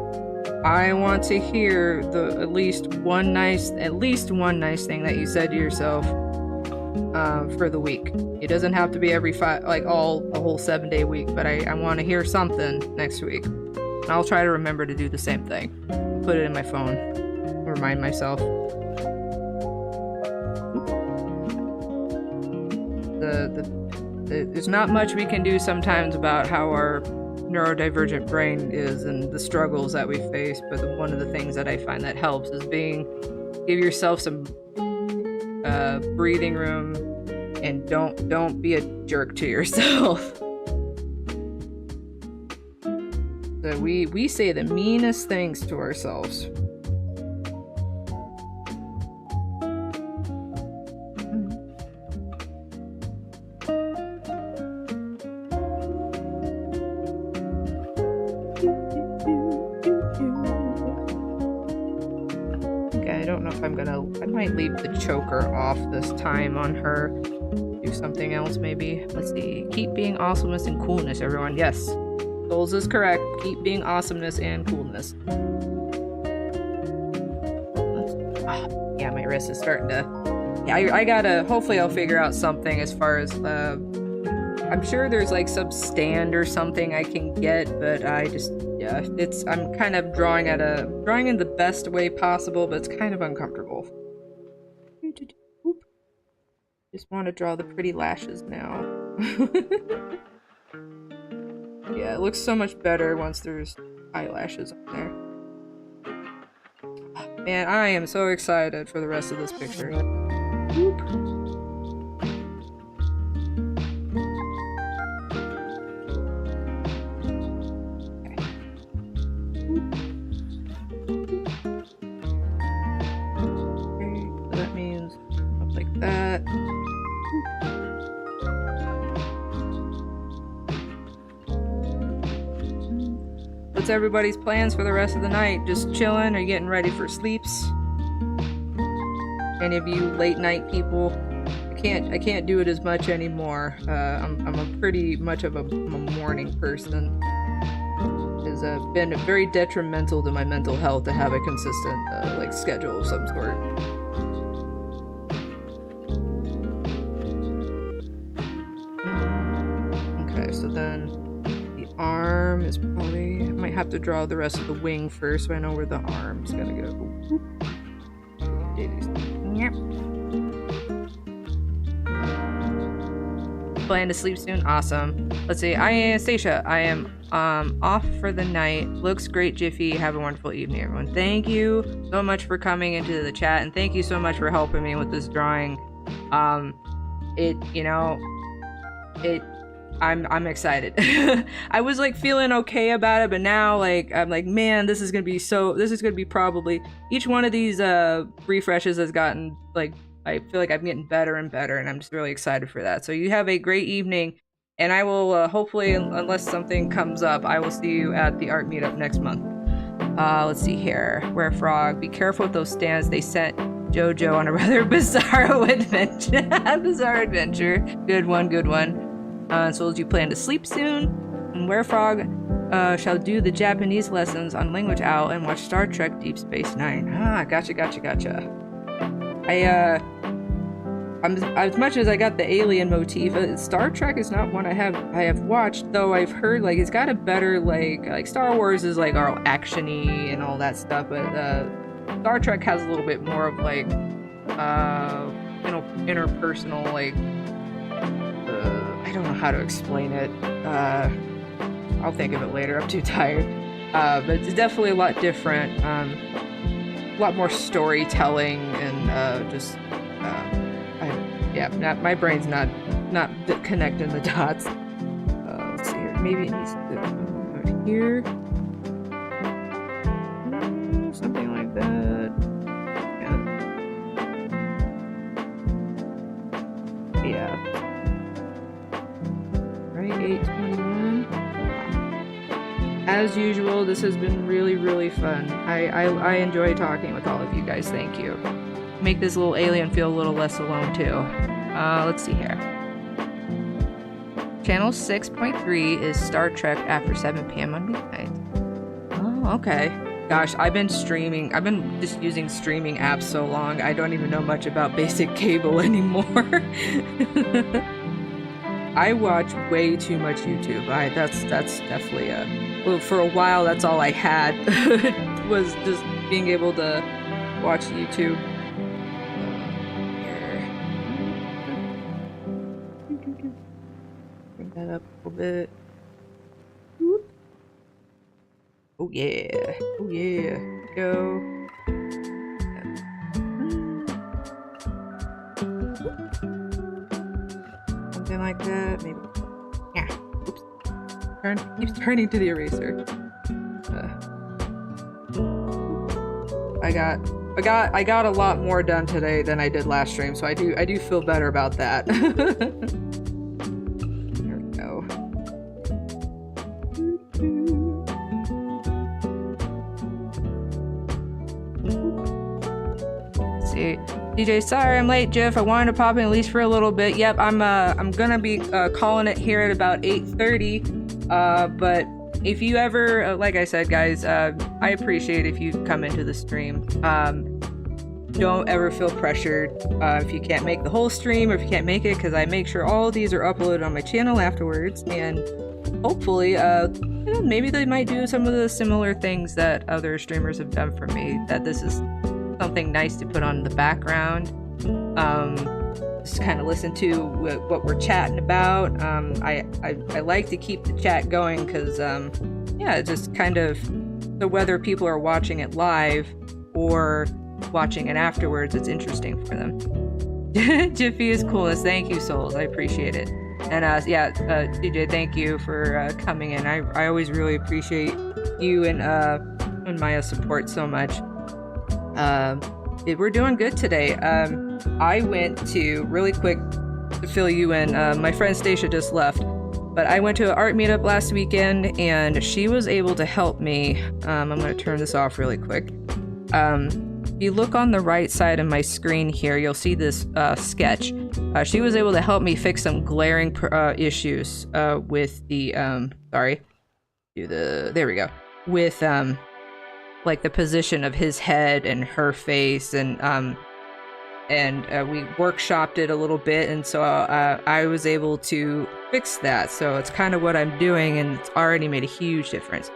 I want to hear at least one nice thing that you said to yourself for the week. It doesn't have to be every a whole 7-day week, but I want to hear something next week. And I'll try to remember to do the same thing. Put it in my phone. Remind myself. There's not much we can do sometimes about how our neurodivergent brain is and the struggles that we face, but one of the things that I find that helps is give yourself some breathing room and don't be a jerk to yourself. So we say the meanest things to ourselves. I might leave the choker off this time on her. Do something else maybe. Let's see. Keep being awesomeness and coolness, everyone. Yes. Souls is correct. Keep being awesomeness and coolness. Yeah, my wrist is starting to... Yeah, I gotta... Hopefully I'll figure out something as far as... I'm sure there's like some stand or something I can get, but I just... Yeah, I'm kind of drawing in the best way possible, but it's kind of uncomfortable. Just want to draw the pretty lashes now. Yeah, it looks so much better once there's eyelashes on there. Man, I am so excited for the rest of this picture. What's everybody's plans for the rest of the night? Just chilling or getting ready for sleeps? Any of you late night people? I can't do it as much anymore. I'm a pretty much of a morning person. It's been very detrimental to my mental health to have a consistent like schedule of some sort. Okay, so then arm is probably... I might have to draw the rest of the wing first so I know where the arm's gonna go. Yep. Plan to sleep soon? Awesome. Let's see. Anastasia, I am off for the night. Looks great, Jiffy. Have a wonderful evening, everyone. Thank you so much for coming into the chat, and thank you so much for helping me with this drawing. I'm excited. I was like feeling okay about it, but now like I'm like, man, this is gonna be probably each one of these refreshes has gotten like, I feel like I'm getting better and better, and I'm just really excited for that. So you have a great evening, and I will hopefully, unless something comes up, I will see you at the art meetup next month. Let's see here. Where Frog, be careful with those stands. They sent JoJo on a rather bizarre adventure. Good one. So as you plan to sleep soon, and Where Frog shall do the Japanese lessons on Language Owl and watch Star Trek Deep Space Nine. Ah, gotcha. As much as I got the alien motif, Star Trek is not one I have watched, though I've heard like it's got a better like Star Wars is like all actiony and all that stuff, but Star Trek has a little bit more of like interpersonal like I don't know how to explain it. I'll think of it later. I'm too tired. But it's definitely a lot different. A lot more storytelling and my brain's not connecting the dots. Let's see here. Maybe it needs to come out here. Something like that. Yeah. Right, 821. As usual, this has been really, really fun. I enjoy talking with all of you guys. Thank you. Make this little alien feel a little less alone too. Let's see here. Channel 6.3 is Star Trek after 7 p.m. on weeknights. Oh, okay. Gosh, I've been just using streaming apps so long, I don't even know much about basic cable anymore. I watch way too much YouTube. That's definitely well, for a while, that's all I had, was just being able to watch YouTube. Bring that up a little bit. Whoop. Oh yeah. Oh yeah. Go. Something like that. Maybe. Yeah. Oops. Keeps turning to the eraser. I got a lot more done today than I did last stream, so I do feel better about that. There we go. Let's see. DJ, sorry I'm late, Jeff. I wanted to pop in at least for a little bit. Yep, I'm gonna be calling it here at about 8:30. But if you ever, like I said, guys, I appreciate if you come into the stream. Don't ever feel pressured if you can't make the whole stream or if you can't make it, because I make sure all of these are uploaded on my channel afterwards, and hopefully, maybe they might do some of the similar things that other streamers have done for me, that this is something nice to put on the background. Just kind of listen to what we're chatting about. I like to keep the chat going because, yeah, just kind of, so whether people are watching it live or watching it afterwards, it's interesting for them. Jiffy is coolness. Thank you, Souls. I appreciate it. And yeah, CJ, thank you for coming in. I always really appreciate you and Maya support so much. We're doing good today. I went to, really quick to fill you in, my friend Stacia just left, but I went to an art meetup last weekend and she was able to help me. I'm going to turn this off really quick. If you look on the right side of my screen here, you'll see this sketch. She was able to help me fix some glaring issues with the, there we go, with like the position of his head and her face, and we workshopped it a little bit, and so I was able to fix that. So it's kind of what I'm doing, and it's already made a huge difference.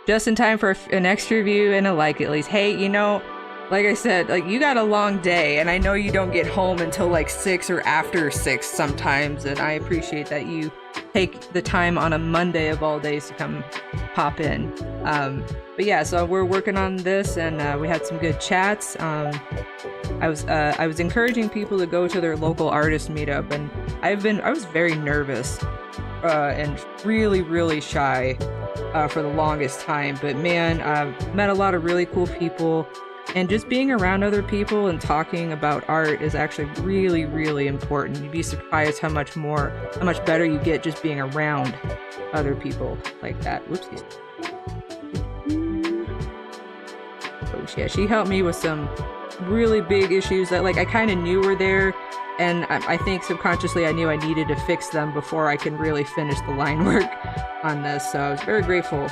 Just in time for an extra view and a like at least. Hey, you know, like I said, like, you got a long day, and I know you don't get home until like 6 or after 6 sometimes, and I appreciate that you take the time on a Monday of all days to come pop in. But yeah, so we're working on this, and we had some good chats. I was encouraging people to go to their local artist meetup, and I was very nervous and really shy for the longest time. But man, I've met a lot of really cool people. And just being around other people and talking about art is actually really important. You'd be surprised how much better you get just being around other people like that. Whoopsies. Oh yeah, she helped me with some really big issues that, like, I kind of knew were there, and I think subconsciously I knew I needed to fix them before I can really finish the line work on this. So I was very grateful.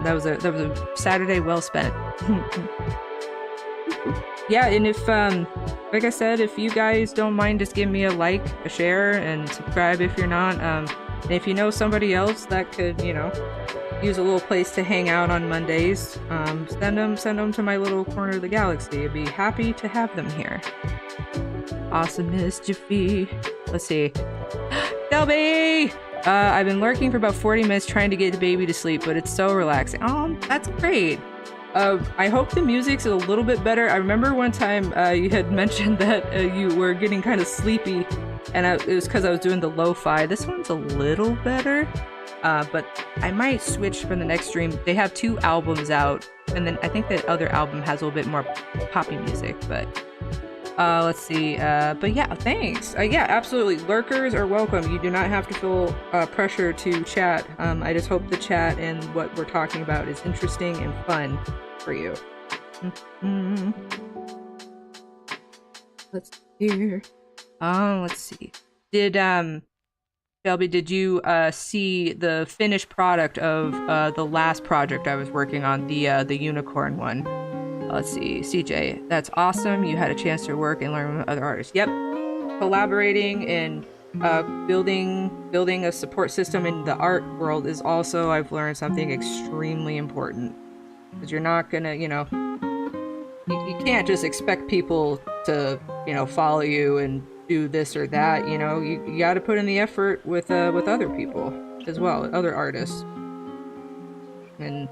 That was a Saturday well spent. Yeah, and if, like I said, if you guys don't mind, just give me a like, a share, and subscribe if you're not. And if you know somebody else that could, you know, use a little place to hang out on Mondays, send them to my little corner of the galaxy. I'd be happy to have them here. Awesomeness, Jiffy. Let's see. Delby! I've been lurking for about 40 minutes trying to get the baby to sleep, but it's so relaxing. Oh, that's great. I hope the music's a little bit better. I remember one time you had mentioned that you were getting kind of sleepy, and it was because I was doing the lo-fi. This one's a little better, but I might switch for the next stream. They have 2 albums out, and then I think the other album has a little bit more poppy music, but let's see. But yeah, thanks. Yeah, absolutely. Lurkers are welcome. You do not have to feel pressure to chat. I just hope the chat and what we're talking about is interesting and fun for you. Let's hear. Let's see. Did Shelby, did you see the finished product of the last project I was working on, the unicorn one? Let's see, CJ, that's awesome. You had a chance to work and learn with other artists. Yep, collaborating and building a support system in the art world is also, I've learned, something extremely important. Because you're not gonna, you know, you can't just expect people to, you know, follow you and do this or that. You know, you got to put in the effort with other people as well, other artists. And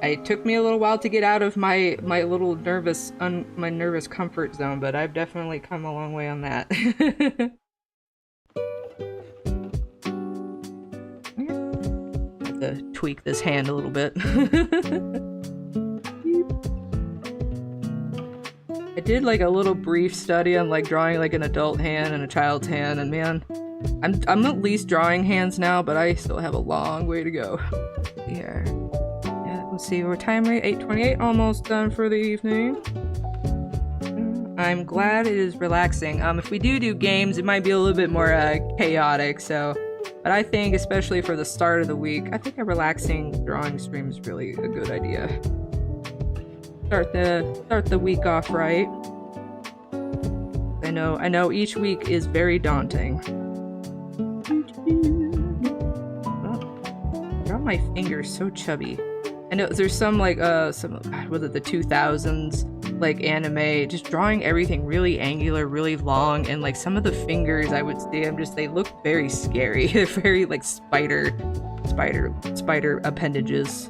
it took me a little while to get out of my little nervous comfort zone, but I've definitely come a long way on that. Have to tweak this hand a little bit. I did like a little brief study on like drawing like an adult hand and a child's hand, and man, I'm at least drawing hands now, but I still have a long way to go. Here. Let's see, we're time rate 8:28, almost done for the evening. I'm glad it is relaxing. If we do games, it might be a little bit more chaotic, so, but I think especially for the start of the week, I think a relaxing drawing stream is really a good idea. Start the week off right. I know each week is very daunting. Oh, draw my fingers so chubby. I know there's some like was it the 2000s like anime, just drawing everything really angular, really long, and like some of the fingers I would say they look very scary. They're very like spider appendages.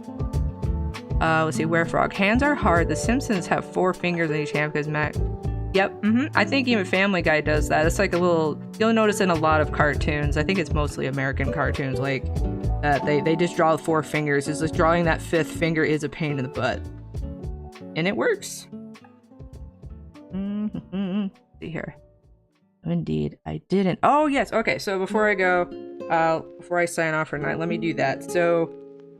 Let's see, Werefrog. Hands are hard. The Simpsons have 4 fingers in each hand because Mac. Yep. I think even Family Guy does that. It's like a little. You'll notice in a lot of cartoons. I think it's mostly American cartoons. Like. They just draw 4 fingers. It's just drawing that 5th finger is a pain in the butt. And it works. See here. Indeed, I didn't. Oh, yes. Okay, so before I go, before I sign off for tonight, let me do that. So,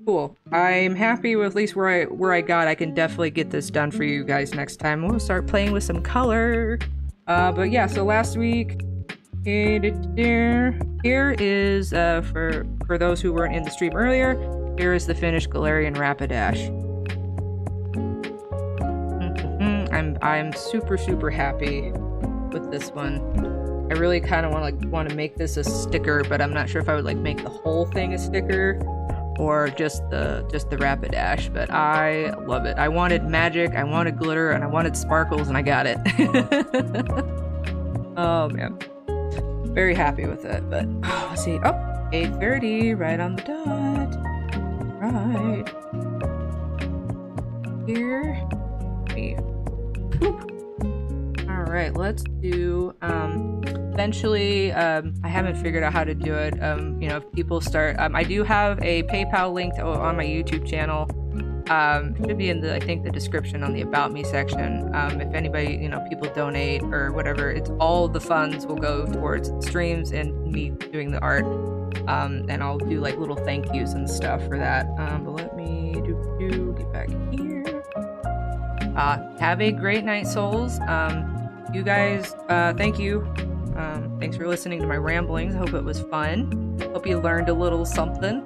cool. I'm happy with at least where I got. I can definitely get this done for you guys next time. We'll start playing with some color. But yeah, so last week, here is for those who weren't in the stream earlier, here is the finished Galarian Rapidash. I'm super happy with this one. I really kind of want to make this a sticker, but I'm not sure if I would like make the whole thing a sticker or just the Rapidash, but I love it. I wanted magic, I wanted glitter, and I wanted sparkles, and I got it. Oh man. Very happy with it, but let's see. Oh, 8:30, right on the dot. Right. Here. Alright, let's do, eventually, I haven't figured out how to do it. You know, if people start, I do have a PayPal link on my YouTube channel. It should be in I think the description on the About Me section. If anybody, you know, people donate or whatever, it's all the funds will go towards streams and me doing the art. And I'll do like little thank yous and stuff for that. But let me get back here. Have a great night, souls. You guys, thank you. Thanks for listening to my ramblings. I hope it was fun. Hope you learned a little something.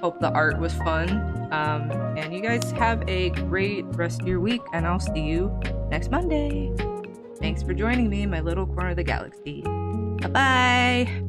Hope the art was fun. And you guys have a great rest of your week, and I'll see you next Monday. Thanks for joining me in my little corner of the galaxy. Bye-bye!